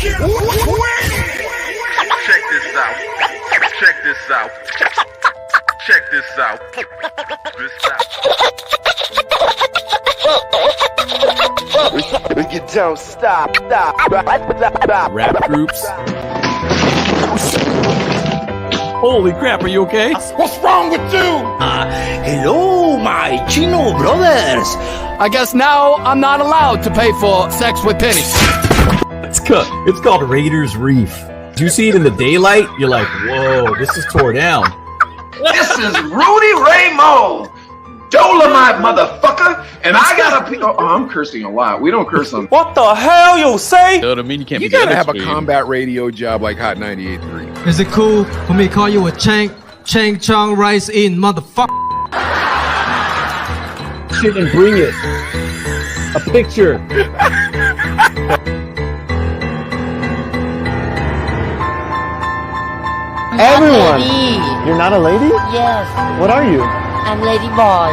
Check this out. Check this out. Check this out. You don't stop. Rap groups. Holy crap, are you okay? What's wrong with you? Hello, my Chino brothers. I guess now I'm not allowed to pay for sex with pennies. It's called Raiders Reef. Do you see it in the daylight? You're like, whoa, this is tore down. This is Rudy Ray Moore, Dolomite motherfucker, and I got a. Oh, I'm cursing a lot. We don't curse on. What the hell you say? You know what I mean? You can't You be gotta have a stream. combat radio job like Hot 98.3. Is it cool for me to call you a Chang Chong Rice in motherfucker? Shit and bring it. A picture. Everyone, Lady. you're not a lady? Yes, What are you? I'm Lady Boy.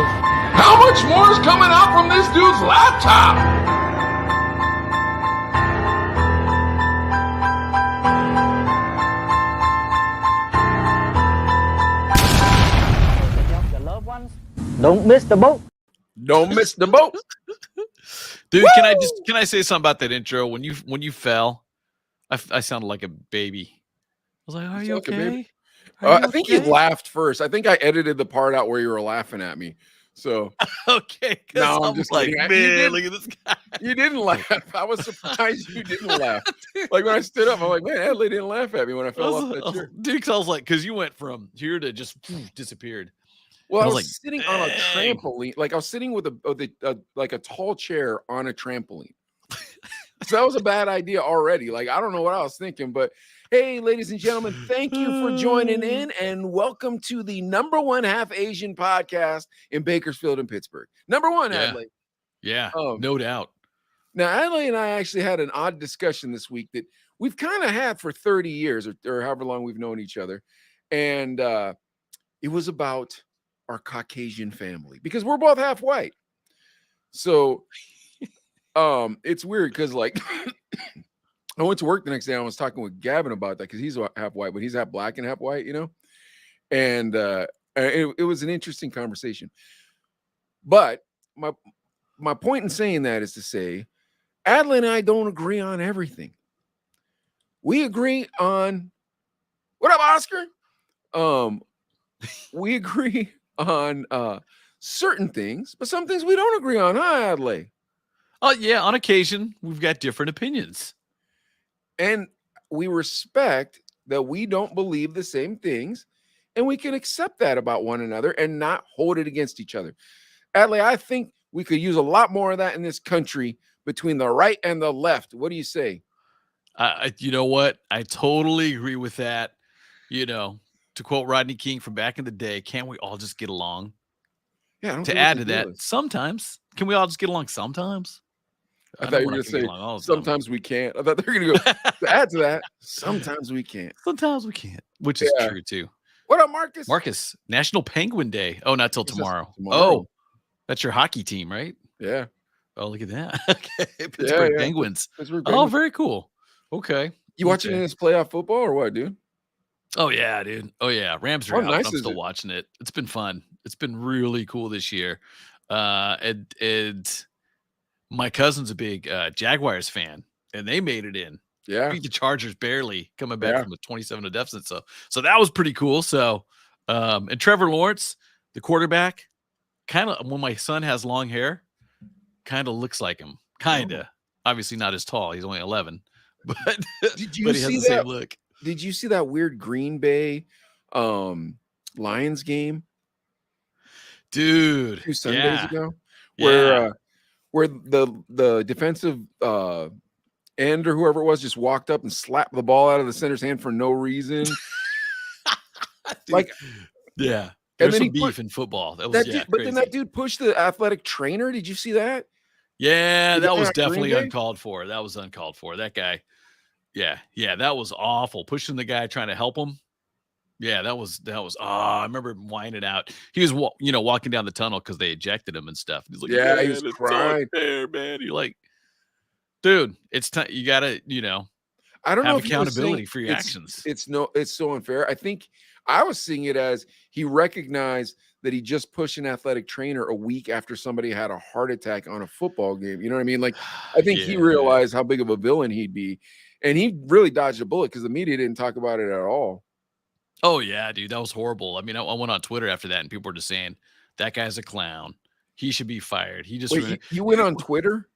How much more is coming out from this dude's laptop? Your loved ones? Don't miss the boat. Don't miss the boat. Dude, can I say something about that intro? When you fell, I sounded like a baby. I was like, are you like a okay? baby? Are I think you laughed first. I think I edited the part out where you were laughing at me. So Okay, No, I'm I'm just like, kidding. You man, did- look at this guy. you didn't laugh. I was surprised you didn't laugh. Like when I stood up, I'm like, man, Adley didn't laugh at me when I fell off that chair. Dude, 'cause I was like, because you went from here to just disappeared. Well, I I was was like, sitting on a dang. trampoline. Like I was sitting with like a tall chair on a trampoline. So that was a bad idea already. Like I don't know what I was thinking, but hey, ladies and gentlemen, thank you for joining in and welcome to the #1 half Asian podcast in Bakersfield and Pittsburgh. #1, Yeah. Adley. Yeah, Um, no doubt. Now, Adley and I actually had an odd discussion this week that we've kind of had for 30 years or however long we've known each other. And it was about our Caucasian family because we're both half white. So it's weird because like I went to work the next day and I was talking with Gavin about that because he's half white, but he's half black and half white, you know? And it was an interesting conversation. But my point in saying that is to say, Adley and I don't agree on everything. We agree on what up, Oscar? We agree on certain things, but some things we don't agree on, huh, Adley? Oh yeah, on occasion we've got different opinions. And we respect that we don't believe the same things, and we can accept that about one another and not hold it against each other. Adley, I think we could use a lot more of that in this country between the right and the left. What do you say? You know what? I totally agree with that. You know, to quote Rodney King from back in the day, can't we all just get along? Yeah. I don't To think we add can to do that, this. sometimes can we all just get along sometimes? I know thought you we're were not going to gonna get say along all the time. sometimes we can't. I thought they were going to go to add to that. Sometimes we can't. Sometimes we can't, which is Yeah. true too. What up, Marcus? Marcus, National Penguin Day. Oh, not till It's just tomorrow. tomorrow. Oh, that's your hockey team, right? Yeah. Oh, look at that. Okay, Pittsburgh yeah. Penguins. Pittsburgh Oh, Penguins. very cool. Okay. You watching Okay. this playoff football or what, dude? Oh yeah, dude. Oh yeah, Rams are How out. But nice I'm is still it? watching it. It's been fun. It's been really cool this year. And my cousin's a big Jaguars fan, and they made it in. Yeah. Beat the Chargers barely, coming back Yeah. from a 27 to deficit. So that was pretty cool. So and Trevor Lawrence, the quarterback, kind of when my son has long hair, kind of looks like him. Kind of. Obviously not as tall. He's only 11. But Did you but he has see the same that? look. Did you see that weird Green Bay Lions game Dude. 2 Sundays Yeah. ago? Yeah. Where the defensive end or whoever it was just walked up and slapped the ball out of the center's hand for no reason. Dude, Like, yeah. and There's then some he beef put in football. That was that yeah, dude, but then that crazy. dude pushed the athletic trainer. Did you see that? Yeah, The that guy was on Green definitely Bay? uncalled for. That was uncalled for. That guy. Yeah, that was awful. Pushing the guy trying to help him. Yeah, that was I remember him whining out. He was walking down the tunnel because they ejected him and stuff. He's like, Yeah, he was "Man, it's crying. unfair, man." You're like, dude, it's time you gotta, I don't know Have if he was saying accountability for your actions. It's so unfair. I think I was seeing it as he recognized that he just pushed an athletic trainer a week after somebody had a heart attack on a football game. You know what I mean? Like, I think he Yeah. realized how big of a villain he'd be, and he really dodged a bullet because the media didn't talk about it at all. Oh yeah, dude, that was horrible. I mean, I went on Twitter after that, and people were just saying that guy's a clown. He should be fired. He just Wait, you went on Twitter?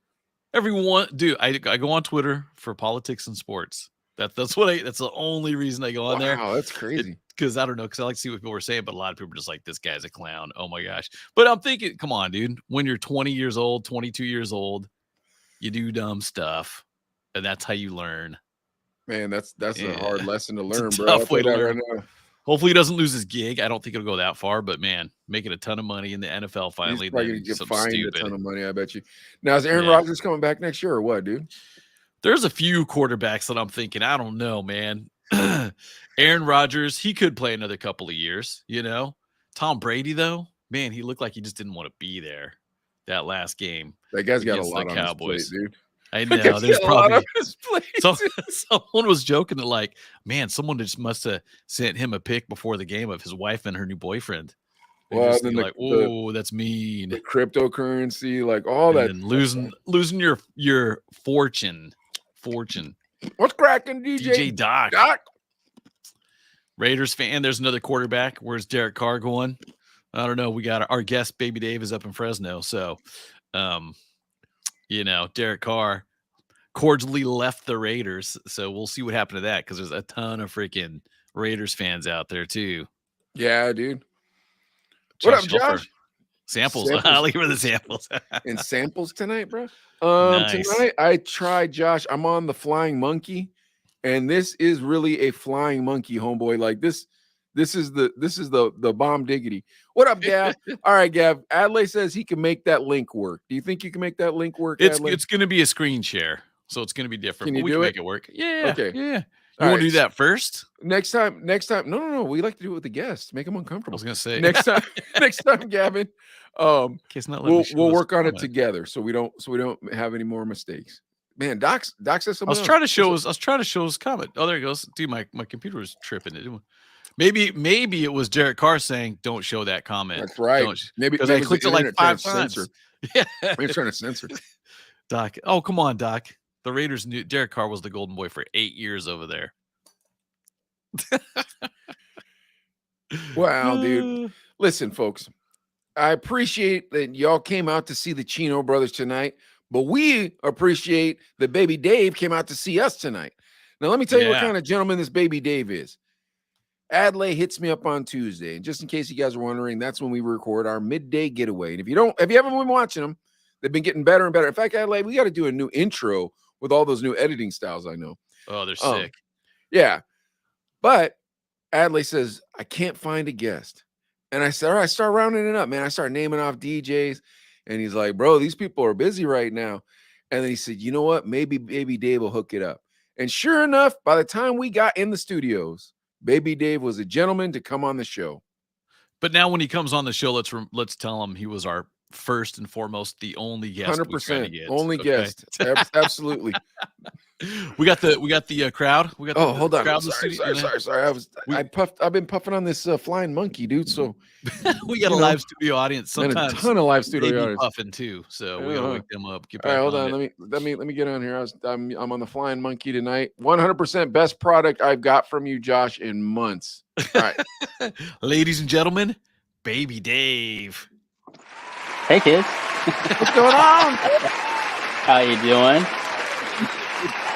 everyone, dude. I go on Twitter for politics and sports. That's the only reason I go on there. Wow, that's crazy. Because I don't know, because I like to see what people were saying, but a lot of people are just like, this guy's a clown. Oh my gosh. But I'm thinking, come on, dude. When you're 20 years old, 22 years old, you do dumb stuff, and that's how you learn. Man, that's a hard lesson to learn, It's a bro. tough way to learn. Right now. Hopefully he doesn't lose his gig. I don't think it'll go that far, but man, making a ton of money in the NFL finally. He's probably gonna get fined stupid. a ton of money, I bet you. Now, is Aaron Yeah. Rodgers coming back next year or what, dude? There's a few quarterbacks that I'm thinking, I don't know, man. Aaron Rodgers, he could play another couple of years, you know. Tom Brady, though, man, he looked like he just didn't want to be there that last game. That guy's got a against lot the on Cowboys. his plate, dude. I That know. guy's There's got a lot probably on his plate. someone was joking that, like, man, someone just must have sent him a pic before the game of his wife and her new boyfriend. Well, Just then be like, oh, that's mean. the cryptocurrency, like all that. And then losing your fortune. What's cracking, DJ? DJ Doc. Doc? Raiders fan. There's another quarterback. Where's Derek Carr going? I don't know. We got our guest, Baby Dave, is up in Fresno. So, Derek Carr cordially left the Raiders. So we'll see what happened to that because there's a ton of freaking Raiders fans out there too. Yeah, dude. What up, Josh? Josh? Samples. Samples. Look for the samples. And samples tonight, bro. Nice. Tonight I tried, Josh. I'm on the Flying Monkey, and this is really a flying monkey, homeboy. Like this is the bomb diggity. What up, Gav? All right, Gav. Adley says he can make that link work. Do you think you can make that link work? Adley? It's going to be a screen share, so it's going to be different. Can but you we do can it? make it work. Yeah. Okay. Yeah. All You want to right. do that first? Next time. No. We like to do it with the guests. Make them I uncomfortable. was going to say Next time, Gavin. Case not letting me show We'll this work on it comment. together so we don't have any more mistakes. Man, Doc says I something. was trying to show his comment. Oh, there it goes. Dude, my computer was tripping. Maybe it was Derek Carr saying, "Don't show that comment." That's right. Maybe because that I was clicked the it like internet trying 5 to times. censor. Yeah, Maybe it's trying to censor. Doc. Oh, come on, Doc. The Raiders knew Derek Carr was the golden boy for 8 years over there. Wow, dude. Listen, folks. I appreciate that y'all came out to see the Chino brothers tonight, but we appreciate that Baby Dave came out to see us tonight. Now, let me tell you what Yeah. kind of gentleman this Baby Dave is. Adley hits me up on Tuesday, and just in case you guys are wondering, that's when we record our midday getaway. And if you haven't been watching them, they've been getting better and better. In fact, Adley, we got to do a new intro with all those new editing styles I know. Oh, they're sick. Yeah, but Adley says I can't find a guest. And I said, all right, start rounding it up, man. I start naming off DJs. And he's like, bro, these people are busy right now. And then he said, you know what? Maybe Baby Dave will hook it up. And sure enough, by the time we got in the studios, Baby Dave was a gentleman to come on the show. But now when he comes on the show, let's tell him he was our first and foremost, the only guest. 100% only guest. Absolutely. We got the crowd. We got Oh, the hold on. crowd in the Sorry. studio. I've been puffing on this flying monkey, dude. So We got a live studio audience. and a Sometimes ton of live they studio be audience. puffing too, so we gotta Yeah. wake them up. Get All back right, hold on on. it. Let me get on here. I'm on the Flying Monkey tonight. 100% best product I've got from you, Josh, in months. All right. Ladies and gentlemen, Baby Dave. Hey, kids. What's going on? How you doing?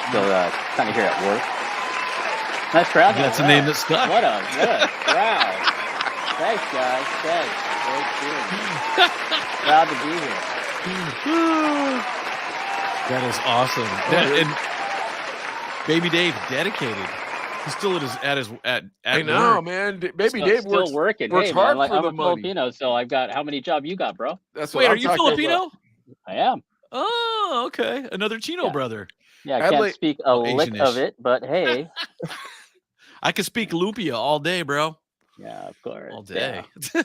Still kind of here at work. Nice crowd. That's though. a name Wow. that stuck. What a crowd. Thanks, guys. Thanks. Proud to be here. That is awesome. And Baby Dave dedicated. He's still at I know, work. man. Baby Still- Dave still works working. works Hey, hard man, for I'm the a money. Filipino, so I've got how many jobs you got, bro? That's what Wait, I'm are you talking Filipino? about. I am. Oh, okay. Another Chino Yeah. brother. Yeah, I Adley- can't speak a lick Asian-ish. of it, but hey. I could speak Lumpia all day, bro. Yeah, of course. All day. Yeah.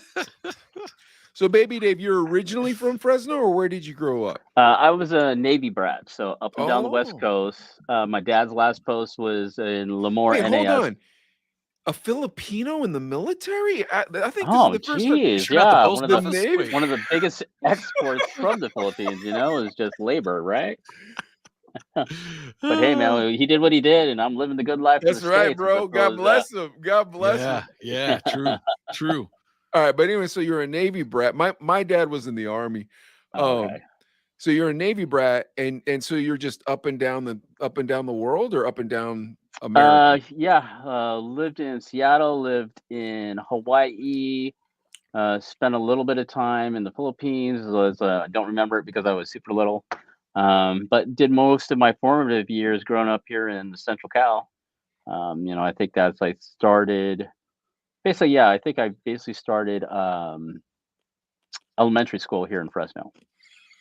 So, Baby Dave, you're originally from Fresno, or where did you grow up? I was a Navy brat, so up and down the West Oh. Coast. My dad's last post was in Lemoore, Wait, hold NAS. on. A Filipino in the military? I think this Oh, is the first time. geez, You're not the yeah, post The office? Navy? Wait. one of the biggest exports from the Philippines. Is just labor, right? But hey, man, he did what he did, and I'm living the good life. That's for the right, States, bro. as God opposed, bless him. God bless him. Yeah, true. All right, but anyway, so you're a Navy brat. My dad was in the Army. Okay. So you're a Navy brat, and so you're just up and down the world, or up and down America? Yeah, lived in Seattle, lived in Hawaii, spent a little bit of time in the Philippines. I don't remember it because I was super little, but did most of my formative years growing up here in the Central Cal. I think I started basically. Yeah, I think I basically started elementary school here in Fresno,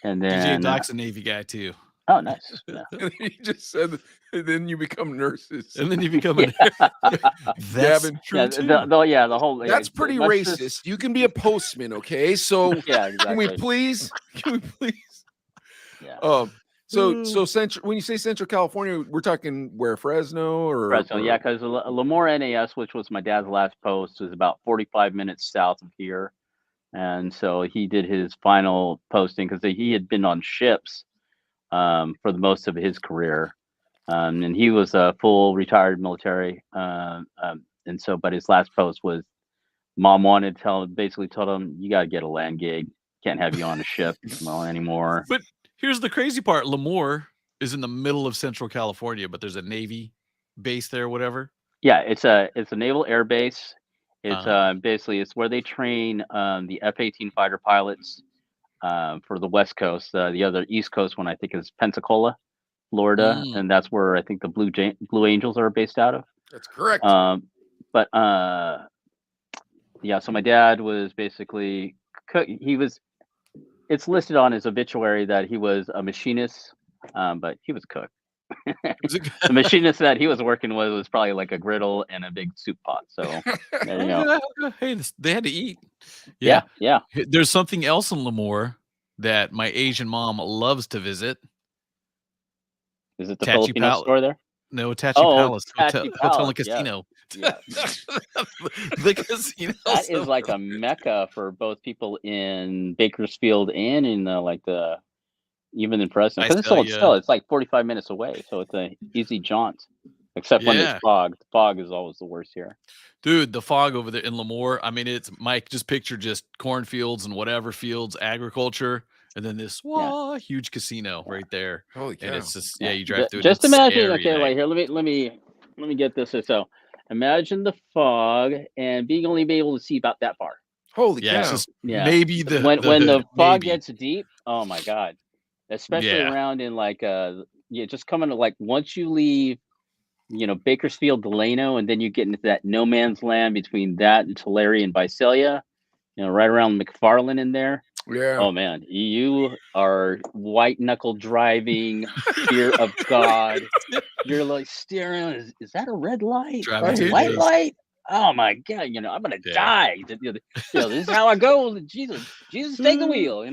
and DJ then Doc's a Navy guy too. oh, nice. Yeah. And you just said, and then you become nurses. And then you become a That's Gavin, true Yeah, too. the whole. that's pretty racist. You can be a postman, okay? So Yeah, can we exactly. please? Can we please? Yeah. So central. When you say Central California, we're talking where, Fresno or Fresno, yeah, because Lemoore NAS, which was my dad's last post, was about 45 minutes south of here, and so he did his final posting because he had been on ships for the most of his career, and he was a full retired military, and so, but his last post was, mom wanted to basically told him, you got to get a land gig, can't have you on a ship anymore. But here's the crazy part: Lemoore is in the middle of Central California, but there's a Navy base there, whatever. Yeah, it's a naval air base. It's Uh-huh. basically it's where they train the F-18 fighter pilots for the West Coast. The other East Coast one I think is Pensacola, Florida, Mm. and that's where I think the Blue Angels are based out of. That's correct. But yeah, so my dad was basically it's listed on his obituary that he was a machinist, but he was a cook. Is it- The machinist that he was working with was probably like a griddle and a big soup pot. So there you go. Hey, they had to eat. Yeah. There's something else in Lemoore that my Asian mom loves to visit. Is it the Tachi Filipino Palace. store there? No, Tachi Oh, Palace Tachi Hotel and Palace, yeah. Casino. Yeah. The casino. That is like a mecca for both people in Bakersfield and in even in Fresno, because it's like 45 minutes away, so it's a easy jaunt. Except when there's fog. The fog is always the worst here. Dude, the fog over there in Lemoore. I mean, it's Mike. Just picture just cornfields and whatever fields, agriculture, and then this huge casino right there. Holy cow! And it's just you drive through. Just it's imagine. scary, Okay, wait here. Let me get this. So, imagine the fog and only be able to see about that far. Holy yeah, cow! it's just Yeah. maybe when the fog maybe. gets deep. Oh my god! Especially around in just coming to once you leave, Bakersfield, Delano, and then you get into that no man's land between that and Tulare and Visalia, right around McFarland in there. Yeah. Oh man, you are white knuckle driving, fear of God. You're like staring. Is that a red light? Driving A white light? Oh my god! I'm gonna die. This is how I go. Jesus, take the wheel.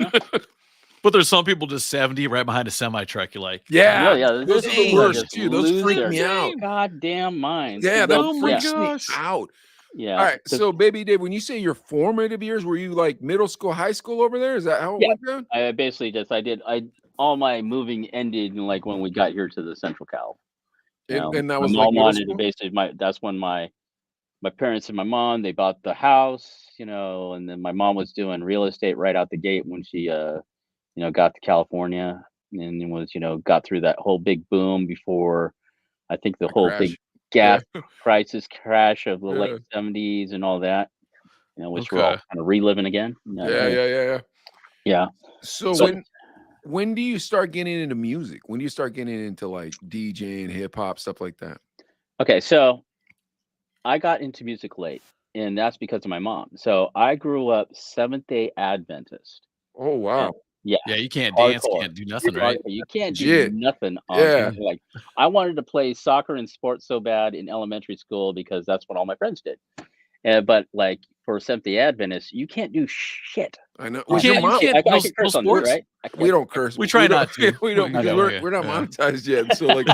But there's some people just 70 right behind a semi truck. You're like, yeah. Those are the worst too. Those freak me out. Goddamn minds. Yeah, that Oh my freaks me gosh. out. Yeah. All right. So, Baby Dave, when you say your formative years, were you like middle school, high school over there? Is that how it went down? I basically all my moving ended in when we got here to the Central Cal. And that was my mom middle wanted school? to basically that's when my parents and my mom, they bought the house, and then my mom was doing real estate right out the gate when she got to California, and it was got through that whole big boom before I think the whole crash. big gas crisis crash of the late 70s and all that, which we're all kind of reliving again. Yeah. So when do you start getting into music? When do you start getting into DJing, hip hop, stuff like that? Okay, so I got into music late, and that's because of my mom. So I grew up Seventh-day Adventist. Oh wow. Yeah, you can't dance, you Hardcore. can't do nothing, right? You can't do Legit. nothing. Yeah. I wanted to play soccer and sports so bad in elementary school because that's what all my friends did. But like for Seventh-day Adventists, you can't do shit. I know. You Was your can't. You mom? can't. I No, can no curse on this, sports. right? We don't curse. We try don't- not to. We don't because Okay. we're not Yeah. monetized yet. So like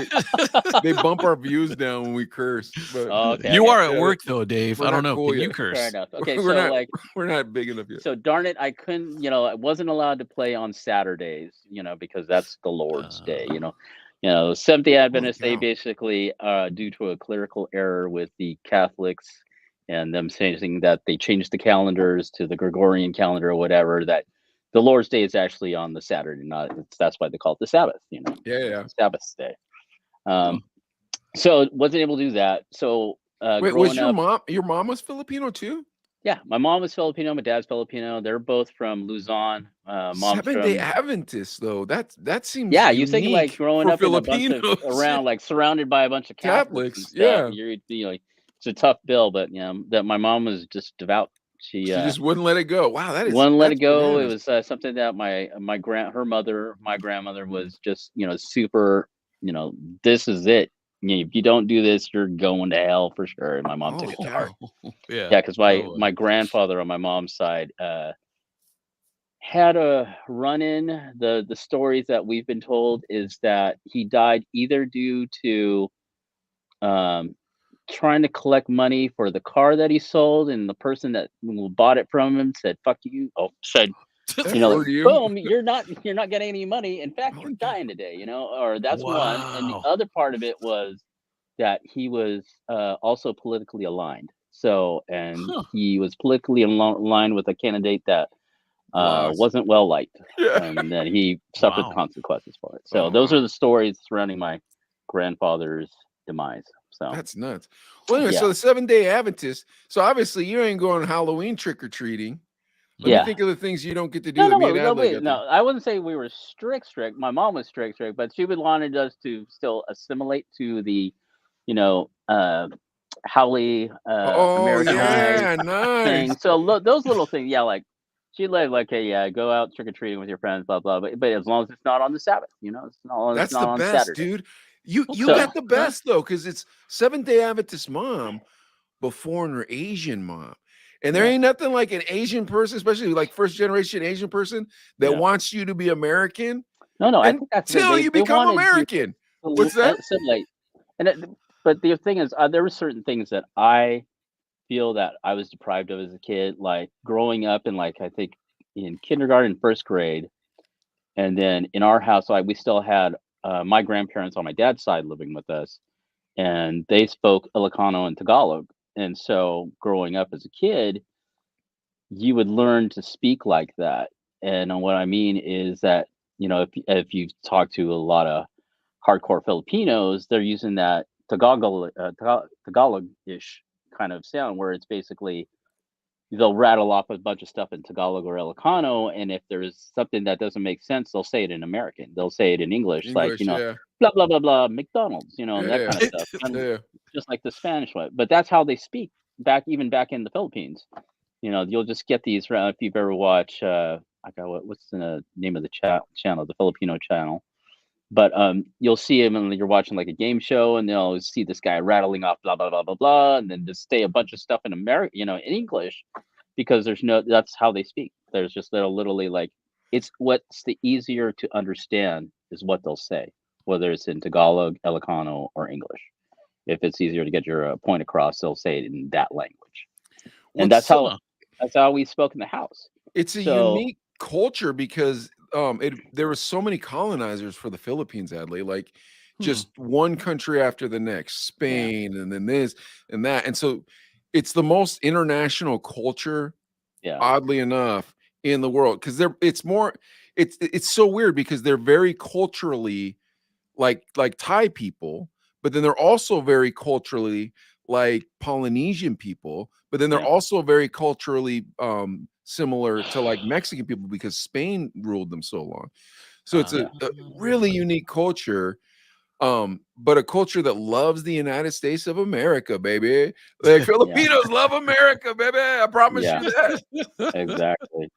they bump our views down when we curse. But Oh, okay. You okay. are at Yeah, work though, Dave. we're I don't not know. cool Can you yet. Fair curse? enough. Okay, we're so not like, we're not big enough yet. so darn it, I couldn't. I wasn't allowed to play on Saturdays. Because that's the Lord's Day. Seventh-day Adventists, they cow. basically, due to a clerical error with the Catholics and them saying that they changed the calendars to the Gregorian calendar or whatever, that the Lord's Day is actually on the Saturday, that's why they call it the Sabbath, Yeah. Sabbath day. So wasn't able to do that. So Wait, was growing up, your mom was Filipino too? yeah, my mom was Filipino, my dad's Filipino. They're both from Luzon. Mom's Seventh-day from Adventist though. That seems Yeah, you think like unique growing for up in a bunch of Filipinos. around, like surrounded by a bunch of Catholics and Catholics, stuff. yeah. Like it's a tough bill, but that my mom was just devout. She She just wouldn't let it go. Wow, wouldn't let it that's go. It bananas. was something that my grandmother was just super. This is it. If you don't do this, you're going to hell for sure. And my mom took Holy it to cow. heart. Yeah. Yeah, because my totally. my grandfather on my mom's side had a run-in. The stories that we've been told is that he died either due to trying to collect money for the car that he sold, and the person that bought it from him said "fuck you." Said F like, word you. boom, you're not getting any money. In fact, you're Holy cow. dying today. Or that's one. And the Wow. other part of it was that he was also politically aligned. So, and Huh. he was politically aligned with a candidate that Lost. wasn't well liked, Yeah. and then he suffered Wow. consequences for it. So Oh, those wow. are the stories surrounding my grandfather's demise. So That's nuts. Well, anyway, so yeah, the Seventh-day Adventist. So obviously you ain't going Halloween trick-or-treating. Let me yeah. think of the things you don't get to do No, that no, me and no, Adlai wait, got to. no. I wouldn't say we were strict. My mom was strict, but she would wanted us to still assimilate to the, Howley Oh Americanized yeah, thing. nice. So those little things, yeah, like she led like, hey, yeah, go out trick or treating with your friends, blah blah. But as long as it's not on the Sabbath, it's That's not the on best, Saturday. dude. You Okay. got the best though, because it's Seventh-day Adventist mom before her Asian mom. And there Yeah. ain't nothing like an Asian person, especially like first generation Asian person, that Yeah. wants you to be American No, I think that's until you they become wanted you American. to What's that? assimilate. But the thing is, there were certain things that I feel that I was deprived of as a kid, like growing up in like I think in kindergarten, first grade, and then in our house, we still had my grandparents on my dad's side living with us, and they spoke Ilocano and Tagalog. And so, growing up as a kid, you would learn to speak like that. And what I mean is that if you talk to a lot of hardcore Filipinos, they're using that Tagalog-ish kind of sound, where it's basically they'll rattle off a bunch of stuff in Tagalog or Ilocano, and if there's something that doesn't make sense, they'll say it in American. They'll say it in English, like English, yeah. blah blah blah blah McDonald's, and that Yeah. kind of stuff. Yeah. Just like the Spanish one, but that's how they speak even back in the Philippines. You'll just get these. If you've ever watched, I got what's the name of the channel, the Filipino channel. But you'll see him and you're watching like a game show, and they'll see this guy rattling off blah blah blah blah blah, and then just say a bunch of stuff in America, in English, because that's how they speak. They'll literally like it's what's the easier to understand is what they'll say, whether it's in Tagalog, Ilocano, or English. If it's easier to get your point across, they'll say it in that language, Well, and it's that's how we spoke in the house. It's a So unique culture because there were so many colonizers for the Philippines, Adlai, like just one country after the next, Spain, and then this and that. And so it's the most international culture, yeah, oddly enough, in the world. Because it's so weird because they're very culturally like Thai people, but then they're also very culturally like Polynesian people, but then they're Yeah. also very culturally similar to like Mexican people because Spain ruled them so long. So it's a really unique culture, but a culture that loves the United States of America, baby. Like Filipinos love America, baby. I promise Yeah. you that. Exactly.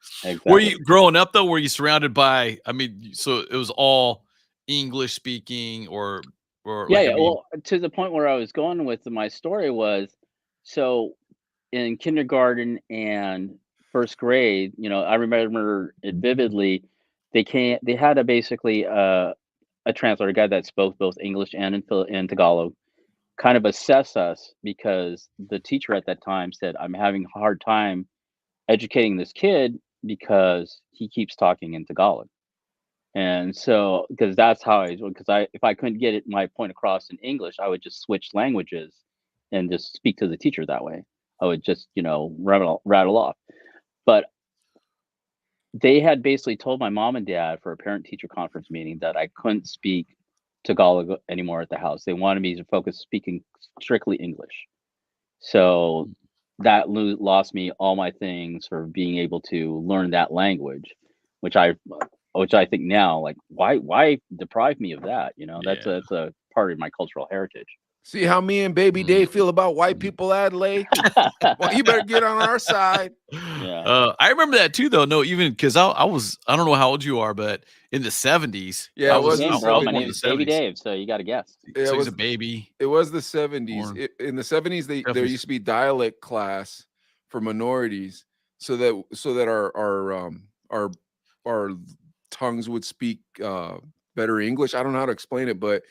Were you growing up though? Were you surrounded by? I mean, so it was all English speaking, or Yeah, like yeah. I mean, Well, to the point where I was going with my story was, so in kindergarten and first grade, I remember it vividly. They had a translator, a guy that spoke both English and in Tagalog, kind of assess us because the teacher at that time said, "I'm having a hard time educating this kid because he keeps talking in Tagalog." And so, because that's how if I couldn't get my point across in English, I would just switch languages and just speak to the teacher that way. I would just, rattle off. But they had basically told my mom and dad for a parent teacher conference meeting that I couldn't speak Tagalog anymore at the house. They wanted me to focus speaking strictly English. So that lost me all my things for being able to learn that language, which I think now, like, why deprive me of that? That's a part of my cultural heritage. See how me and Baby Dave feel about white people, Adelaide? Well, you better get on our side. Yeah. I remember that too, though. No, even because I don't know how old you are, but in the 70s. Yeah, I it was bro. My born in name the is Baby 70s. Dave, so you got to guess. So he's a baby. It was the 70s. Born. In the 70s, there 70s. used to be dialect class for minorities, so that our tongues would speak better English. I don't know how to explain it, but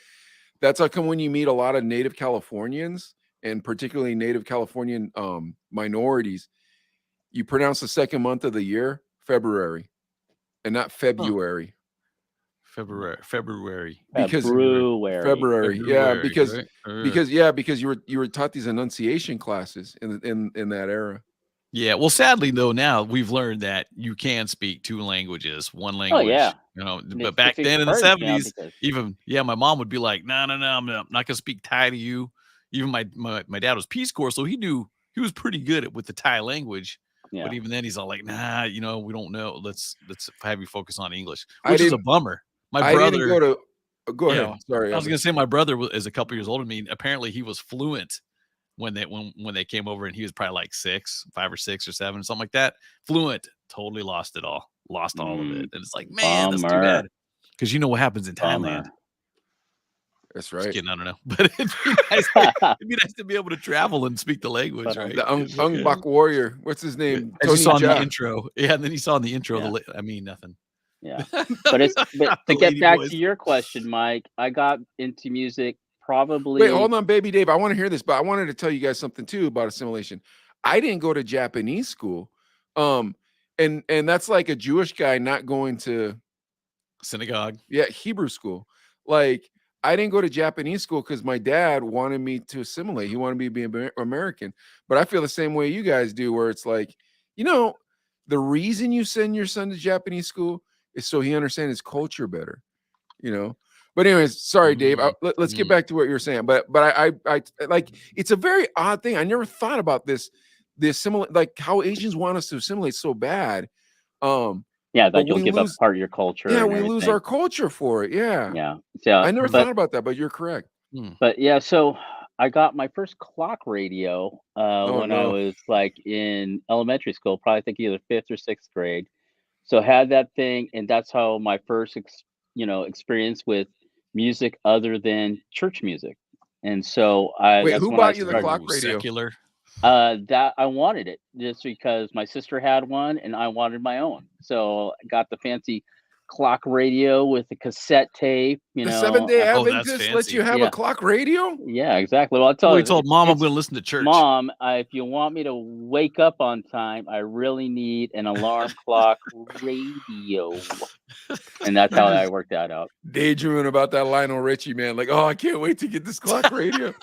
that's how come when you meet a lot of Native Californians, and particularly Native Californian minorities, you pronounce the second month of the year February and not February. February. Because February. Yeah, February, because right? because you were taught these enunciation classes in that era. Yeah, well, sadly though, now we've learned that you can speak two languages, one language. Oh yeah. But back then in the 70s, my mom would be like, "No, I'm not gonna speak Thai to you." Even my dad was Peace Corps, so he was pretty good with the Thai language. Yeah. But even then, he's all like, "Nah, we don't know. Let's have you focus on English," I which is a didn't- bummer. My I brother. didn't go ahead. Sorry, I was gonna say my brother is a couple years older than me. Apparently, he was fluent when they came over, and he was probably like 5 or 6 or 7, something like that. Fluent, totally lost all of it. And it's like, man, that's too bad. Because you know what happens in Thailand. That's Just right. kidding, I don't know. But it'd be nice to be able to travel and speak the language, right? The Ung Bak warrior. What's his name? As you saw in the Cha. intro. Yeah, and then you saw in the intro, nothing. Yeah. But to get back to your question, Mike, I got into music probably. Wait, hold on, Baby Dave. I want to hear this, but I wanted to tell you guys something too about assimilation. I didn't go to Japanese school. And that's like a Jewish guy not going to synagogue. Yeah, Hebrew school. Like, I didn't go to Japanese school because my dad wanted me to assimilate. He wanted me to be American. But I feel the same way you guys do, where it's like, the reason you send your son to Japanese school is so he understands his culture better, But anyways, sorry, Dave. Let's get back to what you were saying. But I like, it's a very odd thing. I never thought about this assimilate, like how Asians want us to assimilate so bad. Yeah, that you'll give up part of your culture. Yeah, we lose our culture for it. Yeah. Yeah. So I never thought about that, but you're correct. But yeah, so I got my first clock radio when I was like in elementary school, probably I think either 5th or 6th grade. So I had that thing, and that's how my first experience with music other than church music. And so who bought you the clock radio? Secular. That I wanted it just because my sister had one and I wanted my own. So I got the fancy clock radio with the cassette tape. The Seventh-day Adventist lets you have a clock radio? Yeah, exactly. Well, I told Mom I'm going to listen to church. Mom, if you want me to wake up on time, I really need an alarm clock radio. And that's how I worked that out. Daydreaming about that Lionel Richie, man. Like, I can't wait to get this clock radio.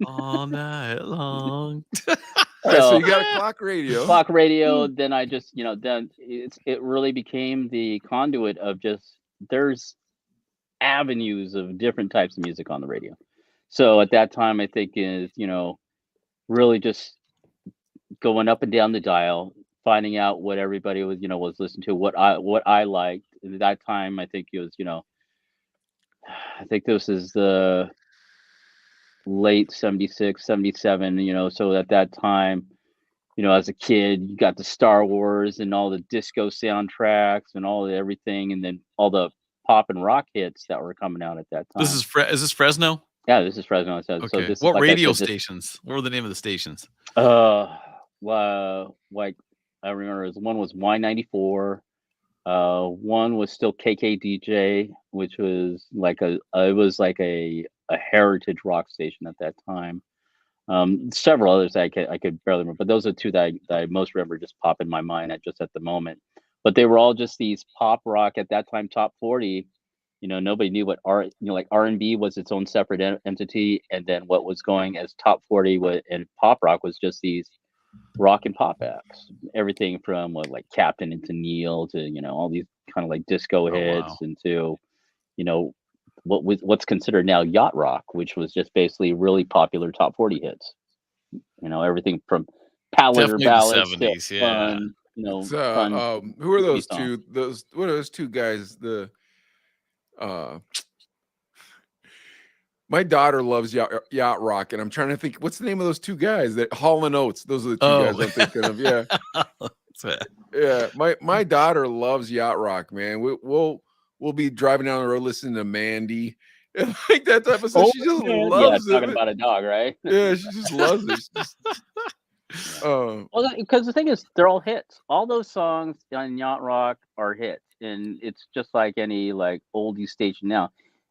All night long. So you got a clock radio. Clock radio, then I just, then it really became the conduit of there's avenues of different types of music on the radio. So at that time, I think is, really just going up and down the dial, finding out what everybody was, was listening to, what I liked. At that time, I think it was, I think this is the late 76, 77, so at that time, as a kid, you got the Star Wars and all the disco soundtracks and all everything, and then all the pop and rock hits that were coming out at that time. Is this Fresno? Yeah, this is Fresno. Okay. So this, what like radio stations? What were the name of the stations? like I remember one was Y94. One was still KKDJ, which was like it was like a heritage rock station at that time. Several others I could barely remember, but those are two that I most remember just pop in my mind at the moment. But they were all just these pop rock at that time, top 40. Nobody knew what like R&B was its own separate entity, and then what was going as top 40 and pop rock was just these rock and pop acts. Everything from like Captain into Neil to all these kind of like disco hits wow. into what's considered now yacht rock, which was just basically really popular top 40 hits. Everything from Paladar Definitely the ballads to 70s, yeah. fun, Who are goofy those songs. two? What are those two guys? My daughter loves yacht rock, and I'm trying to think what's the name of those two guys that Hall and Oates. Those are the two guys I'm thinking of. Yeah, yeah. My daughter loves yacht rock, man. We'll be driving down the road listening to Mandy and like that type of stuff. She just loves talking it. about a dog, right? Yeah, she just loves it. Well, because the thing is, they're all hits. All those songs on yacht rock are hits, and it's just like any like oldie station now.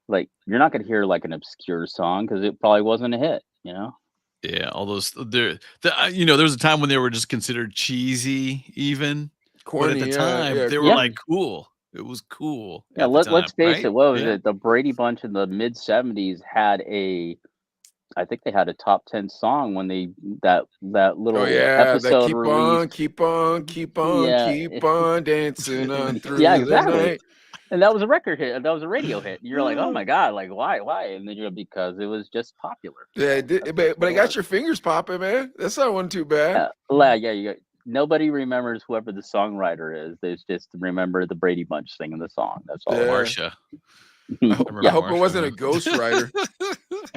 Like you're not going to hear like an obscure song because it probably wasn't a hit. Yeah, all those there was a time when they were just considered cheesy even. Corny, but at the time yeah, they were like cool. It was cool Yeah, at the time, let's face right? it. What was Yeah. it? The Brady Bunch in the mid '70s I think they had a top 10 song when that little Oh yeah, that episode released. keep on Yeah, dancing on through yeah, the exactly. night. And that was a record hit. And that was a radio hit. And you're like, oh my god, like why? And then because it was just popular. Yeah, but I got your fingers popping, man. That's not one too bad. Nobody remembers whoever the songwriter is. They just remember the Brady Bunch singing the song. That's all. Yeah. Marsha. I hope it wasn't a ghostwriter.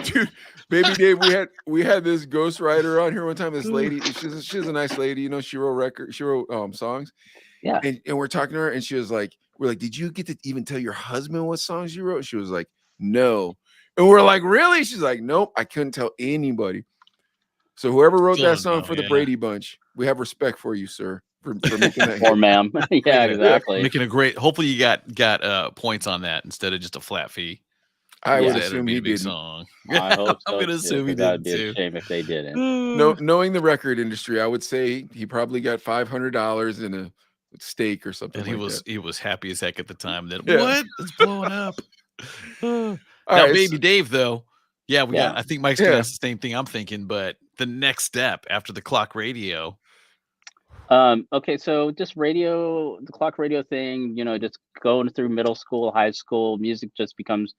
Dude, Baby Dave, we had this ghostwriter on here one time. This lady, she's a nice lady, she wrote songs. Yeah. And we're talking to her, and she was like, we're like, did you get to even tell your husband what songs you wrote? She was like, no. And we're like, really? She's like, nope, I couldn't tell anybody. So whoever wrote that song for the Brady Bunch, we have respect for you, sir, for making that. Or ma'am. Yeah, exactly. Making a great. Hopefully you got points on that instead of just a flat fee. I would assume he did. Song. I hope so. I'm gonna assume he did. That'd be a shame if they didn't. Knowing the record industry, I would say he probably got $500 in a steak or something. And he was happy as heck at the time. That Yeah. what? It's blowing up. Now, right, Baby Dave, though. Yeah, I think Mike's gonna ask the same thing I'm thinking, but the next step after the clock radio. Okay, so just the clock radio thing, just going through middle school, high school, music just becomes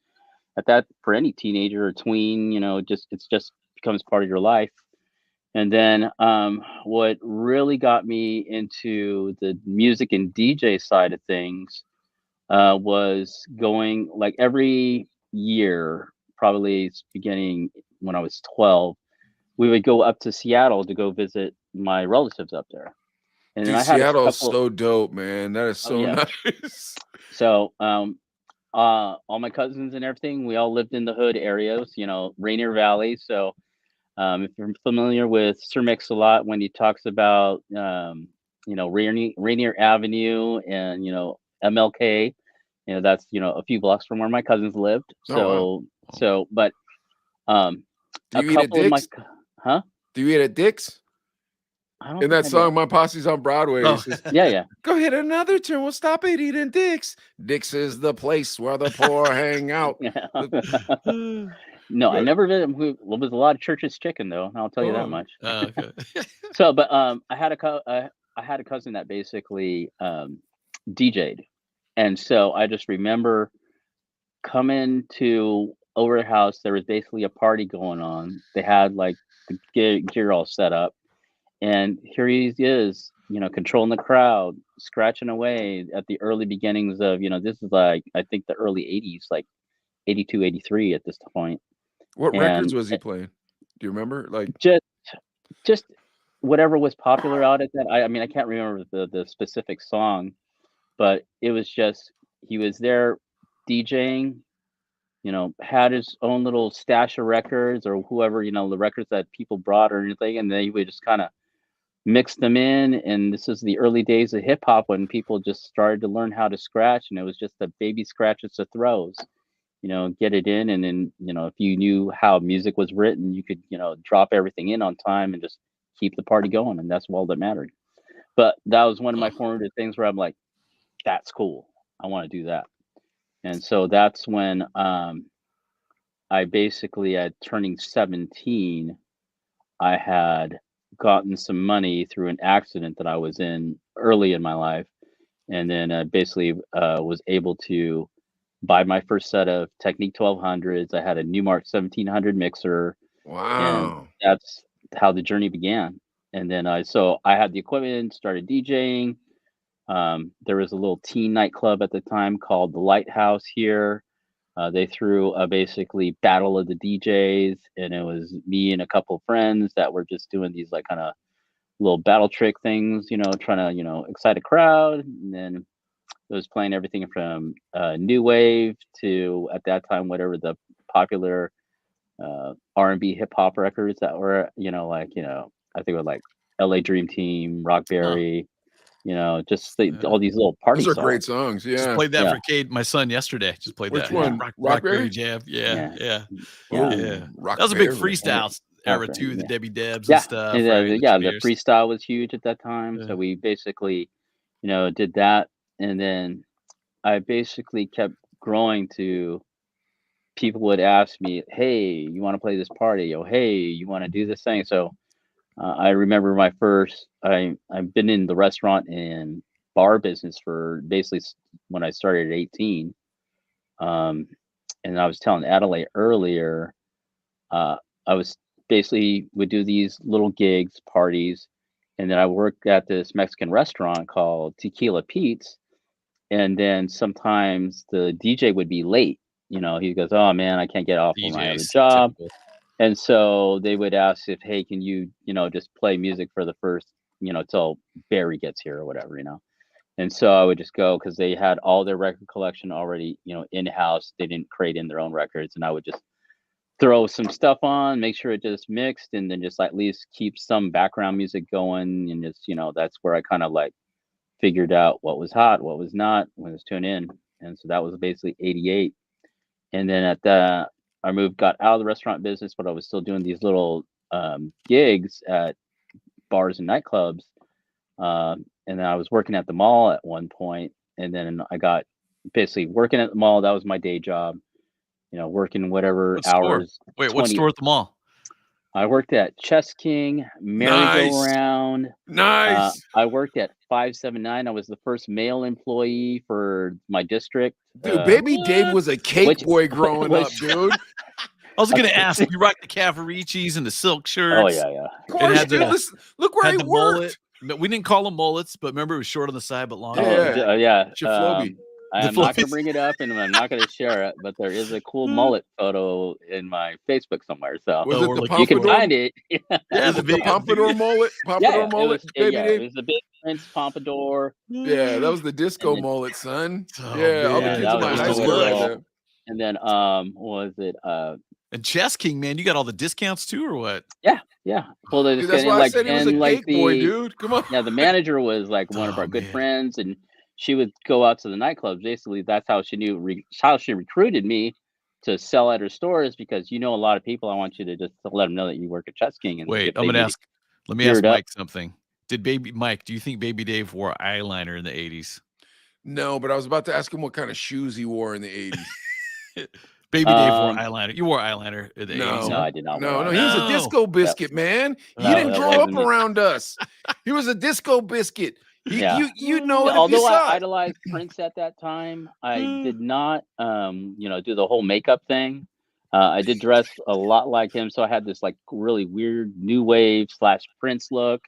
for any teenager or tween, it just becomes part of your life. And then what really got me into the music and DJ side of things was going like every year, probably beginning when I was 12, we would go up to Seattle to go visit my relatives up there. And dude, I had Seattle is so dope, man. That is so nice. So all my cousins and everything, we all lived in the hood areas, Rainier Valley. So if you're familiar with Sir Mix-a-Lot, when he talks about Rainier Avenue and MLK, that's a few blocks from where my cousins lived. So but do you eat at Dick's? Do you eat at Dick's? In that song, My Posse's on Broadway. Oh, says, yeah. Go hit another turn. We'll stop at eating Dick's. Dick's is the place where the poor hang out. No, I never visited. Well, there's a lot of Church's Chicken, though. I'll tell you that much. Okay. So, but I had a cousin that basically DJ'd, and so I just remember coming to over the house. There was basically a party going on. They had like the gear all set up. And here he is, controlling the crowd, scratching away at the early beginnings of, this is like, I think the early 80s, like 82, 83 at this point. What records was he playing? Do you remember? Like just whatever was popular out at that. I mean, I can't remember the specific song, but it was just, he was there DJing, had his own little stash of records or whoever, the records that people brought or anything. And then he would just kind of mixed them in. And this is the early days of hip hop when people just started to learn how to scratch, and it was just the baby scratches to throws. Get it in, and then if you knew how music was written, you could drop everything in on time and just keep the party going, and that's all that mattered. But that was one of my formative things where I'm like, that's cool. I want to do that. And so that's when I basically, at turning 17, I had gotten some money through an accident that I was in early in my life, and then basically was able to buy my first set of Technique 1200s. I had a Newmark 1700 mixer. And Wow. that's how the journey began. And then so I had the equipment, started DJing. There was a little teen nightclub at the time called the Lighthouse here. They threw a basically battle of the DJs, and it was me and a couple of friends that were just doing these like kind of little battle trick things, trying to excite a crowd. And then it was playing everything from new wave to, at that time, whatever the popular R&B hip hop records that were, I think it was like LA Dream Team, Rockberry, just all these little party Those are songs. great songs. Just Yeah. played that for Cade, my son, yesterday. Just played Which that. one? Rockberry Rockberry? Jam. Yeah. Yeah. That was a big Rockberry. freestyle era Okay, too. The yeah. Debbie Debs Yeah, and stuff. and right? the Chmears. freestyle was huge at that time. Yeah. So we basically, did that, and then I basically kept growing to. People would ask me, "Hey, you want to play this party? Oh, hey, you want to do this thing?" So I remember my first. I've been in the restaurant and bar business for basically when I started at 18. And I was telling Adelaide earlier, I was basically would do these little gigs, parties, and then I worked at this Mexican restaurant called Tequila Pete's, and then sometimes the DJ would be late. He goes, "Oh man, I can't get off of my other DJs. job." Typical. And so they would ask if, "Hey, can you, just play music for the first, till Barry gets here or whatever, And so I would just go because they had all their record collection already, in-house. They didn't create in their own records, and I would just throw some stuff on, make sure it just mixed, and then just at least keep some background music going, and just, that's where I kind of like figured out what was hot, what was not, when it was tuned in. And so that was basically 88. And then I got out of the restaurant business, but I was still doing these little gigs at bars and nightclubs. And then I was working at the mall at one point, and then I got basically working at the mall. That was my day job, working whatever What store? hours. Wait, what store at the mall? I worked at Chess King, Merry-Go-Round. Nice. I worked at 579. I was the first male employee for my district. Dude, Baby Dave was a cake boy growing up, dude. I was going to ask, you rocked the Cavaricis and the silk shirts. Oh yeah. Of course, dude. Look where had I the worked. mullet. But we didn't call them mullets, but remember it was short on the side but long. Yeah. I'm not going to bring it up, and I'm not going to share it, but there is a cool mullet photo in my Facebook somewhere. So Was it the you can pompadour? find it. Yeah, the pompadour mullet. Pompadour mullet, Baby Dave. It was the big Prince pompadour. Yeah, that was the disco mullet, son. Oh, yeah, all the man, kids in my was high the school world. like that. And then what was it? And Chess King, man, you got all the discounts too, or what? Yeah. Well, they Dude, just that's getting why I like, said he was a and like cake boy, the dude. Come on. yeah, the manager was like one of our good man. friends, and she would go out to the nightclubs. Basically, that's how she knew how she recruited me to sell at her stores, because a lot of people. I want you to just let them know that you work at Chess King. And Wait, if I'm they gonna need ask. Let me ask geared up- Mike something. Do you think Baby Dave wore eyeliner in the 80s? No, but I was about to ask him what kind of shoes he wore in the 80s. Baby Dave wore eyeliner. You wore eyeliner in the 80s. No, I did not. No, wear he was a No. disco biscuit, man. You No, didn't that grow up wasn't me. around us. He was a disco biscuit. Yeah. You know it if you Although saw I it. idolized Prince at that time, I did not, do the whole makeup thing. I did dress a lot like him, so I had this like really weird new wave / Prince look,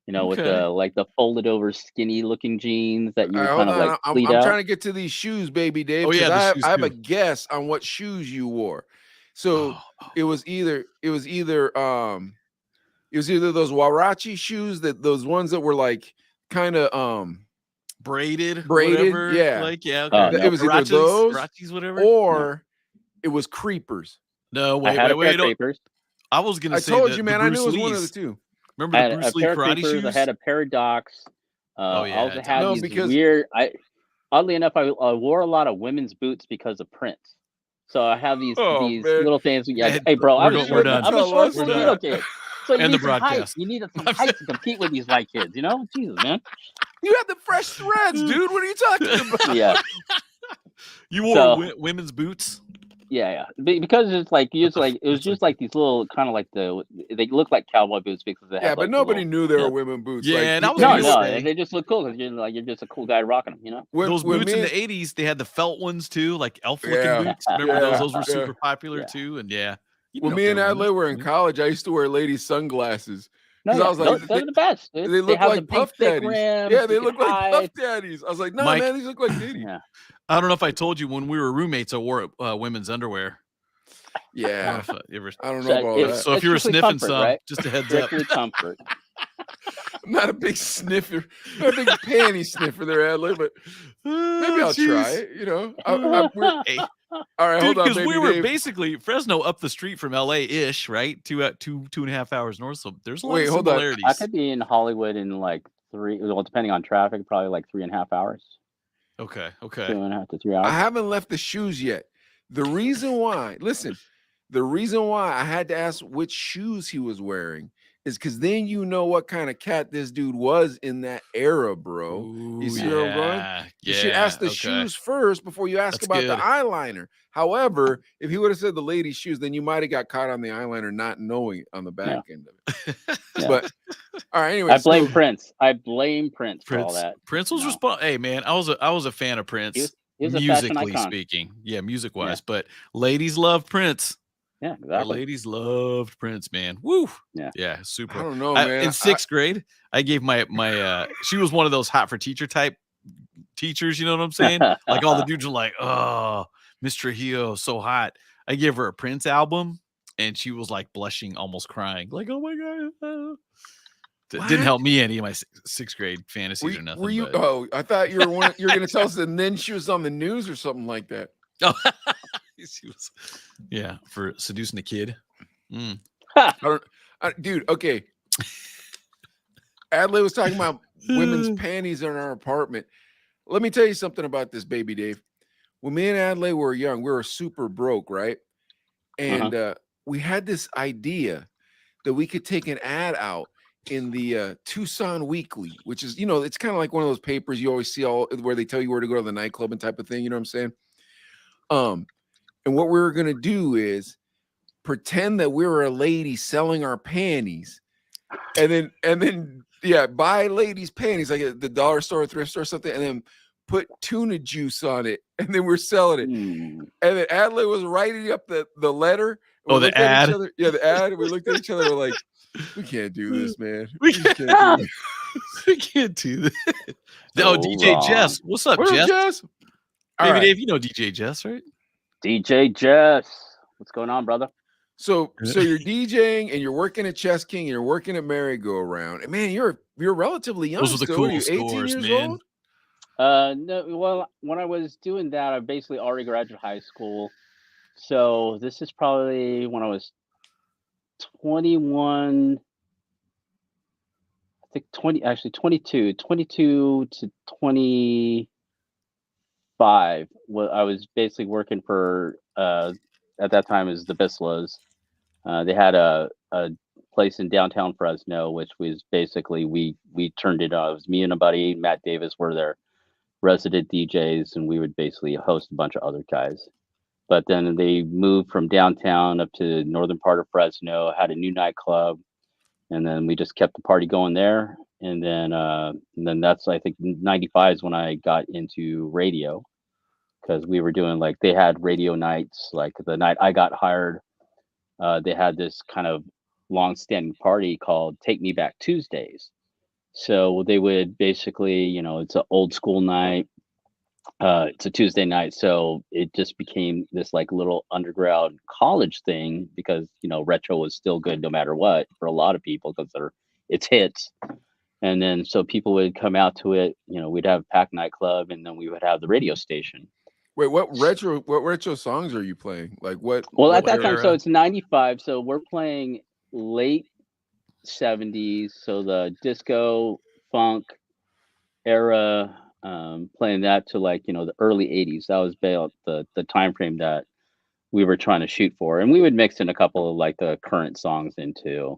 with the folded over skinny looking jeans that you would Hold kind of on. like I'm pleat out. trying to get to these shoes, Baby Dave. Oh, yeah, 'cause the shoes I have a too. guess on what shoes you wore. So it was either those Warachi shoes, those ones that were like kind of braided, whatever, yeah, okay. It was either those Hirachis, whatever, or it was creepers. No, I had a pair of wait. creepers. I was gonna I say told the you, man. I Bruce knew it was one of the Lees. two. Remember I the had Bruce a Lee pair of karate creepers. shoes? I had a Paradox. Oh, I yeah, also had No, these because weird. Oddly enough, I wore a lot of women's boots because of Prince. So I have oh these man, little things. Yeah, Man, hey, bro, why I'm did you we're have to done. a tell short, us We're skinny done. little that? kid. So you And the need some height. broadcast. You needed some height to compete with these white kids. You know, Jesus, man. You had the fresh threads, dude. What are you talking about? Yeah. You wore So women's boots? yeah. Because it's like What the it was that's just like these little kind of like they look like cowboy boots because they Yeah, have but like the nobody little. knew they You were know, women boots. Yeah, Like and I was no, gonna no, say they just look cool because you're just a cool guy rocking them. You know. those when boots me in and, the 80s, they had the felt ones too, like elf-looking yeah, boots. Remember those? yeah, Those were yeah. super popular Yeah. too. And yeah, you When know if me they and were Adelaide were in women. college, I used to wear ladies' sunglasses No, because I yeah, was like, they're the best, dude. they They look have the like big puff thick daddies. rims. Yeah, they You can look like puff hide. daddies. I was like, no, Mike, man, these look like titties. Yeah. I don't know if I told you when we were roommates, I wore women's underwear. I don't know Yeah, if you ever. I don't know So about it's, that. So if it's you were strictly sniffing comfort, some, right? just a heads up. Strictly comfort. I'm not a big sniffer, not a big panty sniffer there, Adelaide, but maybe I'll try it. You know, Hey, all right, dude, hold on, because baby we were Dave. basically Fresno up the street from LA ish, right? Two and a half hours north. So there's a lot Wait, of hold on. similarities. I could be in Hollywood in like depending on traffic, probably like 3.5 hours. Okay. 2.5 to 3 hours. I haven't left the shoes yet. The reason why, listen, the reason why I had to ask which shoes he was wearing is because then you know what kind of cat this dude was in that era, bro. Ooh, You see where I'm going? You should ask the shoes first before you ask That's about good. the eyeliner. However, if he would have said the lady's shoes, then you might have got caught on the eyeliner not knowing it on the back end of it. Yeah. But all right, anyway. I blame Prince. I blame Prince for all Prince. that. Prince was No. Hey man, I was a fan of Prince. He was a fashion musically icon. speaking. Yeah, music wise. But ladies love Prince. Yeah, The exactly. ladies loved Prince, man. Woo. Yeah. Yeah, super. I don't know, man. In sixth grade, I gave my she was one of those hot for teacher type teachers, you know what I'm saying? Like all the dudes are like, oh, Miss Trujillo, so hot. I gave her a Prince album and she was like blushing, almost crying. Like, oh my God. Didn't help me any of my sixth grade fantasies or nothing. Were you? But... Oh, I thought you were going to tell us, and then she was on the news or something like that. Oh, she was, yeah, for seducing a kid. Mm. Dude. Okay. Adley was talking about women's panties in our apartment. Let me tell you something about this, baby Dave. When me and Adley were young, we were super broke, right? And we had this idea that we could take an ad out in the Tucson Weekly, which is, it's kind of like one of those papers you always see where they tell you where to go to the nightclub and type of thing. You know what I'm saying? And what we were going to do is pretend that we were a lady selling our panties and then buy ladies panties like at the dollar store, thrift store, or something, and then put tuna juice on it, and then we're selling it. And then Adley was writing up the letter. Oh, the ad. The ad. We looked at each other. We're like, we can't do this, man. We can't do this. We can't do this. Oh, DJ Jess. What's up, What Jess? up, Jess? Baby right. Dave, you know DJ Jess, right? DJ Jess. What's going on, brother? So you're DJing and you're working at Chess King and you're working at Merry Go Round. And man, you're relatively young. Those were the still. cool Are you 18 scores, years man. old? No, well, when I was doing that, I basically already graduated high school. So this is probably when I was 21, I think 22 to 25. Well, I was basically working for, at that time is the Bislows. They had a place in downtown Fresno, which was basically, we turned it on. It was me and a buddy, Matt Davis, were their resident DJs, and we would basically host a bunch of other guys. But then they moved from downtown up to northern part of Fresno, had a new nightclub, and then we just kept the party going there. And then that's, I think, 95 is when I got into radio, because we were doing they had radio nights. Like the night I got hired, they had this kind of long-standing party called Take Me Back Tuesdays. So they would basically, it's an old school night. It's a Tuesday night, so it just became this little underground college thing because retro was still good no matter what for a lot of people because it's hits. And then so people would come out to it. We'd have a packed nightclub, and then we would have the radio station. Wait, what retro songs are you playing? Like what? Well, what at that time, era? so it's 95. So we're playing late '70s, so the disco funk era, playing that to like the early '80s. That was about the time frame that we were trying to shoot for, and we would mix in a couple of like the current songs into.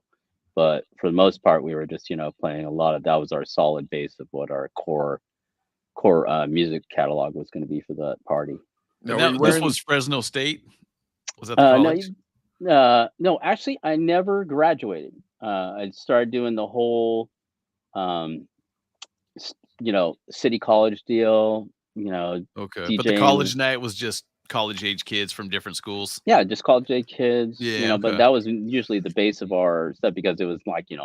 But for the most part, we were just playing a lot of that was our solid base of what our core music catalog was going to be for that party. Now, And were you this wearing? was Fresno State. Was that the No, college? no, actually, I never graduated. I started doing the whole, um, city college deal. Okay, but the DJing. college night was just college age kids from different schools. Yeah, just college age kids. Yeah. But Okay. that was usually the base of our stuff because it was like it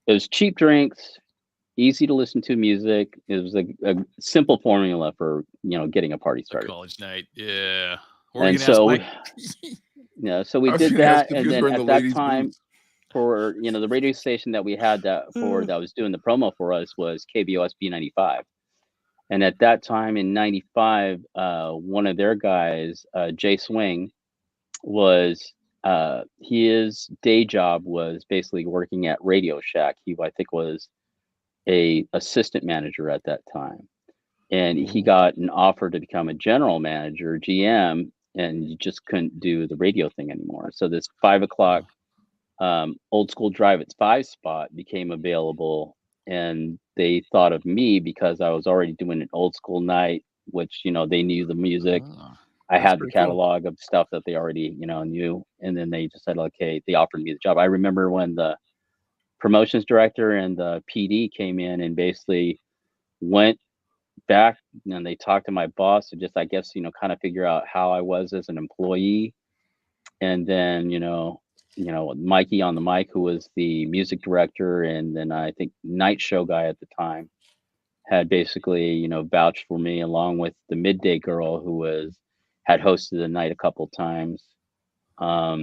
was cheap drinks, easy to listen to music. It was a simple formula for getting a party A started. college night. Yeah. What were you And gonna ask, so, Mike? so we I was did going to ask that, if he and was then wearing the at that ladies' time, boots. for the radio station that we had that was doing the promo for us was KBOS B95, and at that time in '95, one of their guys, Jay Swing, was his day job was basically working at Radio Shack. He I think was a assistant manager at that time, and he got an offer to become a general manager, GM, and you just couldn't do the radio thing anymore. So this 5 o'clock old school drive at 5 spot became available, and they thought of me because I was already doing an old school night, which they knew the music. Ah, I That's had the pretty cool. catalog of stuff that they already knew, and then they just said, okay, they offered me the job. I remember when the promotions director and the PD came in and basically went back and they talked to my boss to just, I guess, kind of figure out how I was as an employee. And then, Mikey on the mic, who was the music director, and then I think night show guy at the time, had basically, vouched for me along with the midday girl who had hosted the night a couple times. I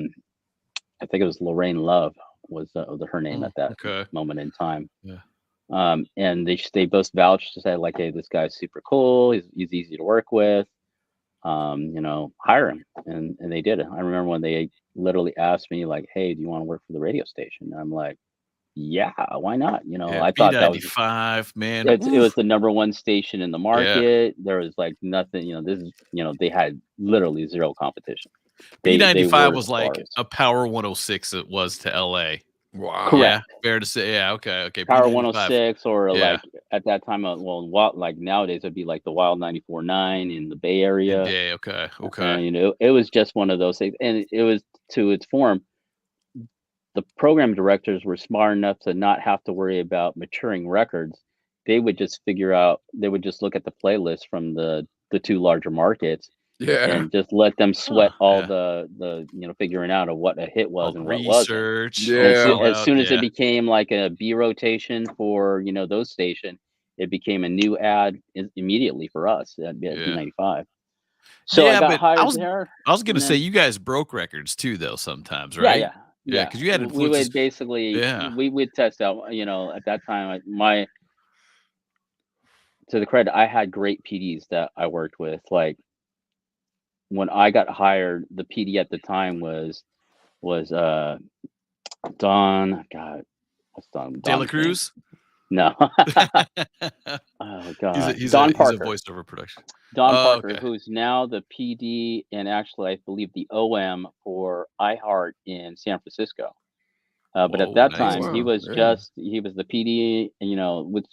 think it was Lorraine Love was her name at that okay. moment in time. Yeah. And they both vouched to say like, hey, this guy's super cool. He's easy to work with. Hire him, and they did it. I remember when they literally asked me like, hey, do you want to work for the radio station? And I'm like, yeah, why not? Yeah. I thought that was B95, man. it was the number one station in the Yeah. market. There was like nothing, this is they had literally zero competition. They B95 were was the like stars. a Power 106 it was to LA. Wow. Correct. Yeah, fair to say. Yeah, okay. Power B95. 106, or Yeah. like at that time, like nowadays it'd be like the Wild 94.9 in the Bay Area. Yeah, okay. It was just one of those things, and it was to its form. The program directors were smart enough to not have to worry about maturing records. They would just look at the playlist from the two larger markets, Yeah. and just let them sweat all yeah. the figuring out of what a hit was All the and what wasn't. research. Yeah. all As out, soon as yeah. it became like a B rotation for those station, it became a new ad immediately for us at B95. So Yeah, I got but hired there. I was gonna and say then- you guys broke records too, though, sometimes, Yeah, right? yeah, Yeah, because you had We influences. would basically Yeah. we would test out. At that time, to the credit, I had great PDs that I worked with. Like when I got hired, the PD at the time was Don. God, what's Don? De La Don's name? Cruz. No. Oh God, Don He's a Parker. voiceover production. Don Oh, Parker, okay. who's now the PD and actually I believe the OM for iHeart in San Francisco. But at Whoa, that nice. time, Oh, he wow. was Yeah. he was the PD, which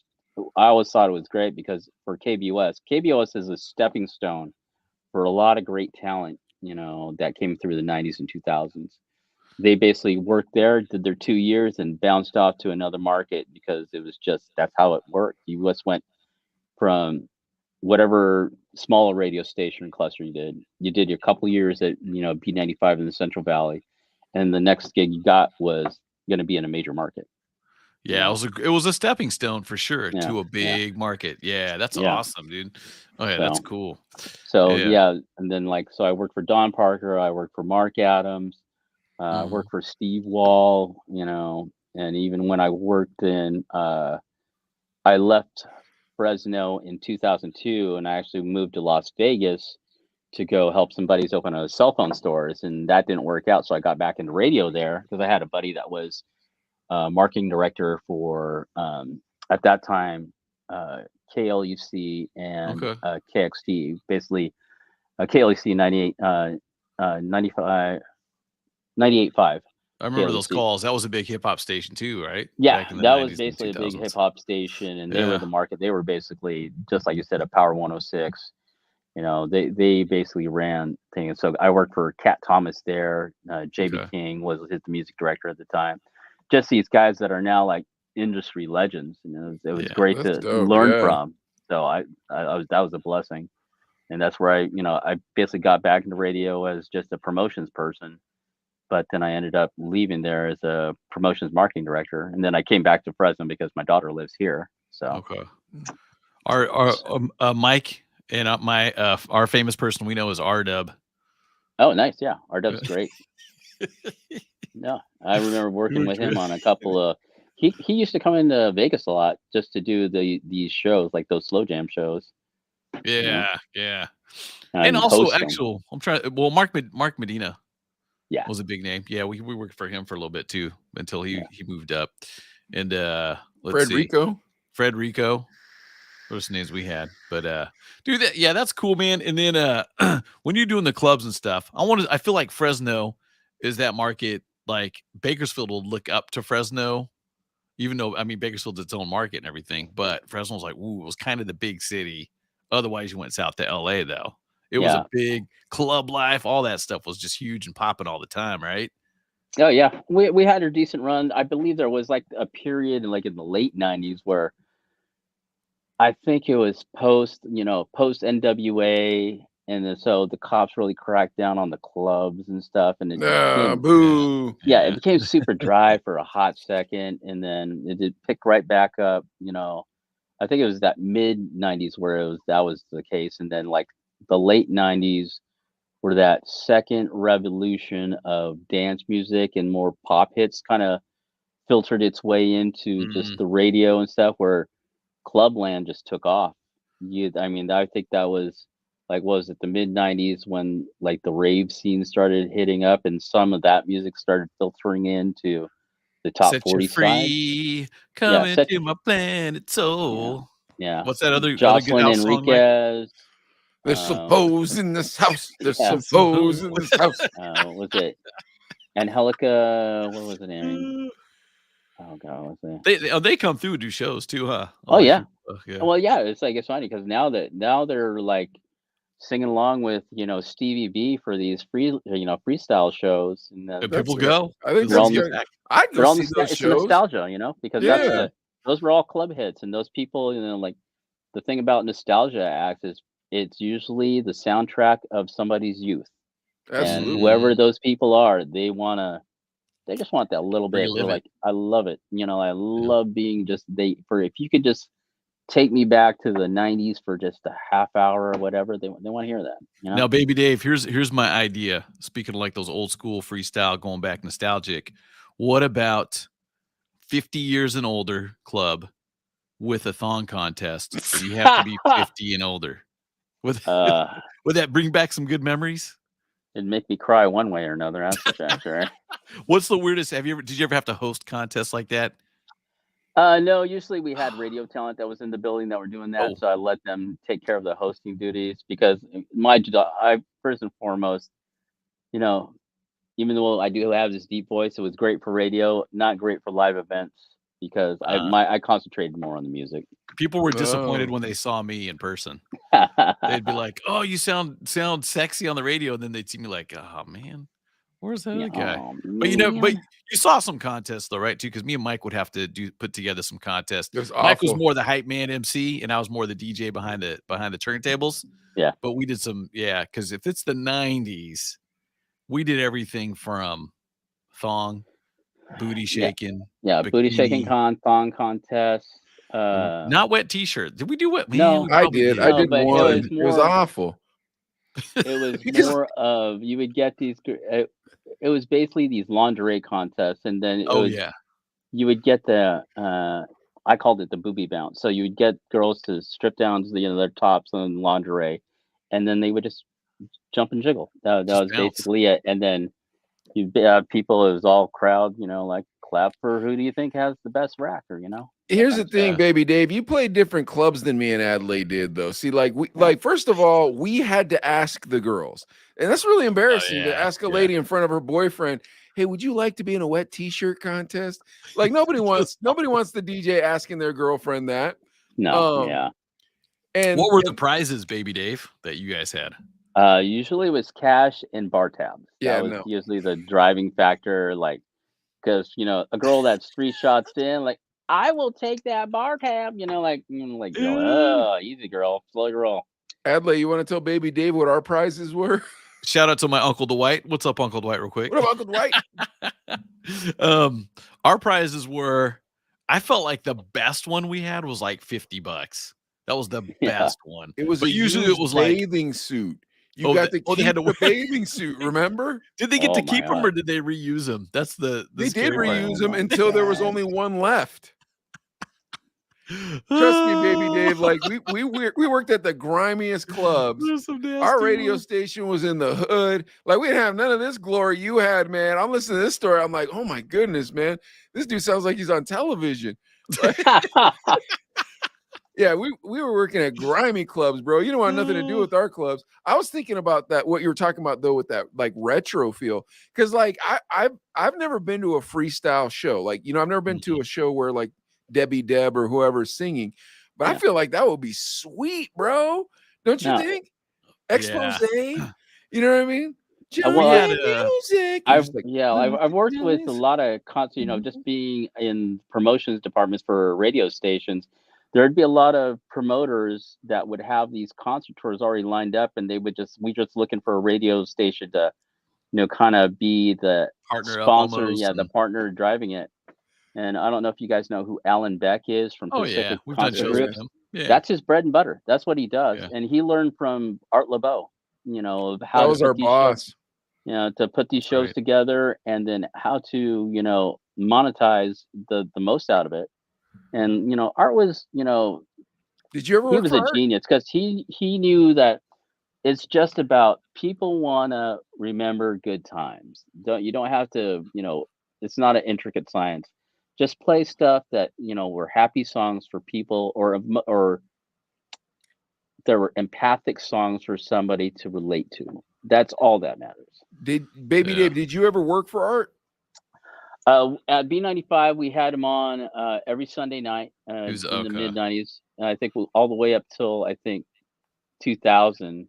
I always thought it was great because for KBOS is a stepping stone for a lot of great talent, that came through the 90s and 2000s. They basically worked there, did their 2 years, and bounced off to another market because it was just that's how it worked. You just went from whatever smaller radio station cluster you did. You did your couple years at B95 in the Central Valley, and the next gig you got was going to be in a major market. Yeah, it was a stepping stone for sure Yeah, to a big market. Yeah, that's Yeah. awesome, dude. Oh yeah, that's So- cool. So Yeah. and then so I worked for Don Parker, I worked for Mark Adams, I Mhm. worked for Steve Wall, and even when I worked in, I left Fresno in 2002, and I actually moved to Las Vegas to go help some buddies open a cell phone stores, and that didn't work out. So I got back into radio there because I had a buddy that was marketing director for at that time KLUC and Okay. KXT, basically KLUC 95 98.5. I remember those KLUC. calls. That was a big hip hop station too, right? Yeah, Back in the that was 90s and basically a big 2000s. hip hop station, and they were Yeah. the market. They were basically just like you said, a Power 106. You know, they basically ran things. So I worked for Cat Thomas there. JB Okay. King was the music director at the time. Just these guys that are now like industry legends. You know, it was Yeah. great That's to dope, learn yeah. from. So that was a blessing, and that's where I basically got back into radio as just a promotions person. But then I ended up leaving there as a promotions marketing director, and then I came back to Fresno because my daughter lives here. So Okay. Our Mike and our famous person we know is R Dub. oh, nice, yeah, R-Dub's great. No, I remember working with him on a couple of. He used to come into Vegas a lot just to do these shows, like those slow jam shows. Yeah, yeah. And And also host 'em. actual Mark Medina Yeah, was a big name. Yeah, we worked for him for a little bit too until he moved up. And let's see. Fred Rico. Rico. Those are names we had. But dude, that's cool, man. And then when you're doing the clubs and stuff, I feel like Fresno is that market, like Bakersfield will look up to Fresno, even though I mean Bakersfield's its own market and everything, but Fresno's like, ooh, it was kind of the big city. Otherwise, you went south to LA though. It was yeah. a big club life, all that stuff was just huge and popping all the time, right? Oh yeah, we had a decent run. I believe there was like a period like in the late '90s where I think it was post NWA, and then so the cops really cracked down on the clubs and stuff, and it became Boo. it became super dry for a hot second, and then it did pick right back up. You know, I think it was that mid '90s where that was the case, and then like the late '90s where that second revolution of dance music and more pop hits kind of filtered its way into just the radio and stuff, where Clubland just took off. I mean, I think that was like, what was it, the mid '90s when like the rave scene started hitting up, and some of that music started filtering into the top Set you 40 side. free, come into my planet soul. Yeah. What's that other good Jocelyn house song, Mike? Enriquez. There's some foes in this house. There's yeah, some foes in this house. what was it? Angelica, what was the name? Oh God, what was it? They come through and do shows too, huh? Oh yeah. Yeah. Well, yeah, it's like it's funny because now they're like singing along with Stevie B for these freestyle shows, and And people go. I think They're all that's nos- good. I'd they're go all see those it's shows. nostalgia, because Yeah. those were all club hits, and those people, like the thing about nostalgia acts is it's usually the soundtrack of somebody's youth, and Absolutely. whoever those people are, they just want that little bit. They're Relive it. like, I love it. I love being if you could just take me back to the '90s for just a half hour or whatever, they want to hear that. Now, Baby Dave, here's my idea. Speaking of like those old school freestyle, going back nostalgic, what about 50 years and older club with a thong contest? So you have to be 50 and older. Would that bring back some good memories? It'd make me cry one way or another. That's for sure. What's the weirdest? Did you ever have to host contests like that? No, usually we had radio talent that was in the building that were doing that, Oh. so I let them take care of the hosting duties because I first and foremost, even though I do have this deep voice, it was great for radio, not great for live events because I concentrated more on the music. People were disappointed when they saw me in person. They'd be like, "Oh, you sound sexy on the radio," and then they'd see me like, "Oh man, where's that other guy?" Oh, But you saw some contests though, right? Too, because me and Mike would have to put together some contests. It was Mike was awful. more the hype man MC, and I was more the DJ behind the turntables. Yeah. But we did some, because if it's the '90s, we did everything from thong, booty shaking, booty shaking bikini. thong contest. Not wet t-shirt. Did we do wet? No. Man, we I probably did. No, I did but it one. was It was more- awful. It was Because- more of you would get these. It was basically these lingerie contests, and then you would get the. I called it the booby bounce. So you would get girls to strip down to their tops and lingerie, and then they would just jump and jiggle. That was bounce. basically it. And then you people, it was all crowd, like clap for who do you think has the best racker, you know? Here's the thing, Yeah. baby Dave. You played different clubs than me and Adelaide did, though. See, like first of all, we had to ask the girls, and that's really embarrassing to yeah, ask a yeah. lady in front of her boyfriend, "Hey, would you like to be in a wet T-shirt contest?" Like nobody wants the DJ asking their girlfriend that. No, Um, yeah. And What were the prizes, Baby Dave, that you guys had? Usually it was cash and bar tabs. Yeah, That was no. usually the driving factor, like, because you know, a girl that's 3 shots in, like, I will take that bar tab, you know, like, girl, oh, easy girl, slow your roll. Adelaide, you want to tell baby Dave what our prizes were? Shout out to my Uncle Dwight. What's up, Uncle Dwight, real quick? What up, Uncle Dwight? Our prizes were, I felt like the best one we had was like $50. That was the best one. It was but usually it was like bathing suit. You Oh, got they- to oh, they keep had to the wear- bathing suit, remember? did they get to Oh my keep them God. or did they reuse them? That's the They did scary part. reuse Oh them my until there was God. only one left. Trust me, baby Dave. Like we worked at the grimiest clubs. There's some nasty Our radio ones. station was in the hood. Like we didn't have none of this glory you had, man. I'm listening to this story. I'm like, oh my goodness, man. This dude sounds like he's on television. Yeah, we were working at grimy clubs, bro. You don't want nothing to do with our clubs. I was thinking about that, what you were talking about though, with that like retro feel. Cause like I've never been to a freestyle show. Like, you know, I've never been to a show where like Debbie Deb or whoever's singing, but I Yeah. feel like that would be sweet, bro. Don't you No. think? Expose. Yeah. You know what I mean? Well, We had, music. I've Just like, I've worked with a lot of concerts, you know, just being in promotions departments for radio stations. There'd be a lot of promoters that would have these concert tours already lined up, and we just looking for a radio station to, you know, kind of be the Partner up sponsor, almost, yeah, the and- partner driving it. And I don't know if you guys know who Alan Beck is from Oh Pacific yeah, we've done Concert shows Group. with him. Yeah. That's his bread and butter. That's what he does, Yeah. and he learned from Art LeBeau, you know, of that how to was put our these shows, boss. you know, to put these shows Right. together, and then how to, you know, monetize the most out of it. And you know, Art was, you know, Did you ever he work was for a Art? genius because he knew that it's just about people want to remember good times. You don't have to, you know, it's not an intricate science. Just play stuff that, you know, were happy songs for people, or there were empathic songs for somebody to relate to. That's all that matters. Did baby Yeah. Dave, did you ever work for Art? At B95, we had him on every Sunday night He was- in the okay. mid 90s. I think all the way up till I think 2000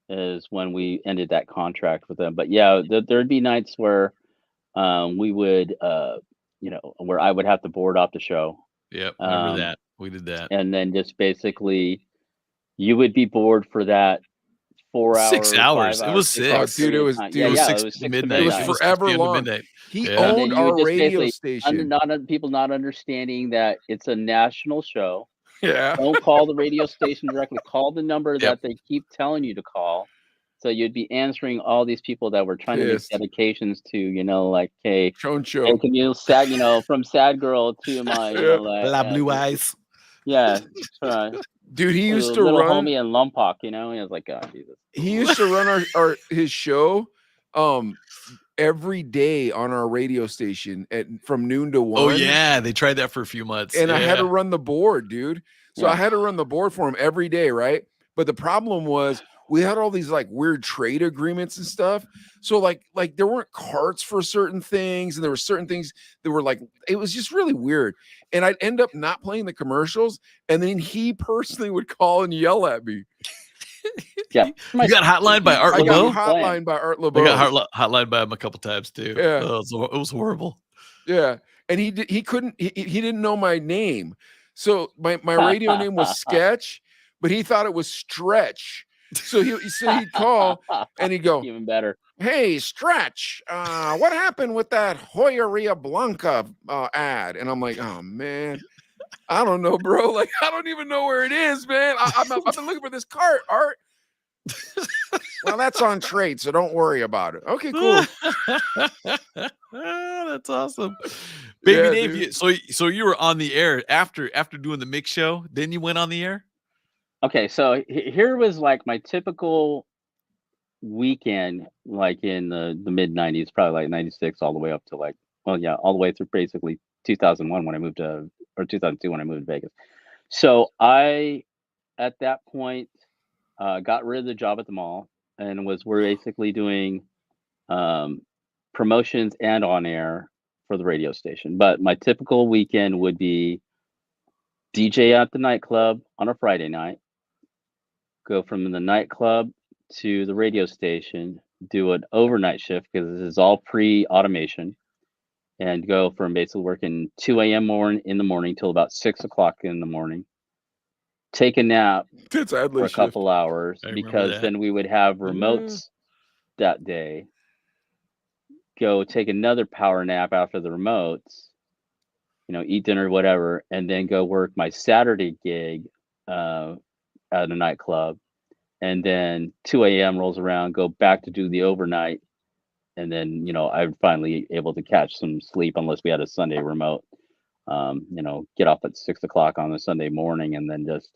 is when we ended that contract with them. But yeah, there'd be nights where we would, you know, where I would have to board off the show. Yep, remember Um, that. We did that. And then just basically, you would be bored for that 4 hours, 6 hours. 5 It hours, was 6 six. hour Oh, dude, period it of was- time. dude, Yeah, it was yeah, 6 it was to 6 to midnight. It was midnight. It was forever 6 p.m. to long. midnight. He Yeah. And then owned you would our just radio basically station. people not understanding that it's a national show. Yeah. Don't call the radio station directly. Call the number Yep. that they keep telling you to call. So you'd be answering all these people that were trying to make Pissed. dedications to, you know, like, hey, Choncho. can you sad, you know, from sad girl to my, you know, like, La blue eyes. yeah, uh, Dude, he used to little run. homie in Lompoc, you know. He was like, oh, Jesus. He used to run his show every day on our radio station from noon to 1. Oh yeah, they tried that for a few months. And I had to Yeah. run the board, dude. So Yeah. I had to run the board for him every day, right? But the problem was we had all these like weird trade agreements and stuff. So like there weren't carts for certain things, and there were certain things that were like, it was just really weird. And I'd end up not playing the commercials, and then he personally would call and yell at me. Yeah. You got hotlined by Art I got LeBeau? hotlined by Art I LeBeau. got hotlined by him a couple times too. Yeah. Oh, it was horrible. Yeah, and he didn't know my name. So my radio name was Sketch, but he thought it was Stretch. So he'd call and he'd go, Even better. "Hey, Stretch, what happened with that Joyeria Blanca ad?" And I'm like, "Oh man, I don't know, bro. Like I don't even know where it is, man. I've been looking for this cart, Art." Well, that's on trade, so don't worry about it. Okay, cool. That's awesome. Baby Yeah, Dave, dude. so you were on the air after doing the mix show, then you went on the air? Okay, so here was like my typical weekend, like in the mid 90s, probably like 96 all the way up to like well, yeah, all the way through basically 2001 when I moved to, or 2002 when I moved to Vegas. So I, at that point, got rid of the job at the mall and we're basically doing promotions and on air for the radio station. But my typical weekend would be DJ at the nightclub on a Friday night, go from the nightclub to the radio station, do an overnight shift because this is all pre-automation, and go from basically working 2 a.m. in the morning till about 6 o'clock in the morning. Take a nap That's for Adley a couple hours I remember because that. then we would have remotes that day. Go take another power nap after the remotes, eat dinner, whatever, and then go work my Saturday gig at a nightclub. And then 2 a.m. rolls around, go back to do the overnight. And then, I'm finally able to catch some sleep unless we had a Sunday remote. Get off at 6 o'clock on a Sunday morning and then just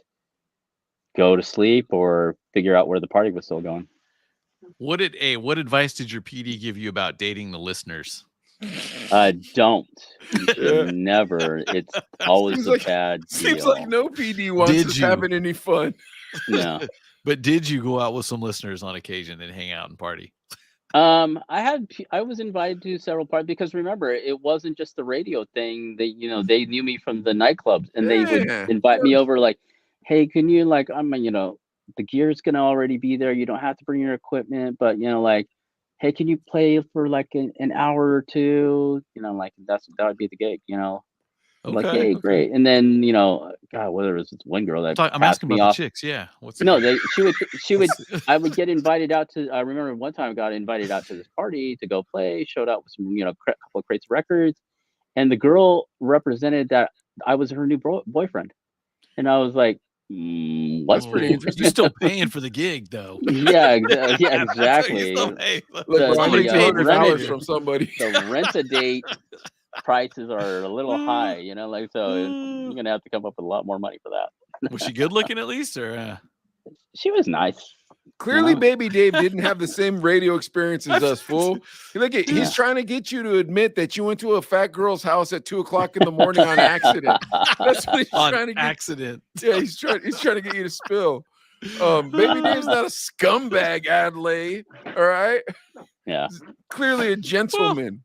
go to sleep or figure out where the party was still going. What advice did your PD give you about dating the listeners? Don't. You should Yeah. never. It's always Seems a like- bad Seems deal. like no PD wants Did us you? having any fun. No. But did you go out with some listeners on occasion and hang out and party? I was invited to several parties because remember, it wasn't just the radio thing. They knew me from the nightclubs and they would Yeah, invite me over like, hey, can you the gear's gonna already be there. You don't have to bring your equipment, but hey, can you play for like an hour or two? That would be the gig, I'm like, hey, great. And then, God, whether it was this one girl that I'm passed asking me about off. the chicks. Yeah. She would, I would get invited out to, I remember one time I got invited out to this party to go play, showed up with some, couple of crates of records. And the girl represented that I was her new boyfriend. And I was like, what? That's pretty interesting. You're still paying for the gig, though. Yeah, exactly. Look, The- bro, I the, need uh, $200 rented- from somebody. The rent-a-date prices are a little high, so you're going to have to come up with a lot more money for that. Was she good looking at least, or? She was nice. Clearly, No. Baby Dave didn't have the same radio experience as us, fool. Look at, he's trying to get you to admit that you went to a fat girl's house at 2 o'clock in the morning on accident. That's what he's trying to On get. accident. Yeah, he's trying to get you to spill. Baby Dave's not a scumbag, Adley. All right, Yeah. clearly a gentleman.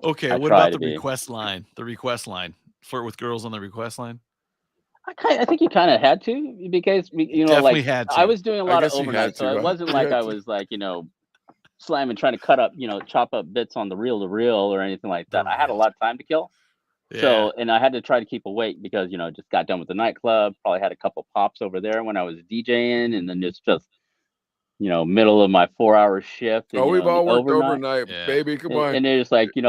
Okay, I what try about to the be. request line? The request line. Flirt with girls on the request line? I think you kind of had to because Definitely had to. I was doing a lot of guess you had overnight, so to, it huh? wasn't You like had I to. was like slamming, trying to chop up bits on the reel to reel or anything like that. The I had a reels. lot of time to kill, so and I had to try to keep awake because just got done with the nightclub. Probably had a couple pops over there when I was DJing, and then just middle of my 4-hour shift. And, Oh, we've all worked overnight. overnight, Yeah. baby. Come on. And it's like, I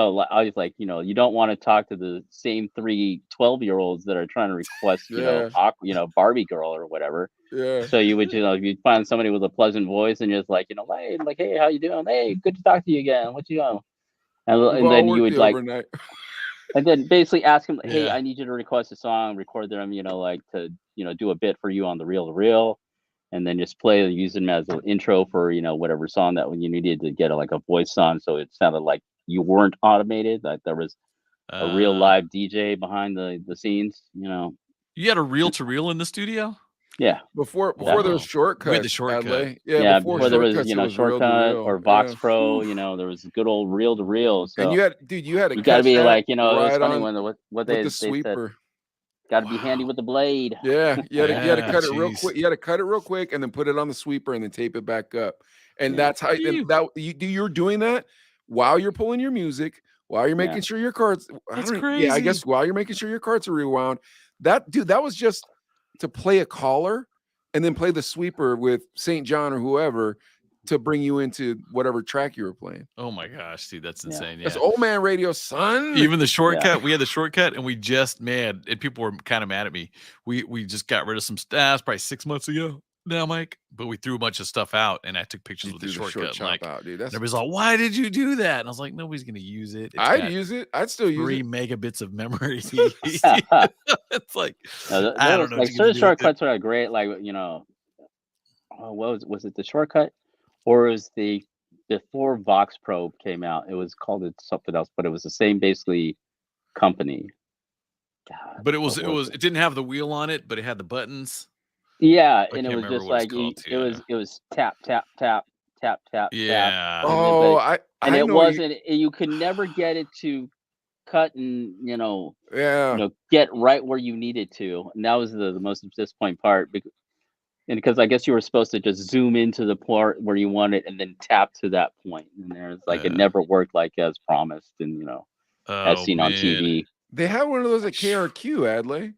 was like, you don't want to talk to the same 3 12-year-olds that are trying to request, Barbie girl or whatever. Yeah. So you would, you'd find somebody with a pleasant voice and just like, hey, how you doing? Hey, good to talk to you again. What you doing? And We've all then you worked would the like, overnight. and then basically ask them, hey, Yeah. I need you to request a song, record them, to, do a bit for you on the reel to reel. And then just use them as an intro for whatever song that when you needed to get a voice on, so it sounded like you weren't automated, like there was a real live DJ behind the scenes. You had a reel to reel in the studio? Yeah, Before Yeah. there was shortcuts. We had the shortcut. Adley. yeah. Before Before there was shortcuts, it was shortcut reel-to-reel. or Vox Yeah. Pro, there was good old reel to reel. So And you had to you got to be cut like that it was right funny on when what with they the said. sweeper. Got to be handy with the blade. Yeah, you had to Yeah, cut it real jeez. quick. You had to cut it real quick and then put it on the sweeper and then tape it back up. And Yeah. that's how you're doing that while you're pulling your music, while you're making sure your cards. That's Yeah, I crazy. guess while you're making sure your cards are rewound. That was just to play a caller and then play the sweeper with St. John or whoever to bring you into whatever track you were playing. Oh my gosh, dude, that's Yeah. insane. Yeah. That's old man radio, son. Even the shortcut, we had the shortcut, and we just and people were kind of mad at me. We just got rid of some stuff probably 6 months ago now, Mike. But we threw a bunch of stuff out, and I took pictures You with the threw shortcut. short Like, chop out, dude. That's everybody's like, "Why did you do that?" And I was like, "Nobody's gonna use it. It's I'd got use it. I'd still use 3 it. megabits of memory." It's like No, I don't know. what Like you're gonna certain do with it. shortcuts are great. Like what was it the shortcut, or was the before Vox Probe came out. It was called something else, but it was the same basically company. God, But it didn't have the wheel on it, but it had the buttons. Yeah, I and it can't was remember just what it's like called, it was tap tap tap tap tap tap. Yeah. And Oh, and I it know wasn't. You could never get it to cut and yeah. get right where you needed to. And that was the most disappointing part. Because I guess you were supposed to just zoom into the part where you want it and then tap to that point. And there's like it never worked like as promised and as Oh seen on man. TV. They had one of those at KRQ, Adley.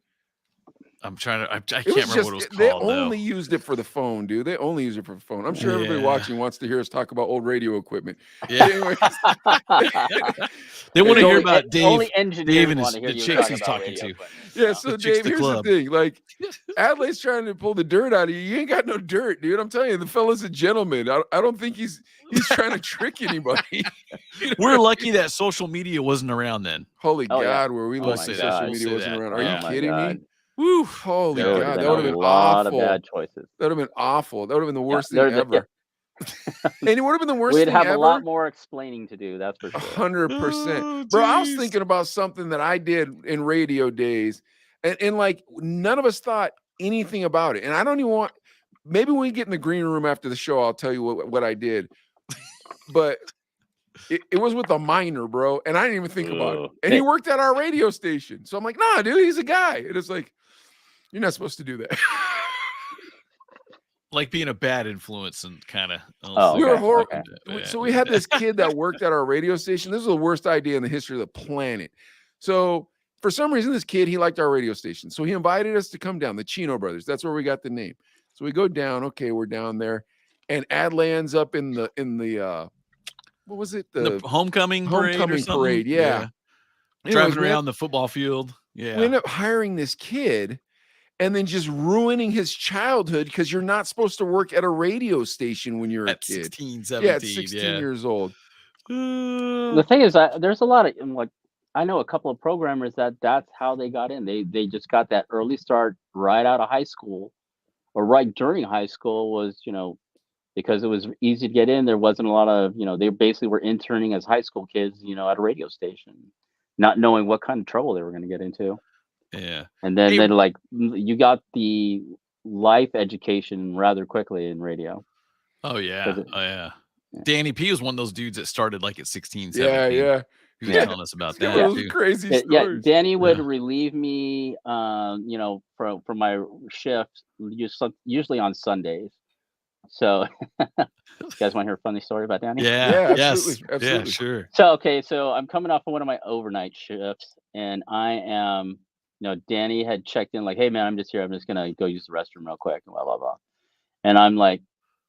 I'm trying to. I It can't was remember just what it was they called though. only used it for the phone, dude. They only use it for the phone. I'm sure everybody Yeah. watching wants to hear us talk about old radio equipment. Yeah. Anyways, They want to hear Only- about Dave. Only engineers and want to hear the you chicks talk he's about talking radio to. equipment. yeah. So. So The chicks Dave, the here's club. the thing. Like, Adley's trying to pull the dirt out of you. You ain't got no dirt, dude. I'm telling you, the fella's a gentleman. I don't think he's trying to trick anybody. You know what I We're mean? lucky that social media wasn't around then. Holy Oh, yeah. God, were we Oh, lucky my social God. media We'll wasn't say around? that. Are Yeah. you my kidding me? God. Woo! Holy There would God, have that been would have a been lot awful. of bad choices. That would have been awful. That would have been the worst there's thing a- ever. And it would have been the worst We'd thing have ever. a lot more explaining to do. That's for sure. 100%. Oh, Bro, I was geez. thinking about something that I did in radio days, and like none of us thought anything about it. And I don't even want, maybe when we get in the green room after the show, I'll tell you what I did. But it was with a minor, bro. And I didn't even think about it. Ugh. And he worked at our radio station. So I'm like, nah, dude, he's a guy. And it's like, you're not supposed to do that. Like being a bad influence and kind of. Oh, We were okay, horrible. okay. So we had this kid that worked at our radio station. This was the worst idea in the history of the planet. So for some reason, this kid, he liked our radio station. So he invited us to come down, the Chino brothers. That's where we got the name. So we go down. Okay, we're down there. And Adley ends up in the what was it? The homecoming parade. Yeah. Anyways, Driving around the football field. Yeah. We end up hiring this kid and then just ruining his childhood because you're not supposed to work at a radio station when you're at a kid. 16, 17. Yeah, at 16 years old. The thing is, there's a lot of like I know a couple of programmers that's how they got in. They just got that early start right out of high school, or right during high school was because it was easy to get in. There wasn't a lot of they basically were interning as high school kids at a radio station, not knowing what kind of trouble they were going to get into. Yeah. And then like you got the life education rather quickly in radio. Oh yeah. Yeah. Danny P was one of those dudes that started like at 16, 17. Yeah. He was telling us about that. Those Too. crazy stories. Yeah, Danny would relieve me from my shift usually on Sundays. So you guys want to hear a funny story about Danny? Yeah. Absolutely. Yeah, sure. So I'm coming off of one of my overnight shifts and I am Danny had checked in like, hey man, I'm just here. I'm just gonna go use the restroom real quick and blah blah blah. And I'm like,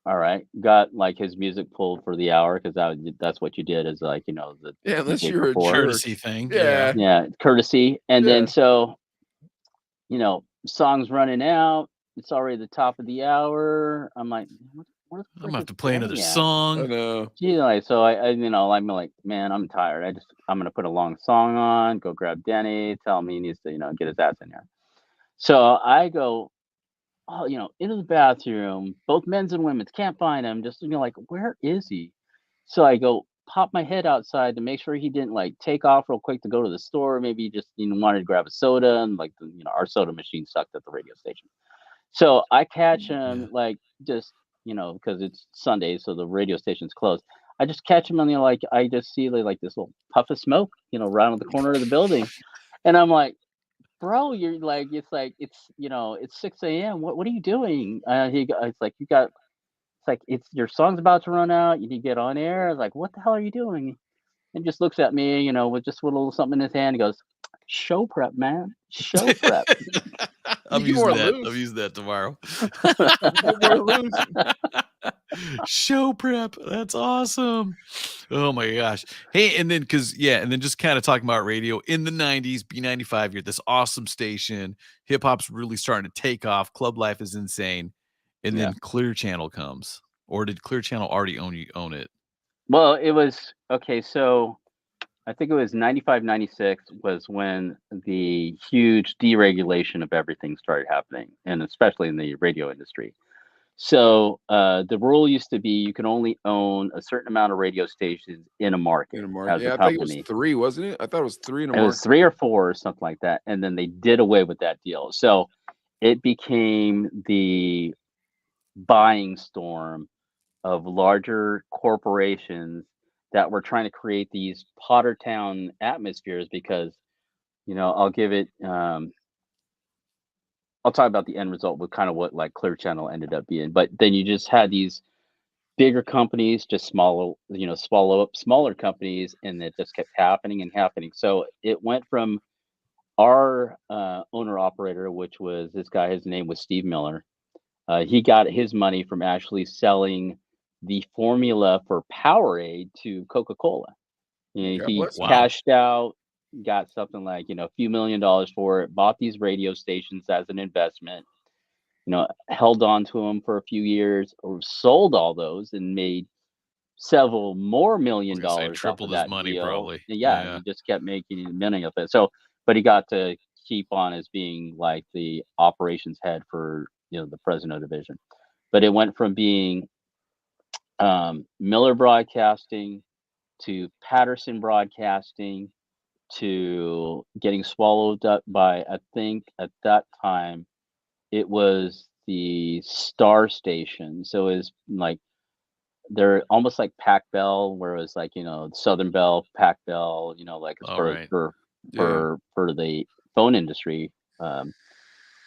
all right, got like his music pulled for the hour because that's what you did is like unless you're a courtesy thing. Yeah. Courtesy. And then so songs running out. It's already the top of the hour. I'm like, what I'm gonna have to play another song. I know. So I'm like, man, I'm tired. I'm gonna put a long song on, go grab Denny, tell him he needs to, get his ass in here. So I go, into the bathroom, both men's and women's, can't find him. Just like, where is he? So I go pop my head outside to make sure he didn't like take off real quick to go to the store. Maybe he just wanted to grab a soda and like our soda machine sucked at the radio station. So I catch him like just because it's Sunday, so the radio station's closed. I just catch him on I just see like this little puff of smoke, right on the corner of the building, and I'm like, bro, you're like, it's 6 a.m. What are you doing? It's your song's about to run out. You need to get on air. I was like, what the hell are you doing? And just looks at me, with just a little something in his hand. He goes, show prep, man. Show prep. I'm using that tomorrow. Show prep. That's awesome. Oh my gosh. Hey, and then just kind of talking about radio in the 90s, B95, you're at this awesome station. Hip hop's really starting to take off. Club life is insane. And then Clear Channel comes. Or did Clear Channel already own it? Well, it was okay, so I think it was 95, 96 was when the huge deregulation of everything started happening, and especially in the radio industry. So the rule used to be you can only own a certain amount of radio stations in a market In a market. as a Yeah, I think it was company. 3, wasn't it? I thought it was 3 in a It was market. 3 or 4 or something like that, and then they did away with that deal. So it became the buying storm of larger corporations that were trying to create these Potter Town atmospheres because, I'll give it I'll talk about the end result with kind of what like Clear Channel ended up being. But then you just had these bigger companies just swallow up smaller companies, and it just kept happening and happening. So it went from our owner operator, which was this guy, his name was Steve Miller. He got his money from actually selling the formula for Powerade to Coca-Cola. God He bless him. Wow. cashed out, got something like, a few $1,000,000 for it, bought these radio stations as an investment, held on to them for a few years or sold all those and made several more I $1,000,000 was gonna say off tripled of his that money deal. probably. Yeah, Yeah. he just kept making money of it. So, but he got to keep on as being like the operations head for, the president of the division. But it went from being Miller Broadcasting to Patterson Broadcasting to getting swallowed up by, I think at that time, it was the Star Station. So it was like they're almost like Pac Bell, where it was like, Southern Bell, Pac Bell, like it's All for right. for Yeah. for the phone industry.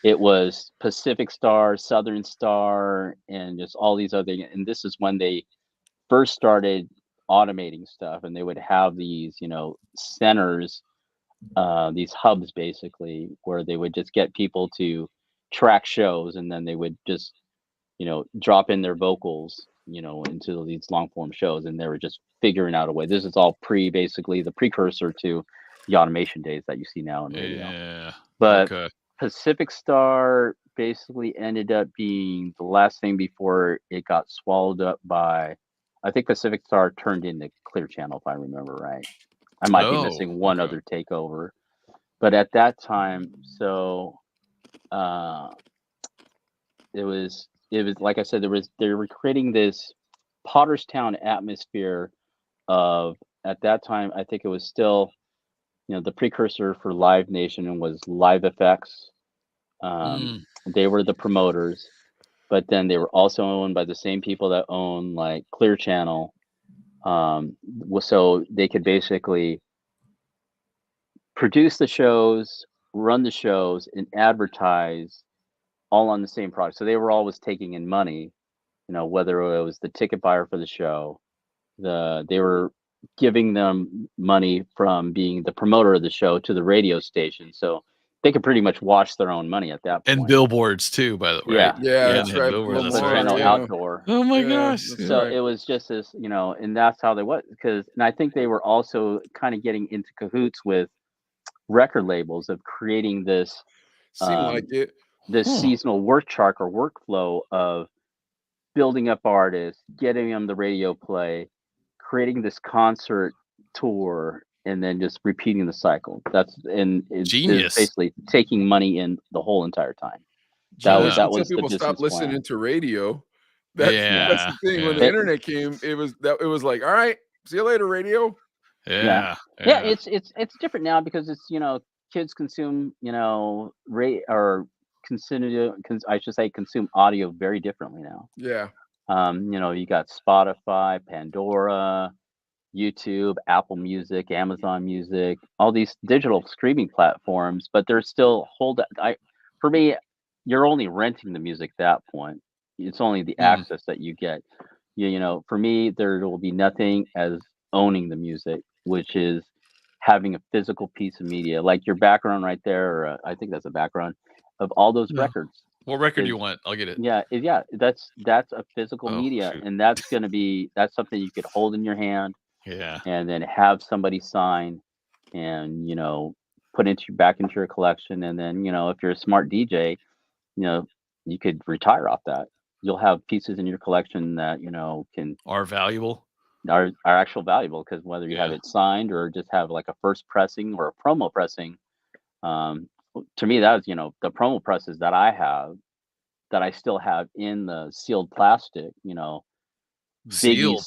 It was Pacific Star, Southern Star, and just all these other. And this is when they first started automating stuff, and they would have these, centers, these hubs basically, where they would just get people to track shows, and then they would just, drop in their vocals, into these long form shows, and they were just figuring out a way. This is all basically the precursor to the automation days that you see now in radio. Yeah. But Okay. Pacific Star basically ended up being the last thing before it got swallowed up by, I think Pacific Star turned into Clear Channel, if I remember right. I might be Oh, missing one okay. other takeover. But at that time, so uh, it was like I said, they were creating this Potterstown atmosphere of, at that time, I think it was still, the precursor for Live Nation and was Live FX. Mm. They were the promoters, but then they were also owned by the same people that own like Clear Channel. So they could basically produce the shows, run the shows, and advertise all on the same product. So they were always taking in money, whether it was the ticket buyer for the show, they were giving them money from being the promoter of the show to the radio station. So they could pretty much wash their own money at that And point. billboards too, by the way. Yeah. Right? Yeah, Yeah. And that's had right. billboards. That's Lamar, right. Channel yeah. Outdoor. Oh my Yeah, gosh. that's Yeah. So right. it was just this, and that's how they was, and I think they were also kind of getting into cahoots with record labels of creating this Seemed like it. seasonal work chart or workflow of building up artists, getting them the radio play, creating this concert tour, and then just repeating the cycle. It is Genius. basically taking money in the whole entire time. Genius Yeah. That until was the people stopped business listening plan. to radio. That's Yeah. the thing. When the Yeah. internet came, it was like, all right, see you later, radio. Yeah. Yeah, it's different now because it's, kids consume, I should say consume audio very differently now. Yeah. You got Spotify, Pandora, YouTube, Apple Music, Amazon Music, all these digital streaming platforms, but they're still for me, you're only renting the music at that point. It's only the Mm. access that you get. For me, there will be nothing as owning the music, which is having a physical piece of media, like your background right there. Or, I think that's a background of all those Yeah. records. What record do you Is want? I'll get it. yeah, that's a physical Oh, media, shoot. and that's something you could hold in your hand Yeah. and then have somebody sign and put back into your collection. And then if you're a smart DJ, you could retire off that. You'll have pieces in your collection that can Are valuable. are actual valuable, because whether you have Yeah. it signed or just have like a first pressing or a promo pressing, to me that's the promo presses that I have, that I still have in the sealed plastic. You know, Sealed.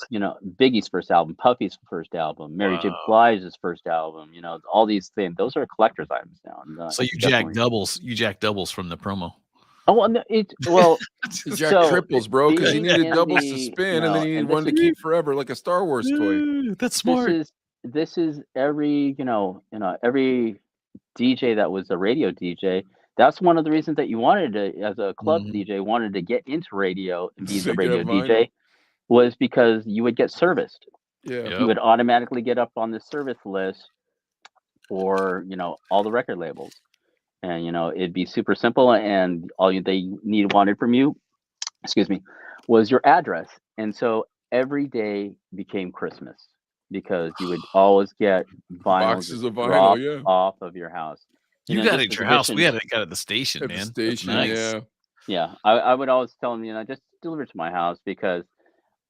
Biggie's first album, Puffy's first album, Mary J. Wow. Blige's first album. You know, all these things. Those are collector's items now. And, So you jack doubles. You jack doubles from the promo. Oh, well, You jack so triples, bro, because you being needed in doubles to the, spin, you know, and then you need and one to keep forever, like a Star Wars toy. That's smart. This is every every DJ that was a radio DJ. That's one of the reasons that you wanted to, as a club DJ, wanted to get into radio and be So the you could radio have DJ, vinyl. was because you would get serviced. Yeah. You would automatically get up on the service list for, you know, all the record labels. And, you know, it'd be super simple, and all they wanted from you, excuse me, was your address. And so every day became Christmas because you would always get vinyl Boxes of vinyl, dropped yeah. off of your house. You got it at your house. We had it at the station, At the man. station, That's nice. yeah. Yeah, I would always tell them, you know, just deliver it to my house, because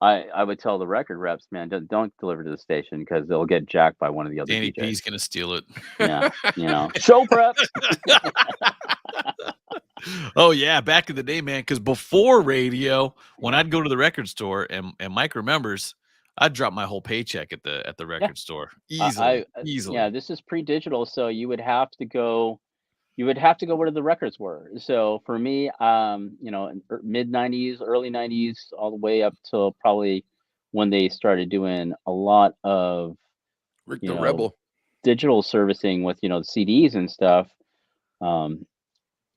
I would tell the record reps, man, don't deliver to the station because they'll get jacked by one of the other Danny DJs. P's gonna steal it. Yeah, you know, show prep. Oh yeah, back in the day, man. Because before radio, when I'd go to the record store, and Mike remembers, I'd drop my whole paycheck at the record store easily. Yeah, this is pre-digital, so you would have to go. You would have to go where the records were. So for me, you know, in mid '90s, early '90s, all the way up till probably when they started doing a lot of Rick the Rebel digital servicing with, you know, the CDs and stuff.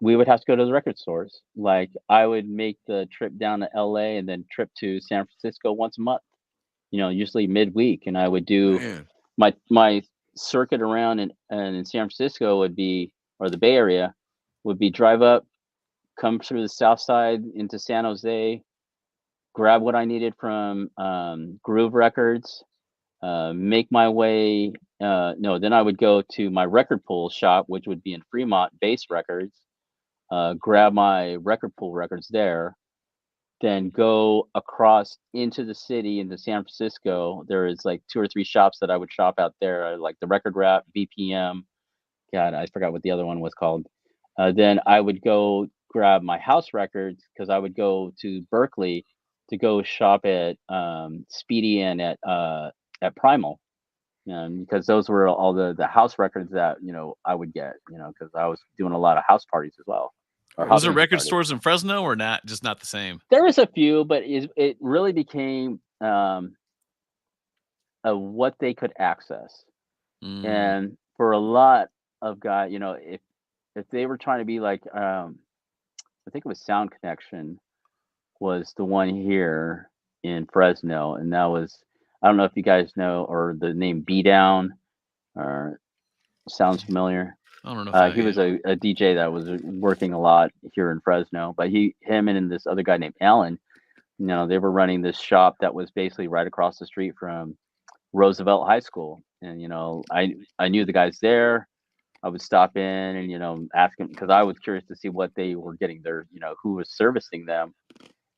We would have to go to the record stores. Like, I would make the trip down to LA and then trip to San Francisco once a month, you know, usually midweek. And I would do my circuit around in San Francisco would be, or the Bay Area, would be drive up, come through the South Side into San Jose, grab what I needed from Groove Records, make my way. Then I would go to my record pool shop, which would be in Fremont, Bass Records, grab my record pool records there, then go across into the city, into San Francisco. There is like 2 or 3 shops that I would shop out there, like the Record Wrap, BPM. God, I forgot what the other one was called. Then I would go grab my house records, because I would go to Berkeley to go shop at Speedy and at Primal, because those were all the house records that, you know, I would get, you know, because I was doing a lot of house parties as well. Was there record stores in Fresno or not? Just not the same. There was a few, but it really became what they could access. And for a lot of guys, you know, if they were trying to be like, I think it was Sound Connection was the one here in Fresno, and that was, I don't know if you guys know, or the name B Down, or sounds familiar. I don't know. He was a DJ that was working a lot here in Fresno, but him and this other guy named Alan, you know, they were running this shop that was basically right across the street from Roosevelt High School. And, you know, I knew the guys there. I would stop in and, you know, ask them, because I was curious to see what they were getting there, you know, who was servicing them.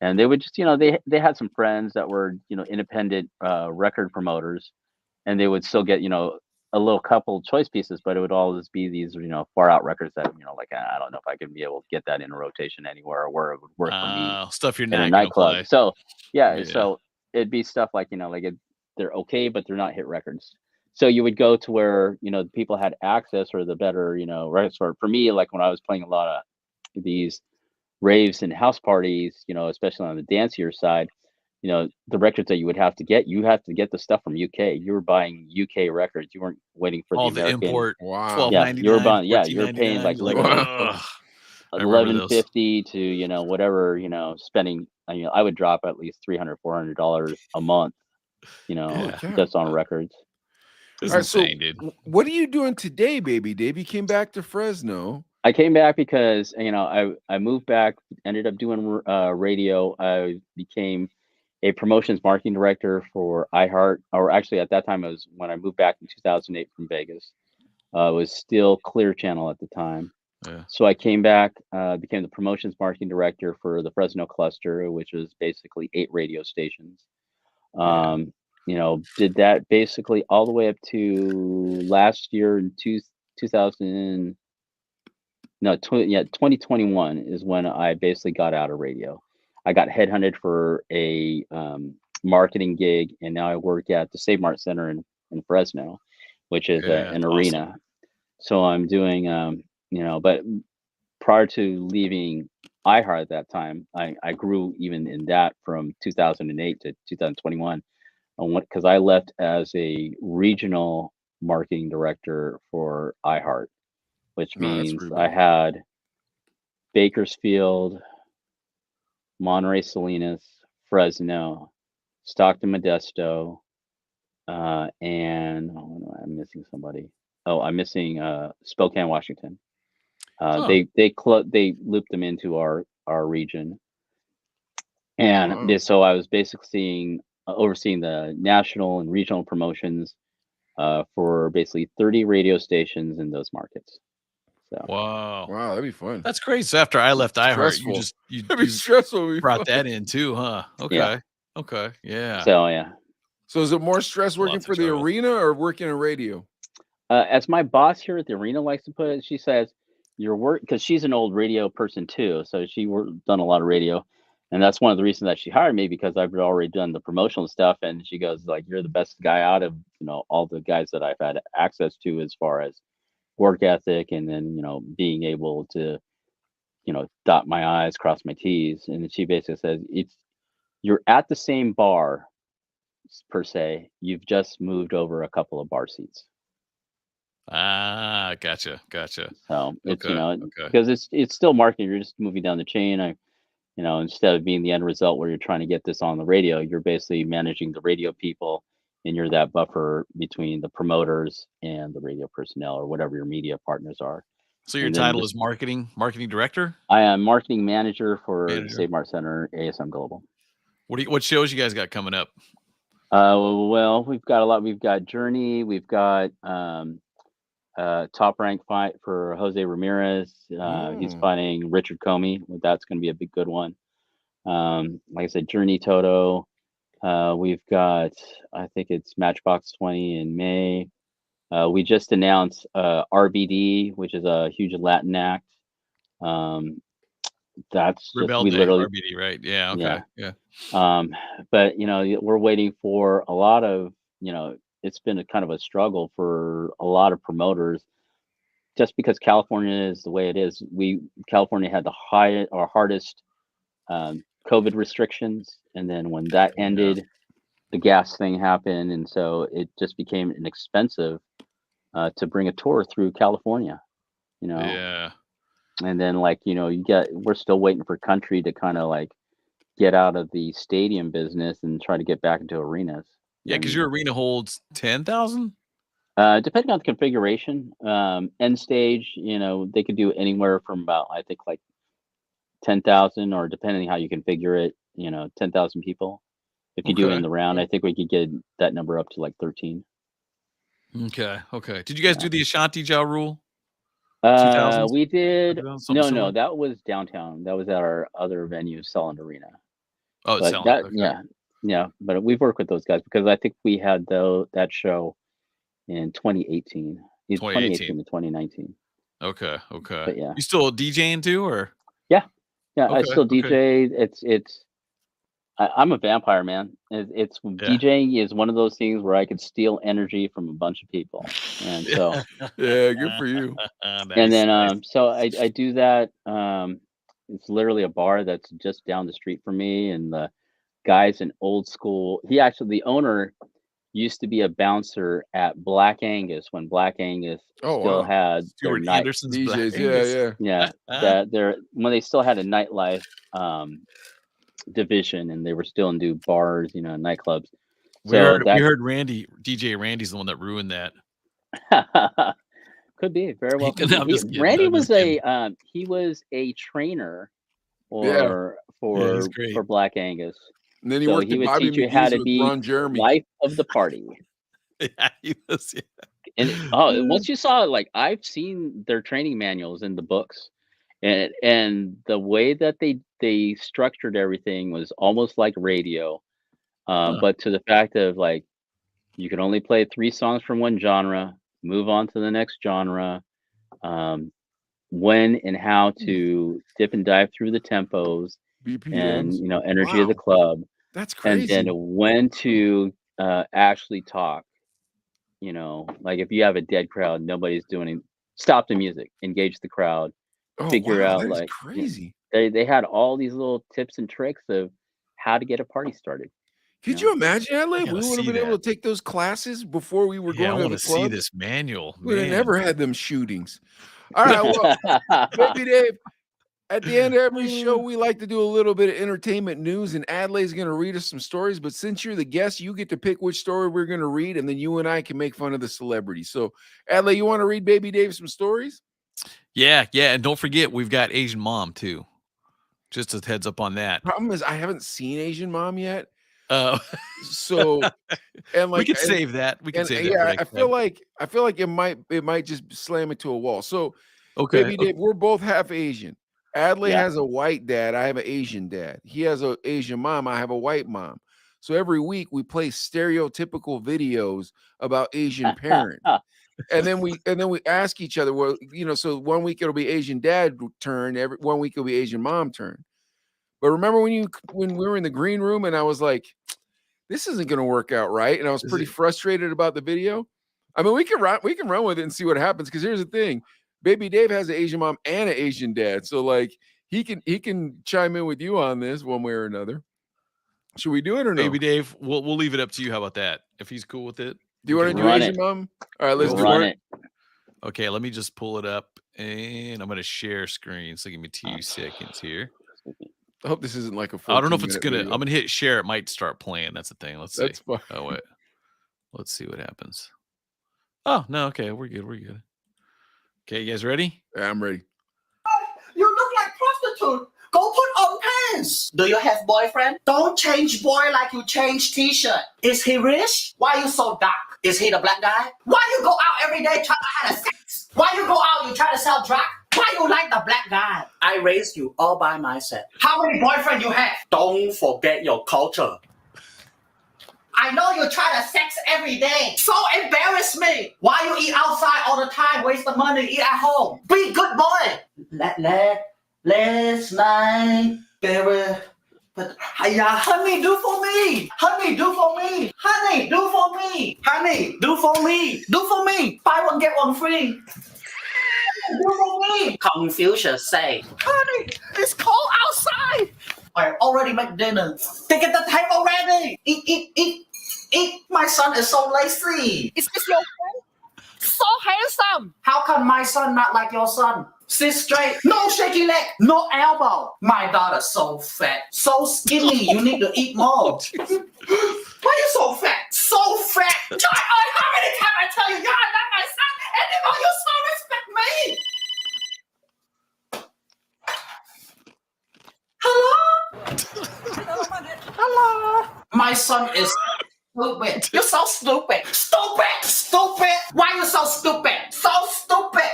And they would just, you know, they had some friends that were, you know, independent record promoters, and they would still get, you know, a little couple choice pieces, but it would always be these, you know, far out records that, you know, like, I don't know if I could be able to get that in a rotation anywhere, or where it would work for me. Stuff you're in not a gonna nightclub. play. So yeah, so it'd be stuff like, you know, like they're okay, but they're not hit records. So you would go to where, you know, people had access, or the better, you know, record store. For me, like when I was playing a lot of these raves and house parties, you know, especially on the dancier side, you know, the records that you have to get the stuff from UK. You were buying UK records. You weren't waiting for all the American. import. Wow. Yeah, you were buying. Yeah, you were paying like $11.50 to, you know, whatever, you know, spending. I mean, I would drop at least $300-$400 a month, you know, just on records. It's insane, dude. What are you doing today, baby Dave? You came back to Fresno. I came back because, you know, I moved back, ended up doing radio. I became a promotions marketing director for iHeart, or actually at that time, it was when I moved back in 2008 from Vegas. It was still Clear Channel at the time. Yeah. So I came back, became the promotions marketing director for the Fresno cluster, which was basically 8 radio stations. You know, did that basically all the way up to last year in 2000. No, 2021 is when I basically got out of radio. I got headhunted for a marketing gig, and now I work at the Save Mart Center in Fresno, which is Yeah, an it's awesome. arena. So I'm doing, but prior to leaving iHeart at that time, I grew even in that from 2008 to 2021, because I left as a regional marketing director for iHeart, which Oh, that's means pretty I big. had Bakersfield, Monterey Salinas, Fresno, Stockton Modesto, and I'm missing somebody. Oh, I'm missing Spokane, Washington. Huh. They looped them into our region, and Wow. so I was basically overseeing the national and regional promotions for basically 30 radio stations in those markets. So Wow. Wow, that'd be fun. That's great. So after I left iHeart, Stressful. you That'd be stressful. It'd be brought fun. that in too, huh? yeah, Okay. Okay. Yeah. so yeah. So is it more stress working Lots of for the travel. arena or working in radio? As my boss here at the arena likes to put it, she says, "Your work," because she's an old radio person too, so done a lot of radio, and that's one of the reasons that she hired me, because I've already done the promotional stuff. And she goes like, "You're the best guy out of all the guys that I've had access to as far as work ethic, and then being able to dot my I's, cross my T's." And then she basically says, "You're at the same bar per se. You've just moved over a couple of bar seats." Ah, gotcha. Gotcha. So it's Okay. Okay. because it's still marketing. You're just moving down the chain. Instead of being the end result where you're trying to get this on the radio, you're basically managing the radio people, and you're that buffer between the promoters and the radio personnel or whatever your media partners are. So your And then title is marketing director? I am marketing manager for the Manager. Save Mart Center, ASM Global. What shows you guys got coming up? Well, we've got a lot. We've got Journey. We've got top rank fight for Jose Ramirez. He's fighting Richard Comey. That's going to be a big good one. Like I said, Journey Toto. We've got, I think it's Matchbox 20 in May. We just announced RBD, which is a huge Latin act. That's just Rebel we Day, literally RBD, right? Yeah. Okay. yeah. Yeah. But we're waiting for a lot of it's been a kind of a struggle for a lot of promoters, just because California is the way it is. California had the hardest COVID restrictions, and then when that ended, the gas thing happened, and so it just became inexpensive to bring a tour through California. Yeah. And then we're still waiting for country to kind of get out of the stadium business and try to get back into arenas. Yeah, because your arena holds 10,000. Depending on the configuration, end stage, they could do anywhere from about, I think, 10,000, or depending how you configure it, 10,000 people. If you do it in Okay. the round, I think we could get that number up to 13. Okay. Okay. Did you guys do the Ashanti Ja Rule? 2000s? We did. Something No, similar? that was downtown. That was at our other venue, Solent Arena. Oh, it's But selling. that, Okay. yeah. But we've worked with those guys, because I think we had that show in 2018. It's 2018 to 2019. Okay. Okay. But yeah. You still DJing too, or? Yeah. I Okay, still okay. DJ. I'm a vampire, man. DJing is one of those things where I could steal energy from a bunch of people, and so Yeah, good for you. and then so I do that. It's literally a bar that's just down the street from me, and the guy's an old school. The owner used to be a bouncer at Black Angus when Black Angus Oh, still wow. had their Stuart night. Anderson's Black DJs, Angus. yeah. Yeah, when they still had a nightlife division, and they were still into bars, nightclubs. We heard DJ Randy's the one that ruined that. Could be very well. No, I'm just kidding. Randy I'm was just kidding. he was a trainer Yeah. he's great. for Black Angus. And then he So worked he at would Bobby teach you how McGee's to with be Ron Jeremy. life of the party. Yeah, he was. Yeah. And once you saw I've seen their training manuals in the books, and the way that they structured everything was almost like radio, but to the fact of you can only play 3 songs from one genre, move on to the next genre. when and how to dip and dive through the tempos and BPMs. energy of the Wow, club, that's and then crazy. when to actually talk. Like if you have a dead crowd, nobody's doing. Stop the music, engage the crowd, Oh figure wow, out that is like crazy. they had all these little tips and tricks of how to get a party started. Could you imagine, I Adelaide? We gotta would have see been able that. to take those classes before we were Yeah, I going to want the to see club. this manual, We'd have man. never had them shootings. All right, well, Baby Dave, at the end of every show, we like to do a little bit of entertainment news, and Adelaide's going to read us some stories. But since you're the guest, you get to pick which story we're going to read, and then you and I can make fun of the celebrity. So, Adelaide, you want to read Baby Dave some stories? Yeah, and don't forget we've got Asian Mom too. Just a heads up on that. Problem is, I haven't seen Asian Mom yet. Uh, So, and we like, could save that. We can and save that for yeah, next I feel time. like it might just slam into a wall. So, Okay. Baby Dave, we're both half Asian. Adley Yeah. has a white dad. I have an Asian dad. He has an Asian mom. I have a white mom. So every week we play stereotypical videos about Asian parents. And then we ask each other, well, so 1 week it'll be Asian dad turn, every 1 week it'll be Asian mom turn. But remember when we were in the green room and I was like, this isn't going to work out right, and I was pretty frustrated about the video. I mean, we can run with it and see what happens, because here's the thing. Baby Dave has an Asian mom and an Asian dad. So like he can chime in with you on this one way or another. Should we do it or no? Baby Dave, we'll leave it up to you. How about that? If he's cool with it. Do you want to do Run Asian it. mom? All right, let's do Run it. it. Okay, let me just pull it up and I'm gonna share screen. So give me 2 seconds here. I hope this isn't like a I don't know if it's 14-minute gonna. video. I'm gonna hit share. It might start playing. That's the thing. Let's see. That's fine. Oh wait. Let's see what happens. Oh no. Okay, we're good. We're good. Okay, you guys ready? Yeah, I'm ready. You look like prostitute. Go put on pants. Do you have boyfriend? Don't change boy like you change t-shirt. Is he rich? Why you so dark? Is he the black guy? Why you go out every day trying to have sex? Why you go out you try to sell drugs? Why you like the black guy? I raised you all by myself. How many boyfriends you have? Don't forget your culture. I know you try to sex every day. So embarrass me. Why you eat outside all the time? Waste the money. Eat at home. Be good boy. Let's my baby. But honey, do for me. Honey, do for me. Honey, do for me. Honey, do for me. Do for me. Buy one get one free. Do for me. Confucius say, honey, it's cold outside. I already made dinner. They get the table ready. Eat. My son is so lazy. Is this your friend? So handsome. How come my son not like your son? Sit straight. No shaky leg. No elbow. My daughter so fat. So skinny. You need to eat more. Why you so fat? So fat. How many times I tell you, you're not my son anymore? You so respect me. Hello? My son is stupid. You're so stupid. Stupid. Why you so stupid? So stupid.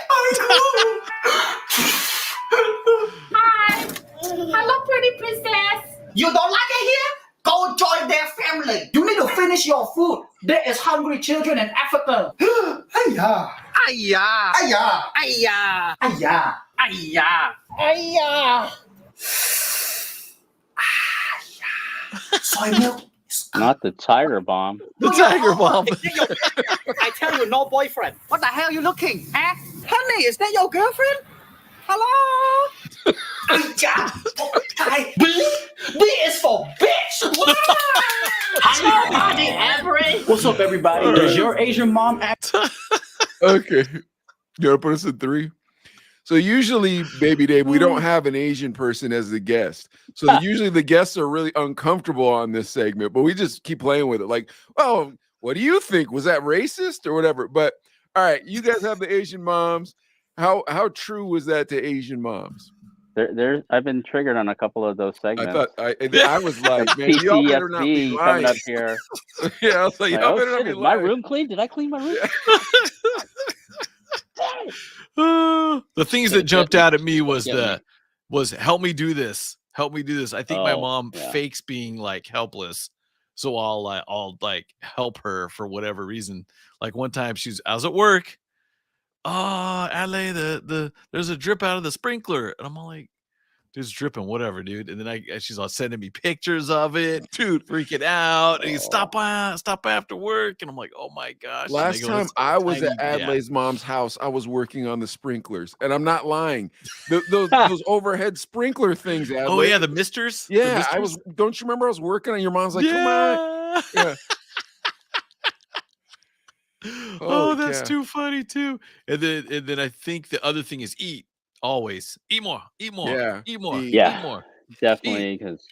Hi. Hello, pretty princess. You don't like it here? Go join their family. You need to finish your food. There is hungry children in Africa. Ayah. Ayah. Ayah. Ayah. Ayah. Ayah. Ayah. Soy milk. Not the tiger bomb. The tiger bomb. I tell you, no boyfriend. What the hell are you looking at? Honey, is that your girlfriend? Hello? B is for bitch. Hello, Bobby Avery. What's up, everybody? Does your Asian mom act? Okay. You want to put us at 3? So usually, Baby Dave, we don't have an Asian person as the guest. So usually the guests are really uncomfortable on this segment, but we just keep playing with it. Like, oh, what do you think? Was that racist or whatever? But all right, you guys have the Asian moms. How true was that to Asian moms? I've been triggered on a couple of those segments. I was like, man, y'all better not be PTSD lying. coming up here. Yeah, I was like, y'all better not shit, be is my lying. room clean? Did I clean my room? The things that jumped out at me was Get help me do this. Help me do this. I think my Oh, mom yeah. fakes being like helpless. So I'll like help her for whatever reason. Like one time I was at work. "Oh, Adley, there's a drip out of the sprinkler," and I'm all like, "It's dripping, whatever, dude." And then she's all sending me pictures of it, Dude, freaking out. And you stop after work, and I'm like, "Oh my gosh!" And they last go, time "It's a I was at tiny-" yeah. Adlai's mom's house, I was working on the sprinklers, and I'm not lying. Those overhead sprinkler things, Oh Adlai. yeah, the misters. The Yeah, I misters? was. Don't you remember I was working on? Your mom's like, "Come on." Yeah. Yeah. Oh, Holy that's cow. too funny too. And then I think the other thing is eat. Always eat more, eat more, Yeah. eat more, Eat. eat Yeah, more, eat. definitely. Because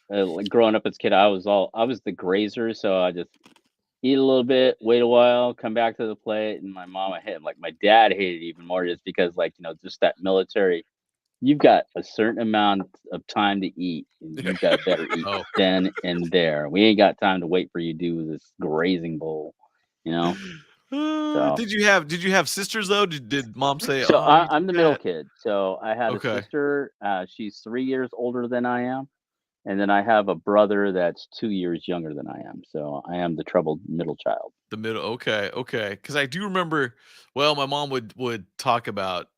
like growing up as a kid, I was the grazer, so I just eat a little bit, wait a while, come back to the plate, and my mom would hit him. Like my dad hated it even more, just because just that military. You've got a certain amount of time to eat, and you got better eat Oh. then and there. We ain't got time to wait for you to do this grazing bowl, you know. So, Did you have sisters though? Did mom say, so "Oh, you I'm the do middle that"? kid. So I had a Okay, sister. She's 3 years older than I am, and then I have a brother that's 2 years younger than I am. So I am the troubled middle child. the middle. Okay, okay. Because I do remember. Well, my mom would talk about,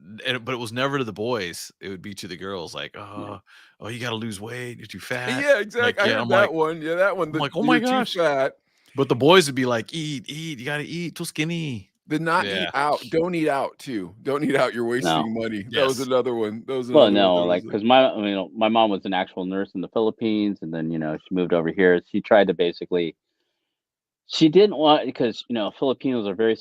but it was never to the boys. It would be to the girls. Like, Yeah. oh, you got to lose weight. You're too fat. Yeah, Like, exactly. I yeah. heard that one. Yeah, that one. I'm like, oh my You're too gosh. fat. But the boys would be like, eat, eat. You got to eat. Too skinny. The not eat Yeah. out. Don't eat out too. Don't eat out. You're No. wasting money. That was Yes. another one. That was Well, another one. no, That like was because my mom was an actual nurse in the Philippines, and then she moved over here. She tried to basically. She didn't want, because Filipinos are very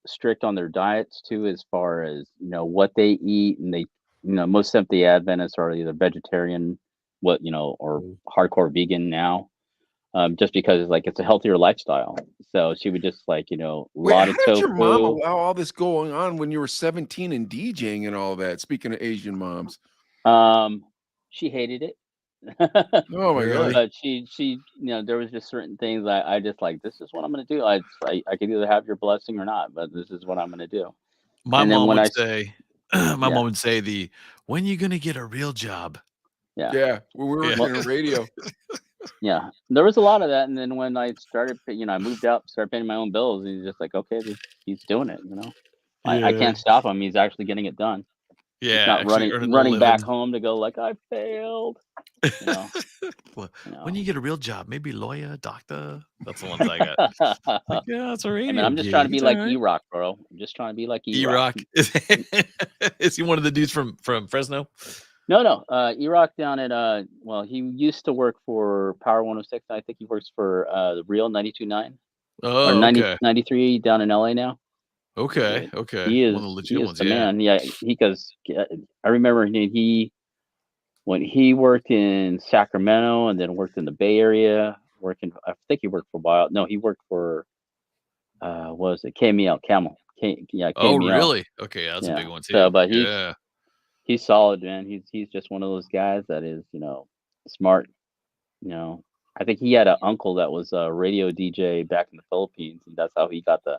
strict on their diets too, as far as what they eat, and they most Seventh Day Adventists are either vegetarian, or hardcore vegan now, just because like it's a healthier lifestyle. So she would just like a Wait, lot how of did your mom tofu. allow all this going on when you were 17 and DJing and all that? Speaking of Asian moms. She hated it. Oh my Really? God. But she there was just certain things I just like, this is what I'm gonna do. I could either have your blessing or not, but this is what I'm gonna do. My And then mom when would I say, my yeah, mom would say, "When you gonna get a real job?" yeah. Yeah, when we were Yeah. working in radio. Yeah, there was a lot of that, and then when I started, I moved out, started paying my own bills. He's just like, okay, he's doing it. I Yeah. can't stop him. He's actually getting it done. He's Yeah, not actually running earning a running back living. home to go like I failed. You know, Well, you when you know. get a real job, maybe lawyer, doctor. That's the ones I got. Like, yeah, it's a I mean, radio I'm just trying to gig. be It's like alright. E-Rock, bro. I'm just trying to be like E-Rock. E-Rock. Is he one of the dudes from Fresno? No. E-Rock down at well, he used to work for Power 106. I think he works for the Real 92.9 or Oh, 90 okay. 93 down in LA now. Okay, But okay. he One of is the he legit is ones, the yeah. man. Yeah, because I remember when he worked in Sacramento and then worked in the Bay Area, I think he worked for a while. No, he worked for what was it? KMEL, Camel. Oh, KMEL. really? Okay, yeah, that's a Yeah. big one So, too. but Yeah. he's solid, man. He's just one of those guys that is, smart. I think he had an uncle that was a radio DJ back in the Philippines, and that's how he got the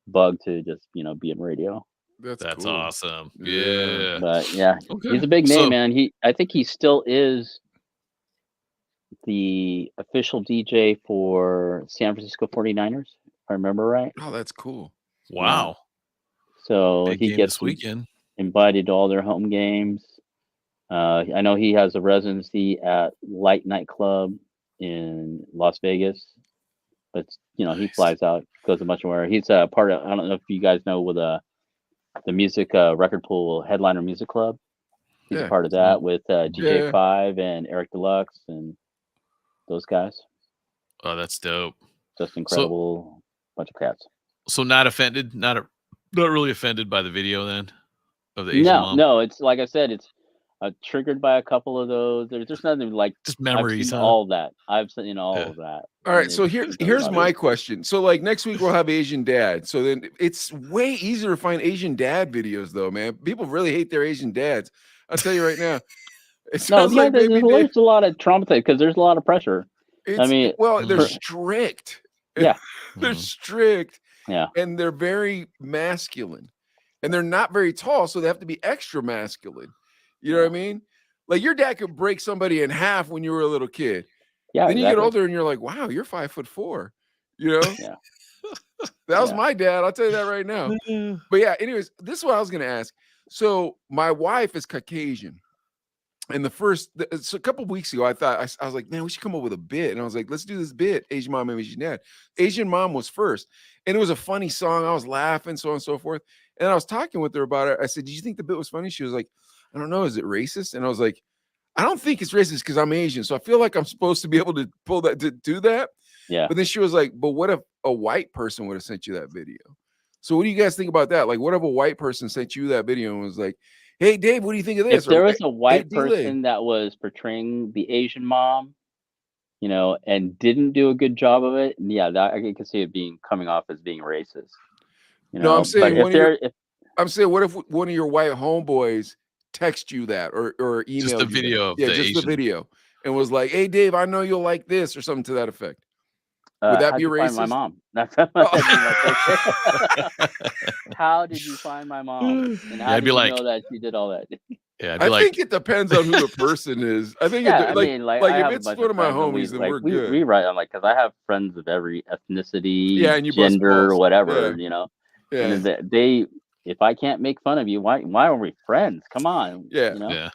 bug to just, be in radio. That's That's cool. awesome. Yeah. Yeah. But yeah, Okay. he's a big name, So man. I think he still is the official DJ for San Francisco 49ers, if I remember right. Oh, that's cool. wow. So Big he game this gets weekend. invited to all their home games. I know he has a residency at Light Nightclub in Las Vegas, but he Nice. flies out, goes a bunch more. He's a part of. I don't know if you guys know, with the music record pool Headliner Music Club. He's a Yeah. part of that with Yeah. DJ5 and Eric Deluxe and those guys. Oh, that's dope. Just So incredible bunch of cats. so not offended, not really offended by the video then of the Asian mom. No, it's like I said, it's triggered by a couple of those. There's nothing like Just I've memories, seen huh? all that. I've seen all Yeah. of that. All And right, so it's here's about my it. question. So like next week we'll have Asian dad. So then it's way easier to find Asian dad videos though, man. People really hate their Asian dads. I'll tell you right now. It No, sounds like maybe there's a lot of trauma because there's a lot of pressure. it's mean, well, they're Mhm. strict. Yeah. They're Mhm. strict Yeah. and they're very masculine. And they're not very tall, so they have to be extra masculine. You know what I mean? Like your dad could break somebody in half when you were a little kid. Yeah, Then you get exactly. older and you're like, wow, you're 5'4", you know? Yeah. That was my dad. I'll tell you that right now. But yeah, anyways, this is what I was going to ask. So my wife is Caucasian. And so a couple of weeks ago, I thought, I was like, man, we should come up with a bit. And I was like, let's do this bit. Asian mom, Asian dad. Asian mom was first. And it was a funny song. I was laughing, so on and so forth. And I was talking with her about it. I said, did you think the bit was funny? She was like, I don't know. Is it racist? And I was like, I don't think it's racist because I'm Asian. So I feel like I'm supposed to be able to pull that, to do that. Yeah. But then she was like, but what if a white person would have sent you that video? So what do you guys think about that? Like, what if a white person sent you that video and was like, hey, Dave, what do you think of this? If there was a Hey, white D-Lay. person that was portraying the Asian mom, you know, and didn't do a good job of it, yeah, that I can see it coming off as being racist. You know, No, I'm saying but I'm saying, what if one of your white homeboys text you that or email Just the video of the just Asian. the video and was like, hey, Dave, I know you'll like this or something to that effect. Would that how'd be you find racist? my mom? That'd be my question. How did you find my mom? And how I'd did be you like, know that she did all that? yeah, I'd be I like, think it depends on who the person is. I think Yeah, it, I like, mean, like like I if have a it's bunch one of of my friends, and homies, then like we're we good. rewrite. I'm like, because I have friends of every ethnicity, Yeah, and you bust gender, balls. whatever, Yeah. you know. Yeah, And they, if I can't make fun of you, why are we friends? Come on, yeah. you know. yeah,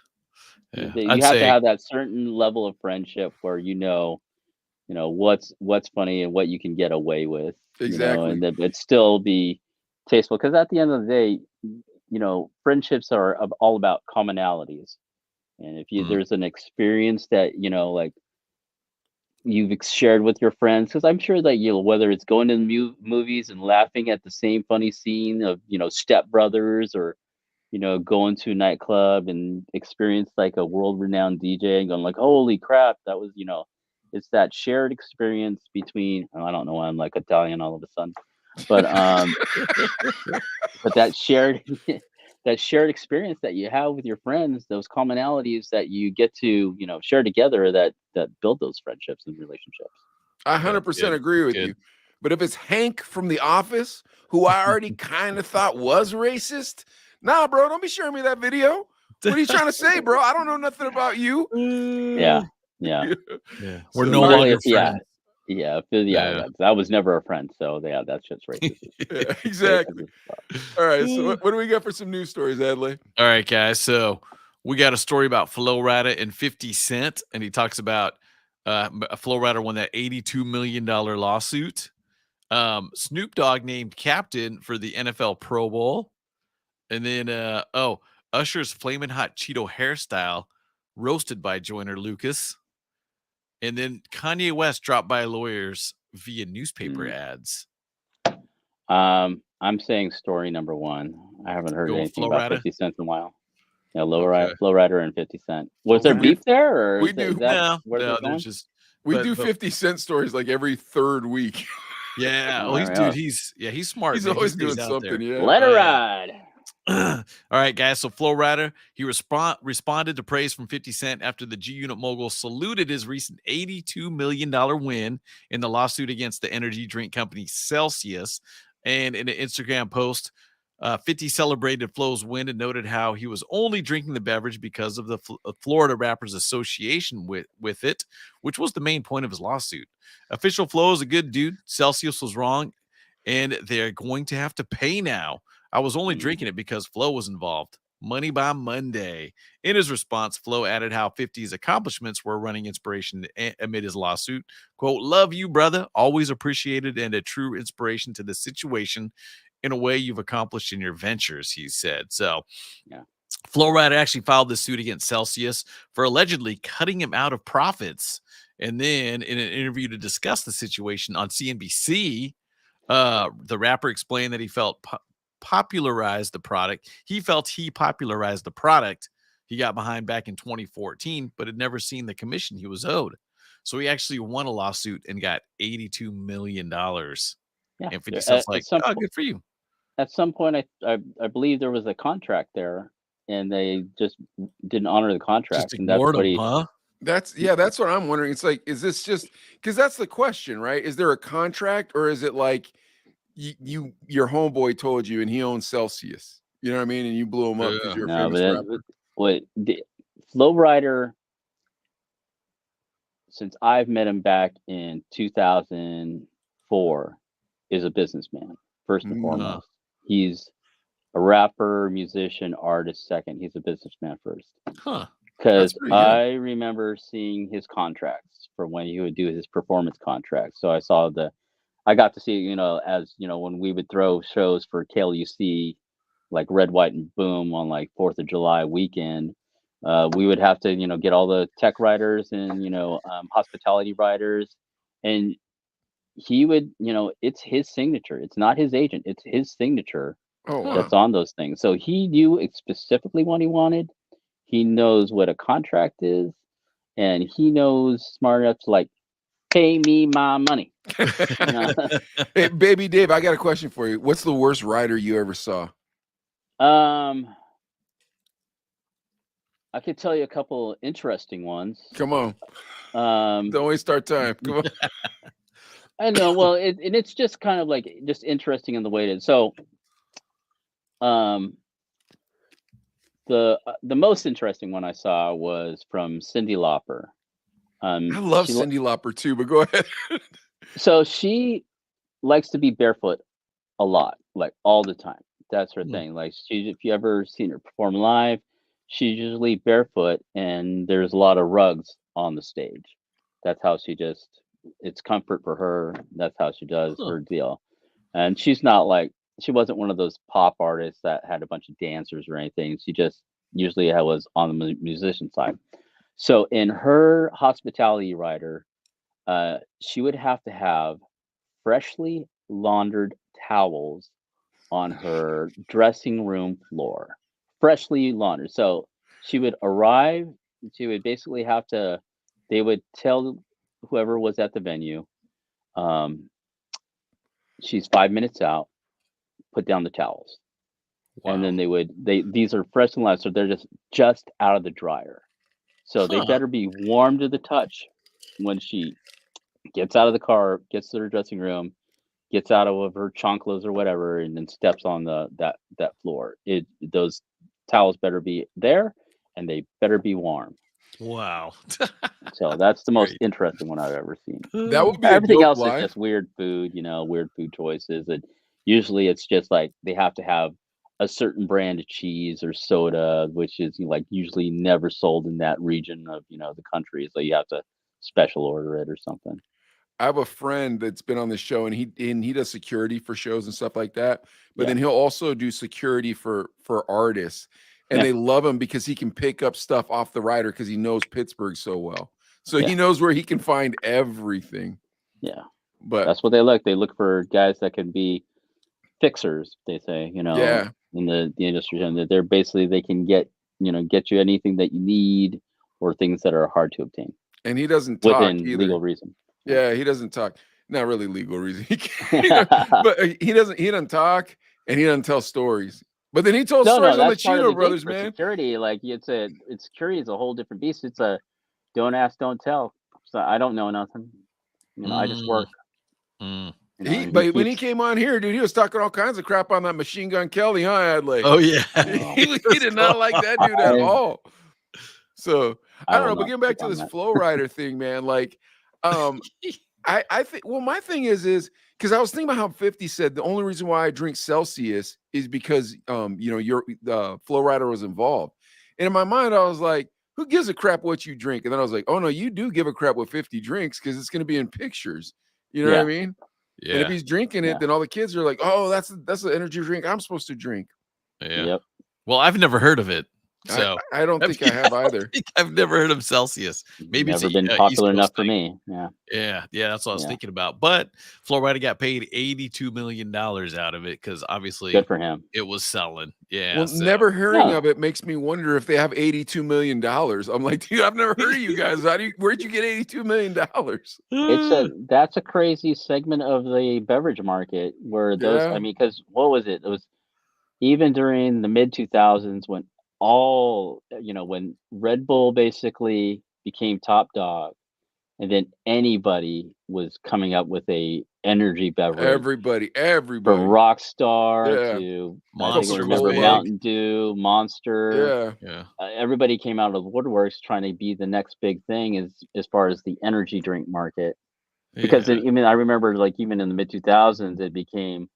yeah. You I'd have to say, have that certain level of friendship where you know what's funny and what you can get away with, you know, Exactly. and that but still be tasteful. Because at the end of the day, you know, friendships are all about commonalities. And if Mm. there's an experience that like you've shared with your friends, because I'm sure that whether it's going to the movies and laughing at the same funny scene of Step Brothers, or going to a nightclub and experience like a world-renowned DJ and going like, holy crap, that was it's that shared experience between, I don't know why I'm like Italian all of a sudden, but but that shared that shared experience that you have with your friends, those commonalities that you get to share together, that build those friendships and relationships. I 100% agree with you. But if it's Hank from The Office, who I already kind of thought was racist, nah, bro, don't be sharing me that video. What are you trying to say, bro? I don't know nothing about you. Yeah. We're So no usually longer it's, friends. I was never a friend, so yeah, that's just racist. Yeah, exactly. All right, so what do we got for some news stories, Adley? All right, guys. So we got a story about Flo Rida and 50 Cent, and he talks about Flo Rida won that $82 million lawsuit. Snoop Dogg named captain for the NFL Pro Bowl. And then, Usher's Flamin' Hot Cheeto hairstyle roasted by Joyner Lucas. And then Kanye West dropped by lawyers via newspaper ads. I'm saying story number one. I haven't heard anything about 50 Cent in a while. Yeah, Flo Rida and 50 Cent. Was there beef there, or we is do that where they're going? We do 50 Cent stories like every third week. Yeah. Oh, Dude, he's smart. He's man. always He doing stays out something. there. Yeah. Let her ride. All right, guys. So Flo Rida, he responded to praise from 50 Cent after the G Unit mogul saluted his recent $82 million win in the lawsuit against the energy drink company Celsius. And in an Instagram post, 50 celebrated Flo's win and noted how he was only drinking the beverage because of the Florida rappers' association with it, which was the main point of his lawsuit. Official Flo is a good dude. Celsius was wrong, and they're going to have to pay now. I was only drinking it because Flo was involved. Money by Monday. In his response, Flo added how 50's accomplishments were running inspiration amid his lawsuit. Quote, love you, brother. Always appreciated and a true inspiration to the situation in a way you've accomplished in your ventures, he said. So, yeah. Flo Rida actually filed this suit against Celsius for allegedly cutting him out of profits. And then in an interview to discuss the situation on CNBC, the rapper explained that he felt popularized the product. He felt he popularized the product he got behind back in 2014, but had never seen the commission he was owed. So he actually won a lawsuit and got $82 million. Yeah. And 50 Cent's like, oh, good for you. At some point, I believe there was a contract there, and they just didn't honor the contract. Just ignored him, huh? That's what I'm wondering. It's like, is this just because that's the question, right? Is there a contract, or is it like your homeboy told you and he owns Celsius? You know what I mean? And you blew him up because you're a famous rapper. The Flo Rida, since I've met him back in 2004, is a businessman first and Mm. foremost. He's a rapper, musician, artist second. He's a businessman first. Huh. Because pretty good. I remember seeing his contracts for when he would do his performance contracts. So I got to see, as when we would throw shows for KLUC, like Red, White, and Boom on like 4th of July weekend. We would have to, get all the tech writers and, hospitality writers. And he would, it's his signature. It's not his agent. It's his signature Oh, wow. that's on those things. So he knew specifically what he wanted. He knows what a contract is, and he knows smart enough to like pay me my money. Hey, baby Dave, I got a question for you. What's the worst rider you ever saw? I could tell you a couple interesting ones. Come on. Don't waste our time. Come on. I know. Well, it's just kind of like just interesting in the way it is. So, the most interesting one I saw was from Cyndi Lauper. I love Cyndi Lauper too, but go ahead. So she likes to be barefoot a lot, like all the time. That's her thing. Like if you ever seen her perform live, she's usually barefoot, and there's a lot of rugs on the stage. That's how it's comfort for her. That's how she does her deal. And she wasn't one of those pop artists that had a bunch of dancers or anything. She just usually was on the musician side. So in her hospitality rider, she would have to have freshly laundered towels on her dressing room floor. Freshly laundered. So she would arrive, she would basically they would tell whoever was at the venue, she's 5 minutes out, put down the towels. Wow. And then these are freshly laundered, so they're just out of the dryer. So they better be warm to the touch when she gets out of the car, gets to her dressing room, gets out of her chanclas or whatever, and then steps on that floor. Those towels better be there, and they better be warm. Wow. So that's the most interesting one I've ever seen. That would be everything else lie. is just weird food, weird food choices. And usually it's just like they have to have a certain brand of cheese or soda, which is like usually never sold in that region of the country. So you have to special order it or something. I have a friend that's been on the show, and he does security for shows and stuff like that. But then he'll also do security for artists, and they love him because he can pick up stuff off the rider because he knows Pittsburgh so well. So he knows where he can find everything. Yeah, but that's what they look. They look for guys that can be fixers. They say, in the industry, and that they're basically they can get you anything that you need or things that are hard to obtain. And he doesn't talk within either. legal reason. Yeah, he doesn't talk. Not really legal reason. But he doesn't talk, and he doesn't tell stories. But then he told stories on the Chino brothers, man. Security, like security is a whole different beast. It's a don't ask, don't tell. So I don't know nothing. I just work. But when he came on here, dude, he was talking all kinds of crap on that Machine Gun Kelly, huh, Adley? Oh yeah, he did not like that dude at all. So I don't know. But getting back to this Flow Rider thing, man, like, I think. Well, my thing is because I was thinking about how 50 said the only reason why I drink Celsius is because your Flow Rider was involved, and in my mind I was like, who gives a crap what you drink? And then I was like, oh no, you do give a crap what 50 drinks because it's going to be in pictures. You know what I mean? Yeah. And if he's drinking it, then all the kids are like, oh, that's the energy drink I'm supposed to drink. Yeah. Yep. Well, I've never heard of it. So I don't think I have either. I've never heard of Celsius. Maybe never it's been popular enough for me. Yeah. That's what I was thinking about. But Flow Rider got paid $82 million out of it because obviously good for him. It was selling. Yeah. Well, never hearing of it makes me wonder if they have $82 million. I'm like, dude, I've never heard of you guys. Where'd you get $82 million? That's a crazy segment of the beverage market where those. I mean, because what was it? It was even during the mid 2000s when when Red Bull basically became top dog, and then anybody was coming up with a energy beverage. Everybody, from Rockstar to Mountain Dew, Monster. Yeah. Everybody came out of the woodworks trying to be the next big thing as far as the energy drink market. Because Yeah. I mean, I remember like even in the mid 2000s, it became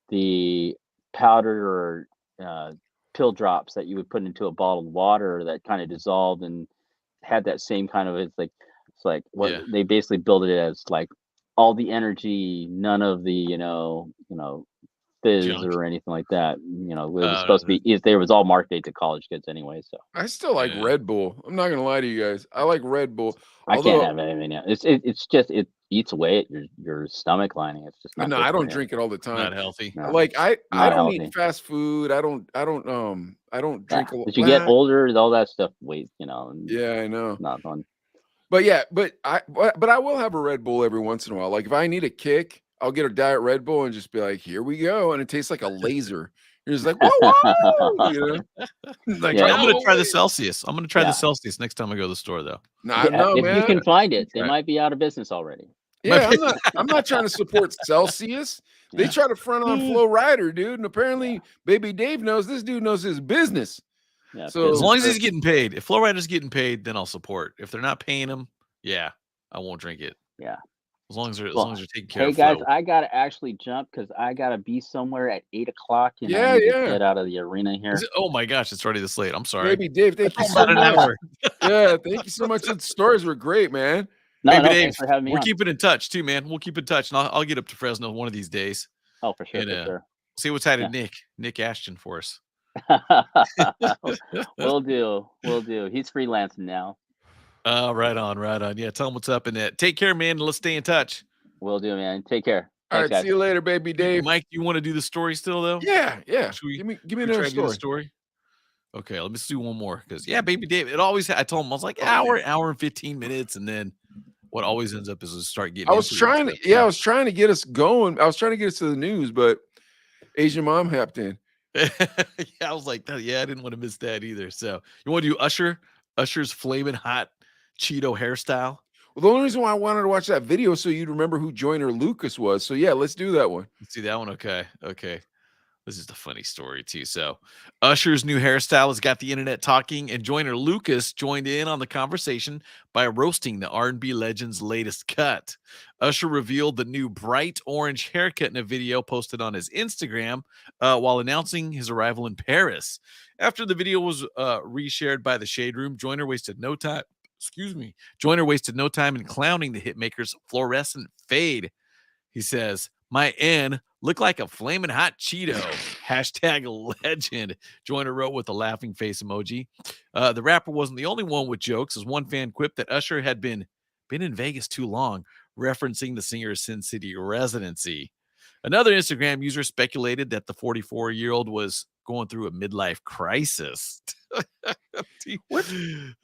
the powder or pill drops that you would put into a bottled water that kind of dissolved and had that same kind of it's like what Yeah. they basically built it as like all the energy, none of the fizz Junk. or anything like that. It was supposed to be if there was all marketed to college kids anyway. So I still like Yeah. Red Bull. I'm not gonna lie to you guys. I like Red Bull. I can't Although have it. I mean, it's just it eats away at your stomach lining. It's just not no, good I for don't you. drink it all the time. Not healthy. No, Like I not don't eat healthy. fast food. I don't Yeah, drink a lot. as you get older, all that stuff weight, Yeah, I know. not fun. But yeah, but I will have a Red Bull every once in a while. Like if I need a kick, I'll get a Diet Red Bull and just be like, here we go. And it tastes like a laser. You're just like, whoa, whoa, you know? Like, Yeah. I'm gonna try the "Ow." Celsius. I'm gonna try Yeah. the Celsius next time I go to the store, though. Nah, no, If you man. can find it, they Right. might be out of business already. Yeah, I'm not trying to support Celsius. They Yeah. try to front on Flow Rider, dude. And apparently Baby Dave knows this dude knows his business. Yeah, So As long as he's getting paid. If Flow Rider's getting paid, then I'll support. If they're not paying him, yeah, I won't drink it. Yeah. As long as they're Well, taking care hey of guys, Flow. I gotta actually jump because I gotta be somewhere at 8 o'clock and Yeah, I need yeah. to get out of the arena here. Is it, oh my gosh, it's already this late. I'm sorry. Baby Dave, thank you It's so about an much. hour. Yeah, thank you so much. The stories were great, man. No, Baby no, Dave, thanks for having me we're on. keeping in touch too, man. We'll keep in touch, and I'll get up to Fresno one of these days. Oh, for sure, And for sure. see what's had Yeah. to Nick Ashton for us. Will do. He's freelancing now. Right on. Yeah, tell him what's up, and take care, man. And let's stay in touch. Will do, man. Take care. All Thanks, right, guys. see you later, Baby Dave. Mike, you want to do the story still though? Yeah. Should we- Give me We another try to do the story. story. Okay, let me do one more because Baby Dave. It always. I told him I was like hour and 15 minutes, and then what always ends up is we start getting. I was into it and trying to, stuff. yeah, I was trying to get us going. I was trying to get us to the news, but Asian mom hopped in. Yeah, I was like, yeah, I didn't want to miss that either. So you want to do Usher's flaming hot Cheeto hairstyle? Well, the only reason why I wanted to watch that video is so you'd remember who Joyner Lucas was. So yeah, let's do that one. Let's see that one. Okay. This is a funny story too. So Usher's new hairstyle has got the internet talking, and Joyner Lucas joined in on the conversation by roasting the R&B legend's latest cut. Usher revealed the new bright orange haircut in a video posted on his Instagram while announcing his arrival in Paris. After the video was reshared by the Shade Room, Joyner wasted no time in clowning the hitmaker's fluorescent fade. He says, "My N look like a flaming hot Cheeto." Hashtag legend. Joyner wrote with a laughing face emoji. The rapper wasn't the only one with jokes, as one fan quipped that Usher had been in Vegas too long, referencing the singer's Sin City residency. Another Instagram user speculated that the 44-year-old was going through a midlife crisis.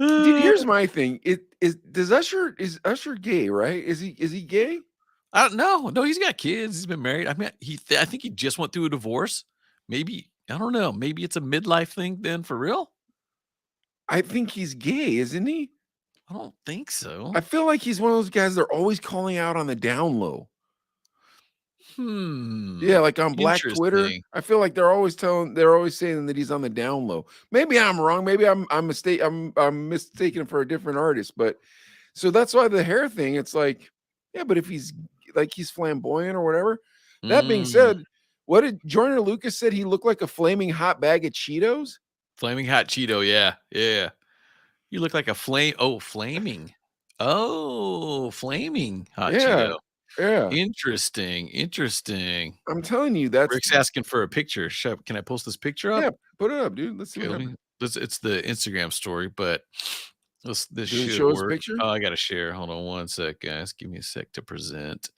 Here's my thing. Is Usher gay, right? Is he gay? I don't know. No, he's got kids. He's been married. I mean, I think he just went through a divorce. Maybe, I don't know. Maybe it's a midlife thing then for real. I think he's gay, isn't he? I don't think so. I feel like he's one of those guys they're always calling out on the down low. Yeah, like on Black Twitter. Interesting. I feel like they're always saying that he's on the down low. Maybe I'm wrong. Maybe I'm mistaken for a different artist. But so that's why the hair thing. It's like, yeah, but if he's flamboyant or whatever. That being said, what did Joyner Lucas said? He looked like a flaming hot bag of Cheetos. Flaming hot Cheeto. Yeah. You look like a flaming. Oh, flaming hot Cheeto. Yeah. Interesting. I'm telling you, that's Rick's asking for a picture. Can I post this picture up? Yeah, put it up, dude. Let's see Okay, what happens. it's the Instagram story, but this Does it should show his work. picture? Oh, I gotta share. Hold on one sec, guys. Give me a sec to present.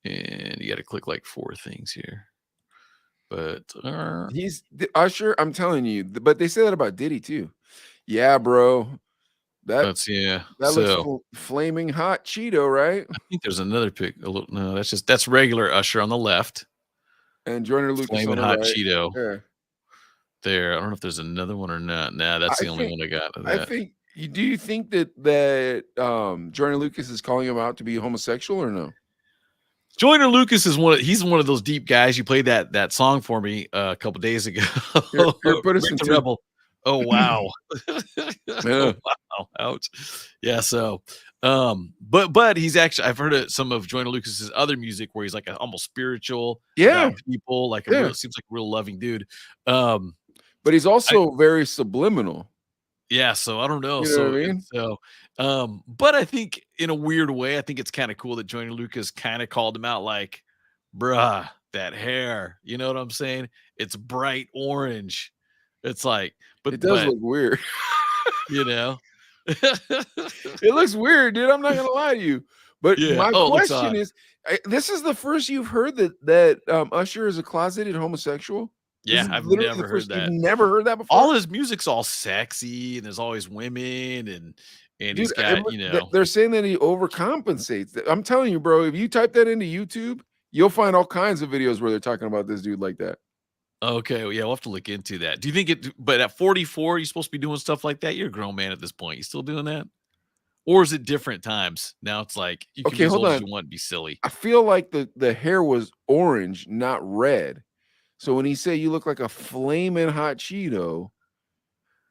And you gotta click like 4 things here. But He's Usher, I'm telling you, but they say that about Diddy too. Yeah, bro. That looks flaming hot Cheeto, right? I think there's another pic. No, that's regular Usher on the left. And Joyner Lucas Flaming on the hot right. Cheeto. Yeah. There. I don't know if there's another one or not. Nah, that's the only one I got. Of that. I think. Do you think that Joyner Lucas is calling him out to be homosexual or no? Joyner Lucas is he's one of those deep guys. You played that song for me a couple days ago. Here, put us in Rebel. Oh wow. Yeah. Oh, wow. Ouch. Yeah. So, but he's actually I've heard of some of Joyner Lucas's other music where he's like a, almost spiritual Yeah. about people, like a Yeah. real seems like a real loving dude. Um, But he's also very subliminal. Yeah, so I don't know. You know what So I and mean? so, but I think in a weird way, I think it's kind of cool that Joyner Lucas kind of called him out, like, bruh, that hair. You know what I'm saying? It's bright orange. It's like, It does look weird. you know, It looks weird, dude. I'm not gonna lie to you. But yeah. my Oh, it looks question odd. is, this is the first you've heard that Usher is a closeted homosexual? This Yeah, is I've literally never the heard first. You've that. never heard that before? All his music's all sexy, and there's always women, and Dude, he's got, they're saying that he overcompensates. I'm telling you, bro, if you type that into YouTube, you'll find all kinds of videos where they're talking about this dude like that. okay, well, yeah, we'll have to look into that. Do you think it? But at 44, you're supposed to be doing stuff like that. You're a grown man at this point. You still doing that? Or is it different times? Now it's like you can Okay, be as hold old as on. you want and be silly. I feel like the hair was orange, not red. So when he said you look like a flaming hot Cheeto,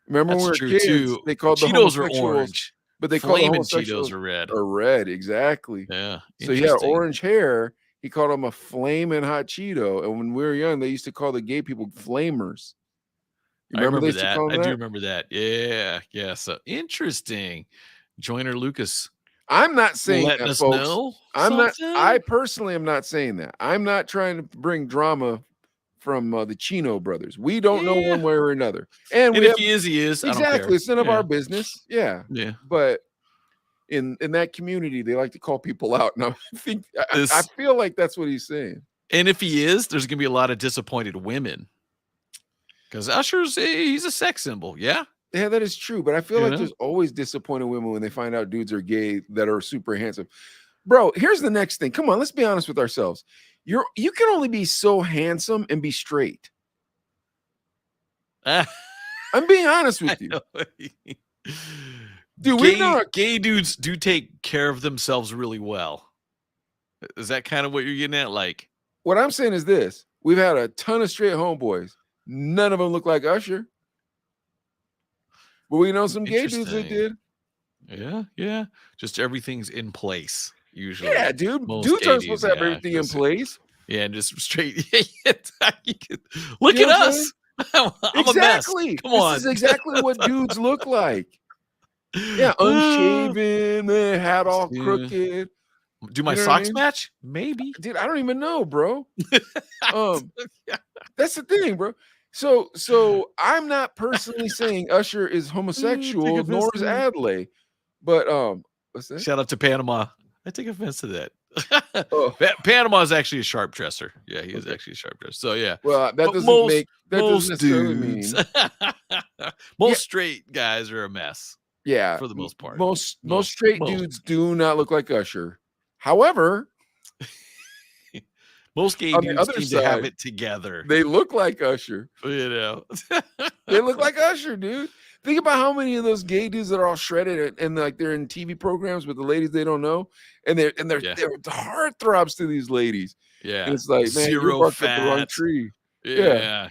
remember when we That's were true kids, too. they called the Cheetos are homosexuals, orange. but they called the Flamin' Cheetos homosexuals are red. are red, exactly. Yeah. So he had Interesting. orange hair. He called him a flaming hot Cheeto. And when we were young, they used to call the gay people flamers. You I remember remember they used to that. call them I do that? remember that. Yeah. Yeah. So interesting. Joyner Lucas I'm not saying letting that, us folks. know I'm not. something. I personally am not saying that. I'm not trying to bring drama from the Chino brothers. We don't know Yeah. one way or another, and And we if have he is, he is. I don't exactly. care. It's none of Yeah. our business. Yeah, Yeah. but in that community, they like to call people out, and I think I This feel like that's what he's saying. and if he is, there's gonna be a lot of disappointed women. Because he's a sex symbol. Yeah. Yeah, that is true, but I feel You like know? there's always disappointed women when they find out dudes are gay that are super handsome. Bro, here's the next thing. Come on, let's be honest with ourselves. You can only be so handsome and be straight. I'm being honest with you. Dude, we know gay dudes do take care of themselves really well. Is that kind of what you're getting at? Like, what I'm saying is this. We've had a ton of straight homeboys. None of them look like Usher. But we know some gay dudes that did. Yeah. Just everything's in place, usually. Yeah, dude. Most Dudes gay aren't supposed to have yeah, everything in just- place. Yeah, and just straight. Look You know at what I'm us. I'm a mess. Exactly. Come on. This is exactly what dudes look like. Yeah, unshaven, hat all Yeah. crooked. Do my You know what I socks mean? match? Maybe. Dude, I don't even know, bro. That's the thing, bro. So I'm not personally saying Usher is homosexual, nor is Adley. But what's that? Shout out to Panama. I take offense to that. Oh. Panama is actually a sharp dresser. Yeah, he is actually a sharp dresser. So yeah. Well, that But doesn't make that doesn't necessarily mean. Most straight guys are a mess. Yeah, for the most part. Most straight dudes do not look like Usher. However, most gay on the dudes other seem to have side, it together. they look like Usher. You know, They look like Usher, dude. Think about how many of those gay dudes that are all shredded and like they're in TV programs with the ladies they don't know, and they're heartthrobs to these ladies. Yeah, And it's like, man, you zero barked up the wrong fat. tree. Yeah.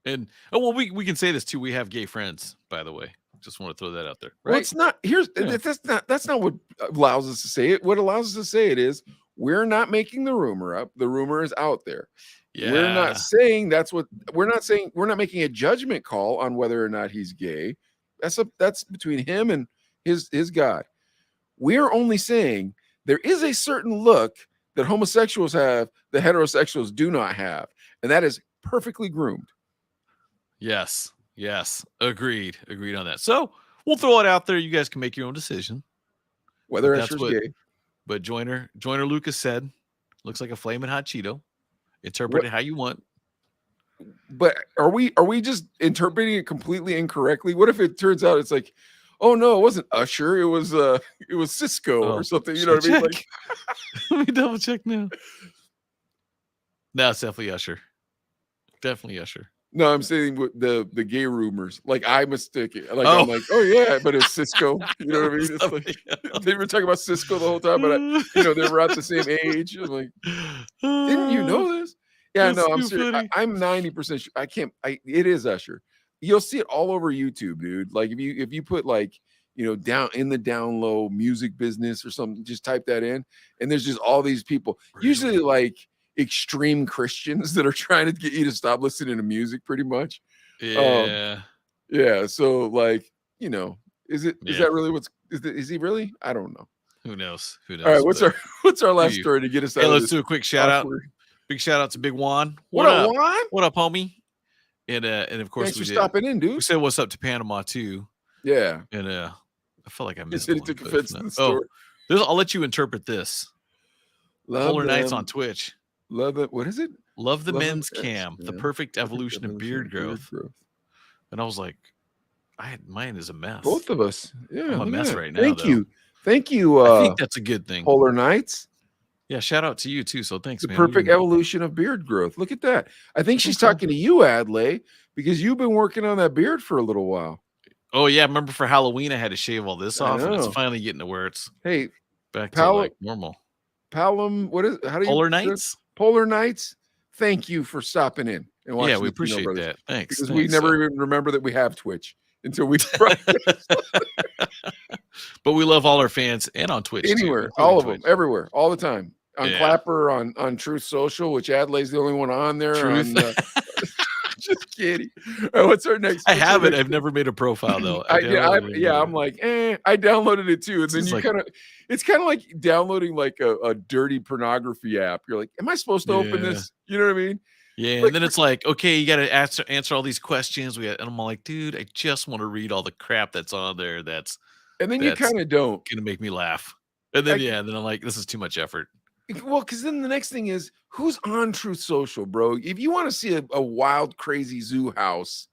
And we can say this too. We have gay friends, by the way. Just want to throw that out there. Right? Well, it's not that's not what allows us to say it. What allows us to say it is we're not making the rumor up. The rumor is out there. Yeah. We're not saying we're not making a judgment call on whether or not he's gay. That's between him and his God. We're only saying there is a certain look that homosexuals have that heterosexuals do not have, and that is perfectly groomed. Yes. Agreed on that. So we'll throw it out there. You guys can make your own decision. Whether That's Usher's gay. But Joyner Lucas said, looks like a flaming hot Cheeto. Interpret it how you want. But are we just interpreting it completely incorrectly? What if it turns out it's like, oh no, it wasn't Usher, it was Cisco or something. You know what I mean? Like, let me double check now. No, it's definitely Usher. Definitely Usher. No, I'm saying with the gay rumors. Like I mistake it. Like I'm like, oh yeah, but it's Cisco. You know what I mean? It's like they were talking about Cisco the whole time, but they were at the same age. I'm like, didn't you know this? Yeah, That's no, I'm too serious. funny. I'm 90% sure. It is Usher. you'll see it all over YouTube, dude. Like if you put like, down in the down low music business or something, just type that in, and there's just all these people, usually like extreme Christians that are trying to get you to stop listening to music, pretty much. Yeah. Yeah. So like, is Yeah. that really is he really? I don't know. Who knows? Who knows? All right, what's our last story to get us out Hey, of let's this do a quick shout awkward- out. Big shout out to Big Juan. What up, Juan? What up, homie? And of course Thanks for stopping in, dude. We said what's up to Panama too. Yeah. And I felt like I He missed said he one, took but offense if to the not- story. I'll let you interpret this. Polar Nights on Twitch. Love it. What is it? Love the Love men's it, cam, the yeah. perfect evolution of beard growth. And I was like, mine is a mess. Both of us. Yeah. I'm a look at mess that. right now. Thank though. you. Thank you. I think that's a good thing. Polar Nights. Yeah, shout out to you too. So thanks, The man. perfect evolution of beard growth. Look at that. I think she's talking to you, Adley, because you've been working on that beard for a little while. Oh yeah, remember for Halloween I had to shave all this I off, and it's know. finally getting to where it's back to Pal- like normal. Palom, what is? How do you? Polar Nights. Polar Nights. Thank you for stopping in and watching. Yeah, we the Chino appreciate Brothers, that. Thanks. because we never even remember that we have Twitch until we. But we love all our fans and on Twitch. Anywhere, too, all of Twitch. them, everywhere, all the time. On Yeah. Clapper, on Truth Social, which Adley's the only one on there. Truth. On, just kidding. All right, what's our next? I what's our have it. next- I've never made a profile though. I'm downloaded like, I downloaded it too, and then It's you like- it's kind of like downloading like a dirty pornography app. You're like, am I supposed to open Yeah. this? You know what I mean? Yeah, Like, and then it's like, okay, you got to answer all these questions. And I'm like, dude, I just want to read all the crap that's on there. That's And then you that's kind of don't. gonna make me laugh. And then I- then I'm like, this is too much effort. Well, because then the next thing is, who's on Truth Social, bro? If you want to see a wild, crazy zoo house,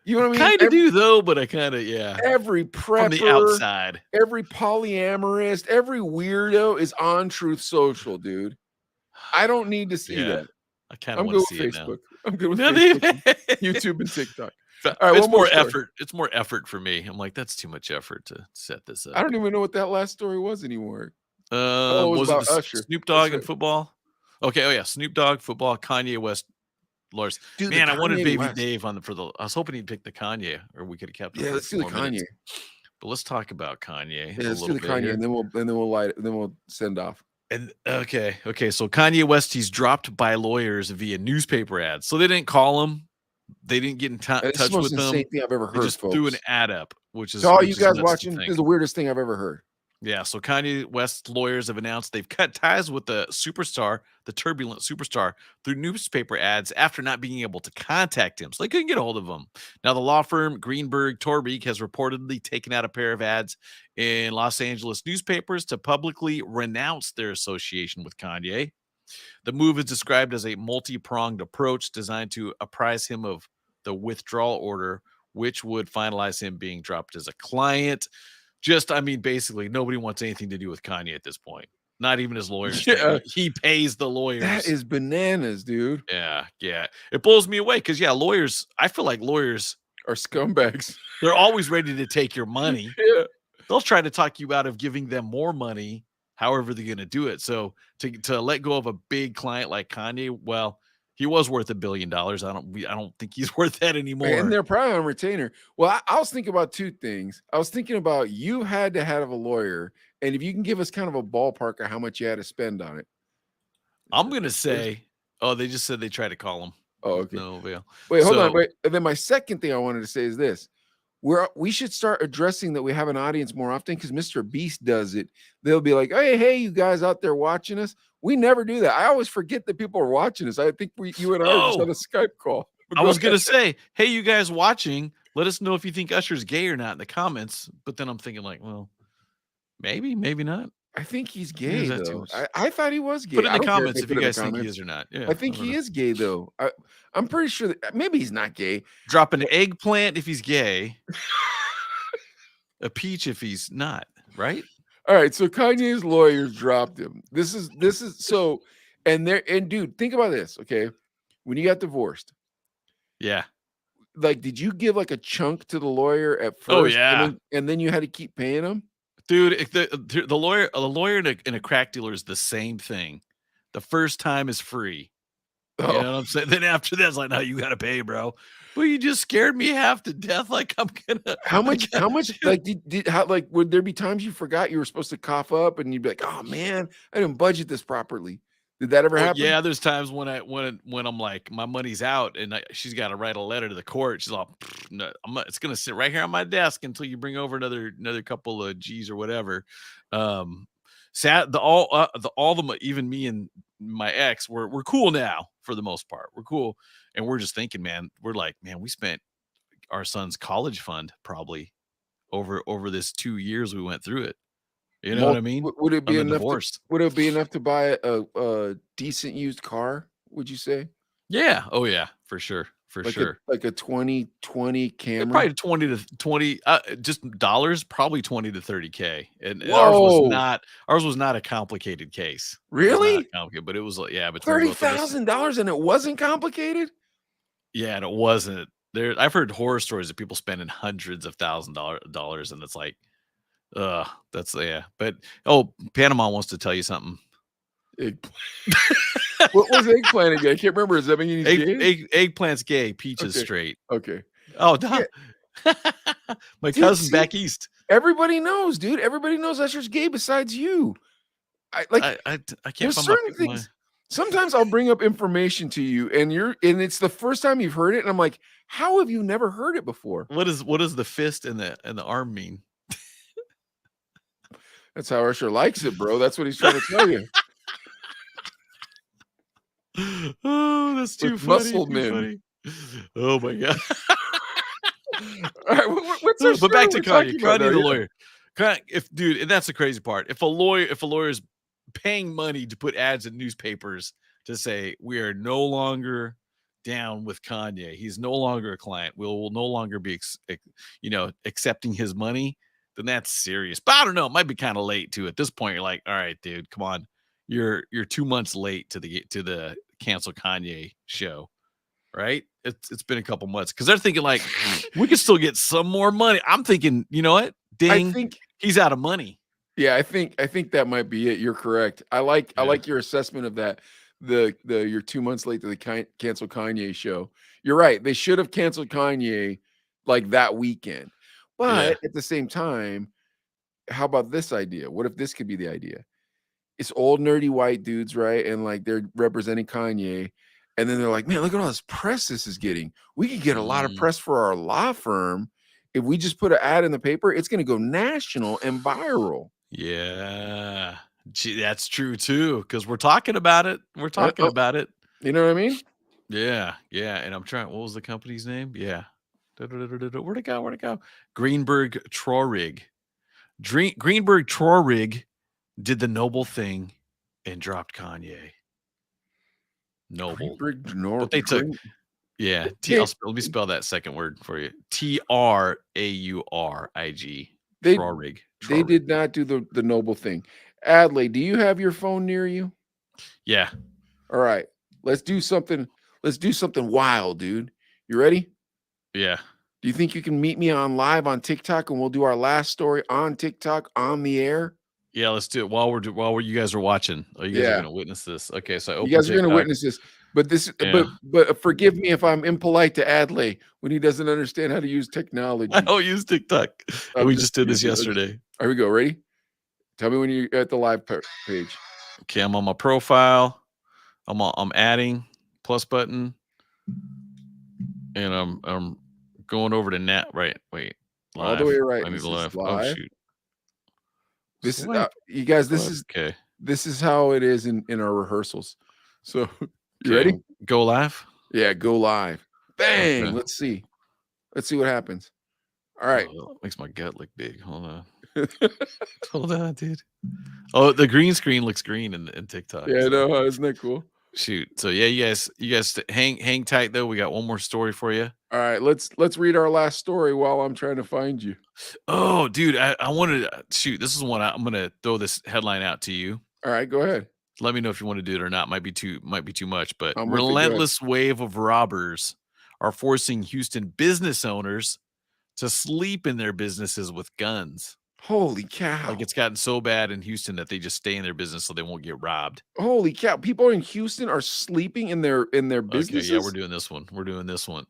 you know what I mean? Kind of do though, but I kind of Every prepper, from the outside. every polyamorist, every weirdo is on Truth Social, dude. I don't need to see Yeah, that. I kind of I'm want good to with see it now. Facebook. I'm good with No, Facebook, YouTube, and TikTok. But All right, it's one more more story. effort. It's more effort for me. I'm like, that's too much effort to set this up. I don't even know what that last story was anymore. it was Was it about the Usher. Snoop Dogg That's and right. football? Okay. Oh yeah, Snoop Dogg, football, Kanye West, lawyers. Dude, the Man, I wanted Kanye Baby West. Dave on I was hoping he'd pick the Kanye, or we could have kept. him Yeah, for a let's do few the more Kanye. minutes. But let's talk about Kanye. Yeah, a let's do little the bit Kanye, here. and then we'll send off. And okay. So Kanye West, he's dropped by lawyers via newspaper ads. So they didn't call him. They didn't get in This is touch the with most him. insane thing I've ever They heard, just folks. threw an ad up, which is To all which you is guys nuts to watching, think. this is the weirdest thing I've ever heard. Yeah, so Kanye West lawyers have announced they've cut ties with the superstar, the turbulent superstar, through newspaper ads after not being able to contact him. So they couldn't get a hold of him. Now, the law firm Greenberg Torbeek has reportedly taken out a pair of ads in Los Angeles newspapers to publicly renounce their association with Kanye. The move is described as a multi-pronged approach designed to apprise him of the withdrawal order, which would finalize him being dropped as a client. Basically, nobody wants anything to do with Kanye at this point. Not even his lawyers. Yeah. He pays the lawyers. That is bananas, dude. Yeah. It blows me away because, lawyers, I feel like lawyers Are scumbags. they're always ready to take your money. Yeah. They'll try to talk you out of giving them more money, however they're going to do it. So to let go of a big client like Kanye, well, he was worth $1 billion. I don't think he's worth that anymore. And they're probably on retainer. Well, I was thinking about two things. I was thinking about you had to have a lawyer, and if you can give us kind of a ballpark of how much you had to spend on it. I'm going to say, they just said they tried to call him. Oh, okay. No avail. Wait, hold on. So- Wait. And then my second thing I wanted to say is this. We should start addressing that we have an audience more often, because Mr. Beast does it. They'll be like, hey, you guys out there watching us. We never do that. I always forget that people are watching us. I think you and I are just Oh. on a Skype call. I was going to say, hey, you guys watching, let us know if you think Usher's gay or not in the comments. But then I'm thinking like, well, maybe not. I think he's Is gay, that too though. much? I thought he was gay. Put in I the don't care comments they if put you it in the guys think he comments. is or not. Yeah, I think he is gay, though. I'm pretty sure that maybe he's not gay. Drop an eggplant if he's gay. A peach if he's not, right? All right, so Kanye's lawyers dropped him. This is so, and dude, think about this, okay? When you got divorced, Yeah. like, did you give like a chunk to the lawyer at first? Oh, yeah. and then you had to keep paying him. Dude, if the lawyer and a crack dealer is the same thing. The first time is free. You know what I'm saying? Then after that, it's like, no, you got to pay, bro. Well, you just scared me half to death. Like I'm gonna. How much? Like, would there be times you forgot you were supposed to cough up, and you'd be like, "Oh man, I didn't budget this properly." Did that ever happen? Yeah, there's times when I'm like my money's out and she's got to write a letter to the court. She's all, no, it's gonna sit right here on my desk until you bring over another couple of G's or whatever. All of them, even me and my ex, we're cool now for the most part. We're cool, and we're just thinking, man, we're like, man, we spent our son's college fund probably over this 2 years we went through it. You know what I mean? Would it be On the enough? Would it be enough to buy a decent used car? Would you say? Yeah. Oh yeah, for sure. Like a 2020 Camry. Probably 20 to 20, just dollars, probably 20 to 30K. And ours was not a complicated case. Really? Complicated, but it was like, yeah, but $30,000 and it wasn't complicated. Yeah, and it wasn't there. I've heard horror stories of people spending hundreds of dollars, and it's like, that's yeah. But Panama wants to tell you something. What was eggplant again? I can't remember. Is that mean eggplant's gay? Peach is straight. Okay. Oh, yeah. My cousin's back east. Everybody knows, dude. Everybody knows Usher's gay besides you. I can't find certain things. Sometimes I'll bring up information to you, and it's the first time you've heard it, and I'm like, how have you never heard it before? What does the fist and the arm mean? That's how Usher likes it, bro. That's what he's trying to tell you. Oh, that's too funny. Oh my god. All right, what's our but back to Kanye. Kanye the lawyer. And that's the crazy part. If a lawyer is paying money to put ads in newspapers to say we are no longer down with Kanye, he's no longer a client, will no longer be accepting his money, then that's serious. But I don't know, it might be kind of late too. At this point, you're like, all right, dude, come on. You're 2 months late to the cancel Kanye show, right? It's been a couple months because they're thinking like we could still get some more money. I'm thinking, you know what? Ding, I think he's out of money. Yeah, I think that might be it. You're correct. I like your assessment of that. You're 2 months late to the cancel Kanye show. You're right. They should have canceled Kanye like that weekend. But at the same time, how about this idea? What if this could be the idea? It's old nerdy white dudes, right? And like they're representing Kanye, and then they're like, man, look at all this press this is getting. We could get a lot of press for our law firm if we just put an ad in the paper. It's going to go national and viral. Yeah, that's true too. Because we're talking about it. About it. You know what I mean? Yeah. And I'm trying. What was the company's name? Yeah. Where'd it go? Greenberg Traurig. Greenberg Traurig did the noble thing and dropped Kanye. Noble. But they took, let me spell that second word for you. Traurig. Traurig. They did not do the noble thing. Adley, do you have your phone near you? Yeah. All right. Let's do something wild, dude. You ready? Yeah. Do you think you can meet me on live on TikTok and we'll do our last story on TikTok on the air? Yeah, let's do it while you guys are watching. Oh, you guys are going to witness this. Okay, so you guys are going to witness this. But but forgive me if I'm impolite to Adley when he doesn't understand how to use technology. I don't use TikTok. We just did this yesterday. Here we go. Ready? Tell me when you're at the live page. Okay, I'm on my profile. I'm adding plus button, and I'm going over to net. Right? Wait. Live. All the way right. This is live. Oh shoot. This is you guys. This is how it is in our rehearsals. So you ready? Go live. Yeah, go live. Bang. Okay. Let's see what happens. All right. Oh, makes my gut look big. Hold on. Hold on, dude. Oh, the green screen looks green in TikTok. Yeah, no, isn't that cool? Shoot. So yeah, you guys hang tight though. We got one more story for you. All right, let's read our last story while I'm trying to find you. Oh, dude, I wanted to shoot. This is one I'm gonna throw this headline out to you. All right, go ahead. Let me know if you want to do it or not. Might be too much, but relentless wave of robbers are forcing Houston business owners to sleep in their businesses with guns. Holy cow. Like it's gotten so bad in Houston that they just stay in their business so they won't get robbed. Holy cow. People in Houston are sleeping in their businesses. Okay, yeah, we're doing this one. We're doing this one.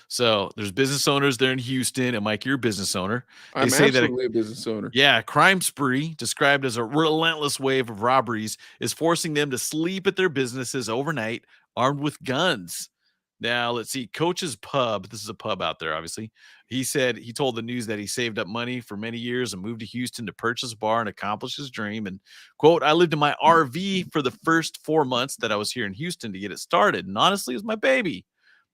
So there's business owners there in Houston, and Mike, you're a business owner. They I'm say that absolutely a business owner. yeah, crime spree, described as a relentless wave of robberies, is forcing them to sleep at their businesses overnight, armed with guns. Now, let's see. Coach's Pub, this is a pub out there, obviously. He told the news that he saved up money for many years and moved to Houston to purchase a bar and accomplish his dream. And, quote, I lived in my RV for the first 4 months that I was here in Houston to get it started. And honestly, it was my baby.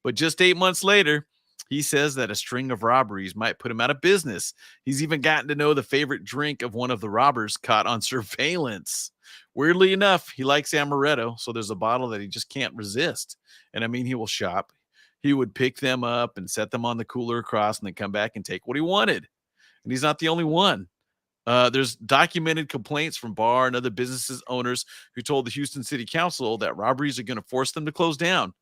But just 8 months later, he says that a string of robberies might put him out of business. He's even gotten to know the favorite drink of one of the robbers caught on surveillance. Weirdly enough, he likes amaretto, so there's a bottle that he just can't resist. And I mean, he will shop. He would pick them up and set them on the cooler across and then come back and take what he wanted. And he's not the only one. There's documented complaints from bar and other businesses owners who told the Houston City Council that robberies are going to force them to close down.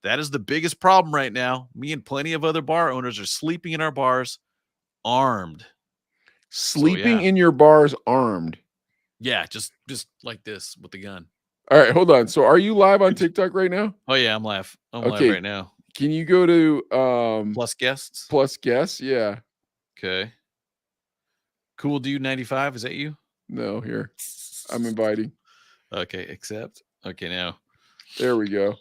That is the biggest problem right now. Me and plenty of other bar owners are sleeping in our bars armed. Sleeping in your bars armed. Yeah, just like this with the gun. All right, hold on. So are you live on TikTok right now? Oh yeah, I'm live. I'm live right now. Can you go to plus guests? Plus guests, yeah. Okay. Cool Dude 95, is that you? No, here. I'm inviting. Okay, accept. Okay, now. There we go.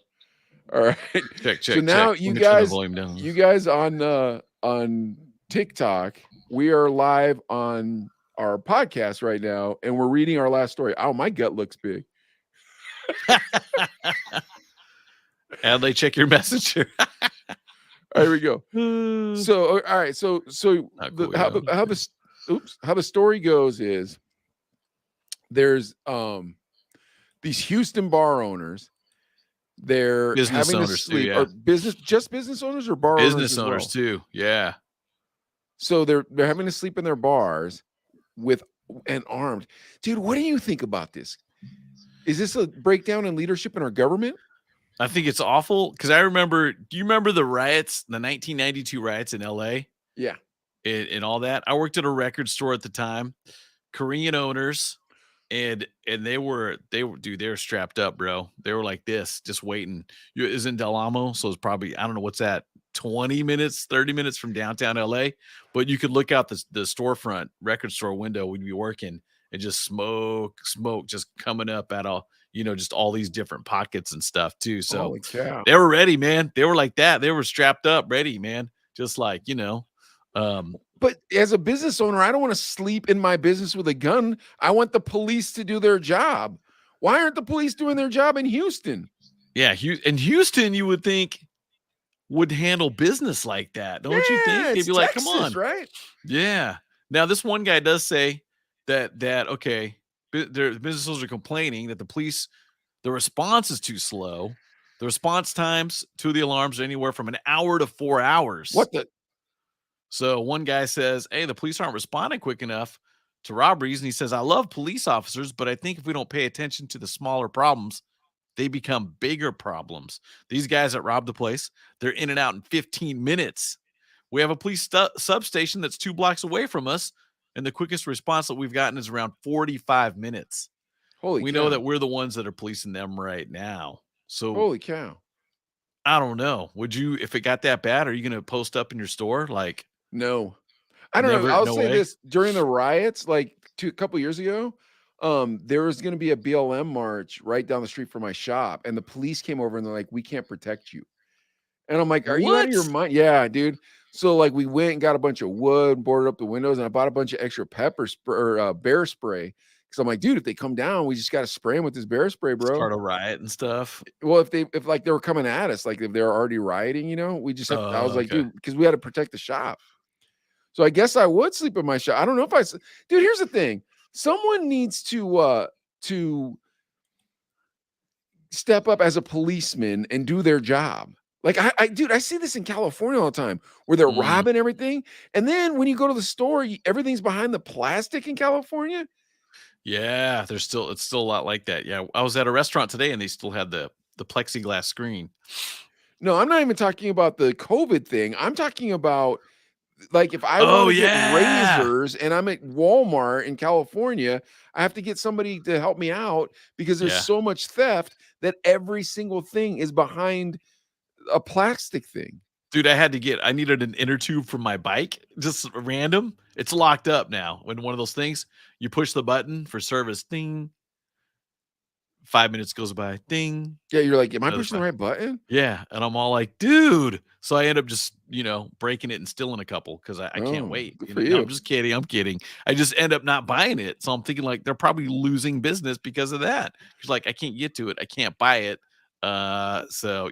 All right. Check. So now you guys on TikTok, we are live on our podcast right now, and we're reading our last story. Oh, my gut looks big. And they check your messenger. There we go. So all right, so how the story goes is there's these Houston bar owners. They're business having owners to sleep, too, yeah. or business owners or bar business owners, owners too. Yeah. So they're having to sleep in their bars with and armed. Dude, what do you think about this? Is this a breakdown in leadership in our government? I think it's awful because I remember. Do you remember the riots, the 1992 riots in LA? Yeah, and all that. I worked at a record store at the time. Korean owners, and they were strapped up, bro. They were like this, just waiting. It was in Del Amo, so it's probably, I don't know what's that, 20 minutes, 30 minutes from downtown LA. But you could look out the storefront record store window. We'd be working and just smoke just coming up at all, just all these different pockets and stuff too. So they were ready, man. They were like that. They were strapped up, ready, man. Just like, but as a business owner, I don't want to sleep in my business with a gun. I want the police to do their job. Why aren't the police doing their job in Houston? Yeah, in Houston, you would think would handle business like that, don't you think? They'd be like, Texas, come on, right? Yeah. Now this one guy does say that okay, their businesses are complaining that the response is too slow. The response times to the alarms are anywhere from an hour to 4 hours. What the? So one guy says, hey, the police aren't responding quick enough to robberies. And he says, I love police officers, but I think if we don't pay attention to the smaller problems, they become bigger problems. These guys that robbed the place, they're in and out in 15 minutes. We have a police substation that's 2 blocks away from us, and the quickest response that we've gotten is around 45 minutes. We know that we're the ones that are policing them right now. So holy cow. I don't know. Would you, if it got that bad, are you going to post up in your store? Like, no, I don't know. I'll say this during the riots, like a couple years ago, there was going to be a BLM march right down the street from my shop, and the police came over and they're like, we can't protect you. And I'm like, are you out of your mind? Yeah, dude. So like we went and got a bunch of wood, boarded up the windows, and I bought a bunch of extra pepper spray or bear spray. Cause I'm like, dude, if they come down, we just got to spray them with this bear spray, bro. Start a riot and stuff. Well, if like they were coming at us, like if they're already rioting, we just have I was like, dude, because we had to protect the shop. So I guess I would sleep in my shop. I don't know if dude, here's the thing. Someone needs to step up as a policeman and do their job. Like dude, I see this in California all the time where they're robbing everything. And then when you go to the store, everything's behind the plastic in California. Yeah, it's still a lot like that. Yeah, I was at a restaurant today and they still had the plexiglass screen. No, I'm not even talking about the COVID thing. I'm talking about like if I Oh want to get yeah. razors and I'm at Walmart in California, I have to get somebody to help me out because there's Yeah. so much theft that every single thing is behind a plastic thing. Dude, I needed an inner tube for my bike, just random. It's locked up now. When one of those things, you push the button for service, ding. 5 minutes goes by, ding. Yeah, you're like, am I Another pushing the right button? Yeah, and I'm all like, "Dude." So I end up just, breaking it and stealing a couple because I can't Oh, wait. good You for know, no, I'm you. just kidding. I'm kidding. I just end up not buying it. So I'm thinking like they're probably losing business because of that. Because like I can't get to it. I can't buy it. So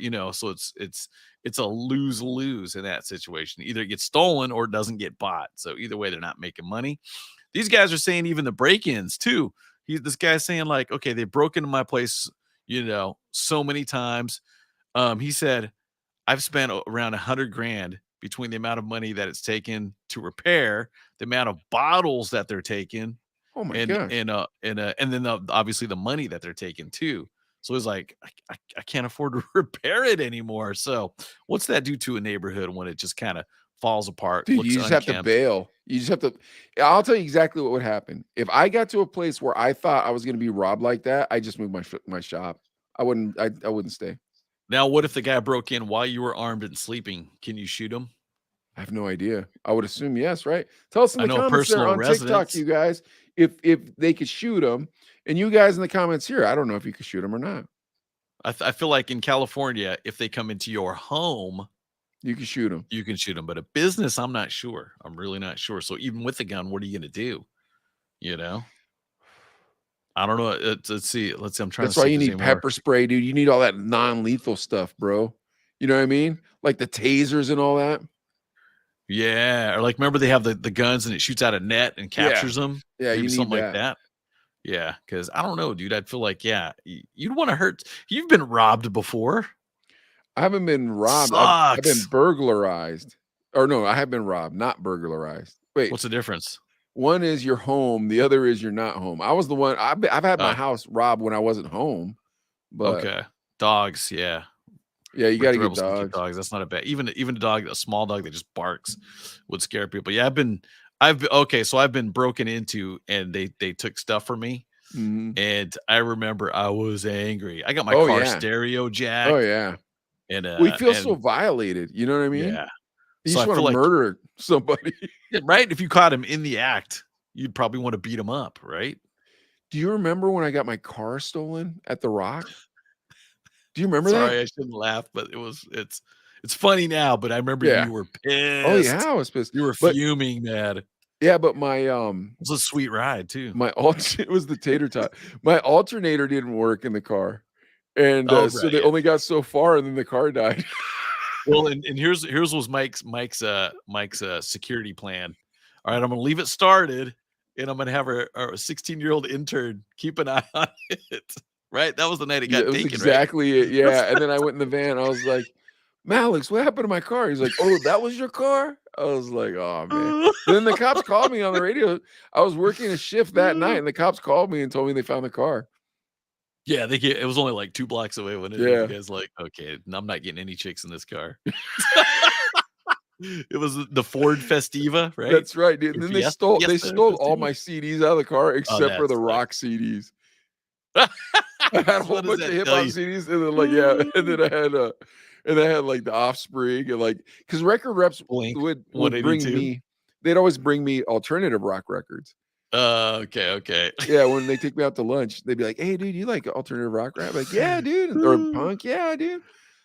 it's a lose-lose in that situation. Either it gets stolen or it doesn't get bought. So either way, they're not making money. These guys are saying even the break-ins too. This guy's saying like, okay, they broke into my place, so many times. He said, I've spent around 100 grand between the amount of money that it's taken to repair, the amount of bottles that they're taking, Oh my and gosh. and then obviously the money that they're taking too. So it's like I can't afford to repair it anymore. So what's that do to a neighborhood when it just kind of falls apart, Dude, looks you just have to unkempt? bail. You just have to. I'll tell you exactly what would happen. If I got to a place where I thought I was going to be robbed like that, I just moved my shop. I wouldn't stay. Now, what if the guy broke in while you were armed and sleeping? Can you shoot him? I have no idea. I would assume yes, right? Tell us in I the know a comments there personal on TikTok, residence. you guys, if they could shoot them, and you guys in the comments here, I don't know if you could shoot them or not. I feel like in California, if they come into your home, You can shoot them. you can shoot them, but a business, I'm not sure. I'm really not sure. So even with the gun, what are you gonna do? You know? I don't know. Let's see. I'm trying to That's why see if you there's any need more. pepper spray, dude. You need all that non-lethal stuff, bro. You know what I mean? Like the tasers and all that. Yeah, or like remember they have the guns and it shoots out a net and Yeah. captures them? Yeah, you Maybe need something like that. that. Yeah, because I don't know, dude. I'd feel like, yeah, you'd want to hurt. You've been robbed before. I haven't been robbed. I've been Sucks. burglarized. Or no, I have been robbed, not burglarized. Wait, What's the difference? one is you're home, the other is you're not home. I was the one I've had my Oh, house robbed when I wasn't home, but okay. Dogs, yeah. yeah, you Rick gotta the get Rebel said keep dogs. dogs. That's not a bad. Even a dog, a small dog that just barks, would scare people. Yeah, okay. So I've been broken into, and they took stuff from me, Mhm. and I remember I was angry. I got my Oh, car yeah. stereo Oh, jacked, yeah. and We feel so violated, you know what I mean? yeah. You So just I wanna feel like murder somebody. yeah, right. If you caught him in the act, you'd probably want to beat him up, right? Do you remember when I got my car stolen at The Rock? Do you remember that? Sorry, I shouldn't laugh, but it's funny now. But I remember Yeah. you were Oh, yeah, pissed. I was pissed. You were But fuming, man. It yeah, but was a sweet ride too. my it was the tater tot. My alternator didn't work in the car, and, Oh, so right, they yeah. only got so far, and then the car died. Well, and here's was Mike's security plan. All right, I'm gonna leave it started, and I'm gonna have a 16-year-old intern keep an eye on it. Right, that was the night it Yeah, got it was taken, right? exactly it, yeah, and then I went in the van, I was like, "Malix, what happened to my car?" He's like, "Oh, that was your car?" I was like, "Oh, man." But then the cops called me on the radio. I was working a shift that night, and the cops called me and told me they found the car. Yeah, it was only like 2 blocks away when the Yeah. guy's like, "Okay, I'm not getting any chicks in this car." It was the Ford Festiva, right? That's right, dude, and Or then they Fiesta stole all Festiva? my CDs out of the car Oh, except for that the sucks. rock CDs. I had a whole What does bunch of that hip tell hop you? CDs, and then, like, yeah, and then I had, like, The Offspring and, like, because record reps Blink would bring 182. me they'd always bring me alternative rock records. Okay, okay. Yeah, when they take me out to lunch, they'd be like, "Hey, dude, you like alternative rock rap?" Like, "Yeah, dude," or punk, "Yeah, dude."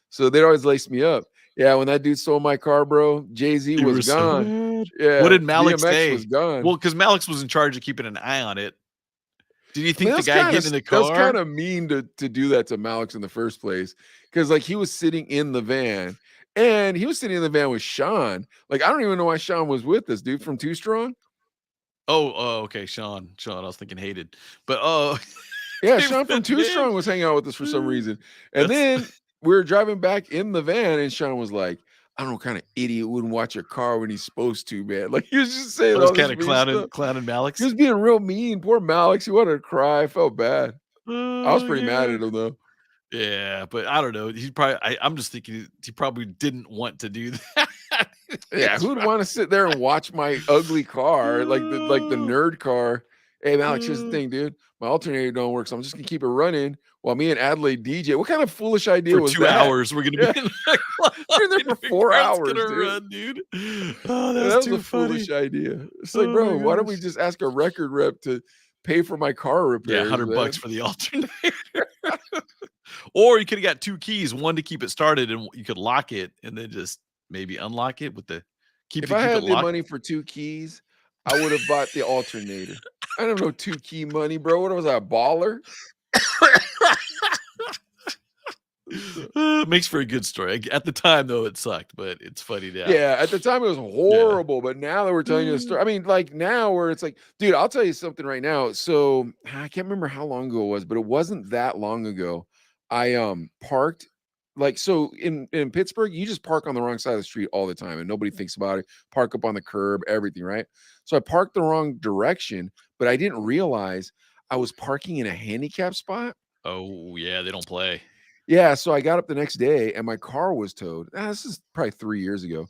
So they'd always lace me up. Yeah, when that dude stole my car, bro, Jay-Z You was were so gone. mad. What Yeah, did Malik DMX was say? gone. Well, because Malik was in charge of keeping an eye on it. Did you I mean, think the guy getting in the that was car? kinda mean to do that to Malix in the first place, because like, he was sitting in the van, and he was sitting in the van with Sean. Like, I don't even know why Sean was with this dude from Too Strong. Oh, okay, Sean, I was thinking hated. But, oh, Yeah, came in Sean from the Too van. Strong was hanging out with us for some reason, and That's then we were driving back in the van, and Sean was like, "I don't know what kind of idiot wouldn't watch your car when he's supposed to, man." Like, he was just I saying was all this kinda mean stuff. clowning He Malik's. was being real mean. Poor Malix, he wanted to cry. I felt bad. I was Oh, pretty mad yeah. at him, though. Yeah, but I don't know. I'm just thinking he probably didn't want to do that. Yeah, It's who'd want to sit there and watch my ugly car, like the nerd car? Hey, Alex, here's the thing, dude. My alternator don't work, so I'm just gonna keep it running while me and Adelaide DJ. What kind of foolish idea for was 2 that? hours. We're gonna Yeah. be in the You're there for 4 hours, gonna dude. run, dude. Oh, Yeah, that's that was too a foolish funny. idea. It's Oh like, bro, my why don't we gosh. just ask a record rep to pay for my car Yeah, repairs, $100 man? for the alternator. Or you could have got 2 keys, one to keep it started, and you could lock it, and then just maybe unlock it with the If I keep it had the locked. money for 2 keys, I would have bought the alternator. I don't know 2 key money, bro. What was I, a baller? Makes for a good story. At the time, though, it sucked, but it's funny now. Yeah, at the time it was horrible, but now that we're telling you the story, I mean, like now where it's like, dude, I'll tell you something right now. So I can't remember how long ago it was, but it wasn't that long ago. I parked like so in Pittsburgh, you just park on the wrong side of the street all the time and nobody thinks about it. Park up on the curb, everything, right? So I parked the wrong direction, but I didn't realize I was parking in a handicap spot. Oh, yeah, they don't play. Yeah, so I got up the next day and my car was towed. This is probably 3 years ago.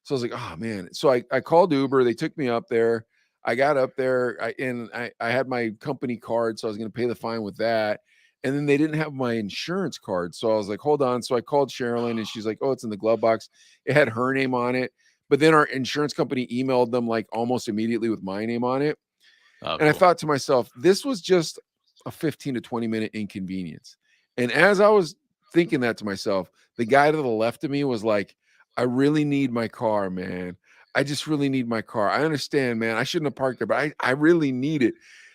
So I was like, oh man. So I called Uber. They took me up there. I got up there. I had my company card, so I was going to pay the fine with that. And then they didn't have my insurance card. So I was like, hold on. So I called Sherilyn and she's like, oh, it's in the glove box. It had her name on it. But then our insurance company emailed them like almost immediately with my name on it. Oh, And I cool. thought to myself, this was just a 15 to 20-minute inconvenience. And as I was thinking that to myself, the guy to the left of me was like, I really need my car, man. I just really need my car. I understand, man. I shouldn't have parked there, but I really need it.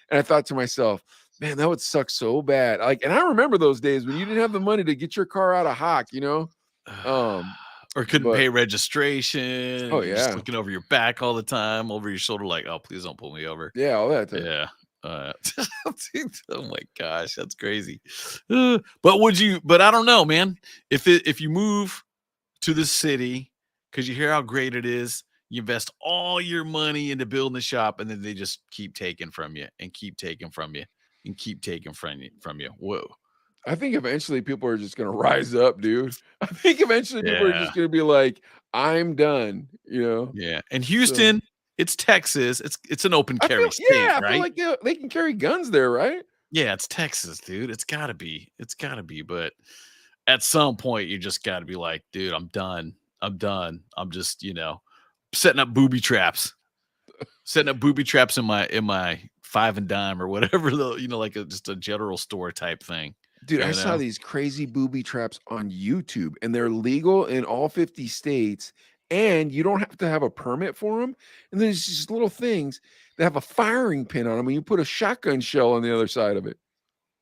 And I thought to myself, man, that would suck so bad. Like, and I remember those days when you didn't have the money to get your car out of hock, you know? Or couldn't But pay registration. oh You're just yeah. looking over your back all the time, over your shoulder, like, oh, please don't pull me over. Yeah, all that time. Yeah. Dude, oh my gosh, that's crazy. But I don't know, man. If you move to the city because you hear how great it is, you invest all your money into building the shop, and then they just keep taking from you and keep taking from you and keep taking from you. Whoa. I think eventually people are just gonna rise up, dude. I think eventually people are Yeah. just gonna be like, I'm done, you know. Yeah. And So Houston, it's Texas. It's an open I carry feel state, yeah, I feel right? like they can carry guns there, right? Yeah, it's Texas, dude. It's gotta be. It's gotta be. But at some point, you just gotta be like, dude, I'm done. I'm done. I'm just, setting up booby traps. Setting up booby traps in my five and dime or whatever, like just a general store type thing. Dude, I You saw know? these crazy booby traps on YouTube, and they're legal in all 50 states, and you don't have to have a permit for them. And there's just little things that have a firing pin on them, and you put a shotgun shell on the other side of it.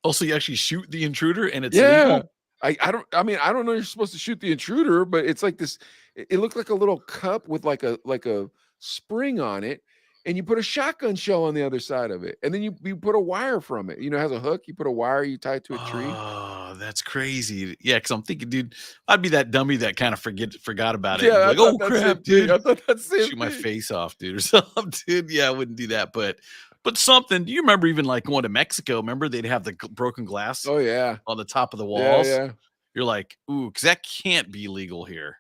Also, you actually shoot the intruder and it's Yeah. legal. I mean, I don't know you're supposed to shoot the intruder, but it's like this. It looked like a little cup with like a spring on it, and you put a shotgun shell on the other side of it, and then you put a wire from it. You know, it has a hook. You put a wire, you tie it to a tree. Oh, that's crazy. Yeah, because I'm thinking, dude, I'd be that dummy that kind of forgot about it. Yeah, And be I like, thought oh that same crap, thing. dude. I thought that same Shoot my thing. face off, dude, or something, dude. Yeah, I wouldn't do that. But something. Do you remember even like going to Mexico? Remember they'd have the broken glass Oh yeah, on the top of the yeah, walls? yeah. You're like, ooh, because that can't be legal here.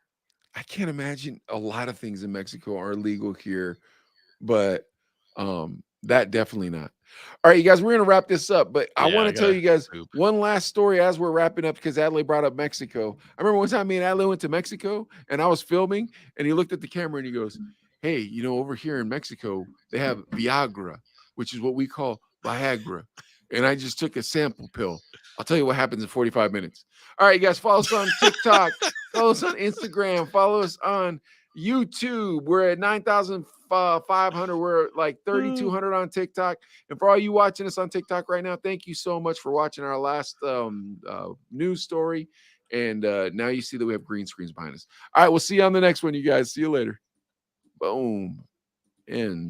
I can't imagine a lot of things in Mexico are legal here, but that definitely not. All right, you guys, we're gonna wrap this up, but I Yeah, want I to tell gotta you guys poop. one last story as we're wrapping up because Adley brought up Mexico. I remember one time me and Adley went to Mexico and I was filming and he looked at the camera and he goes, hey, over here in Mexico, they have Viagra, which is what we call Viagra. And I just took a sample pill. I'll tell you what happens in 45 minutes. All right, you guys, follow us on TikTok, follow us on Instagram, follow us on YouTube. We're at 9,500. We're at like 3,200 on TikTok. And for all you watching us on TikTok right now, thank you so much for watching our last news story. And now you see that we have green screens behind us. All right, we'll see you on the next one, you guys. See you later. Boom. End.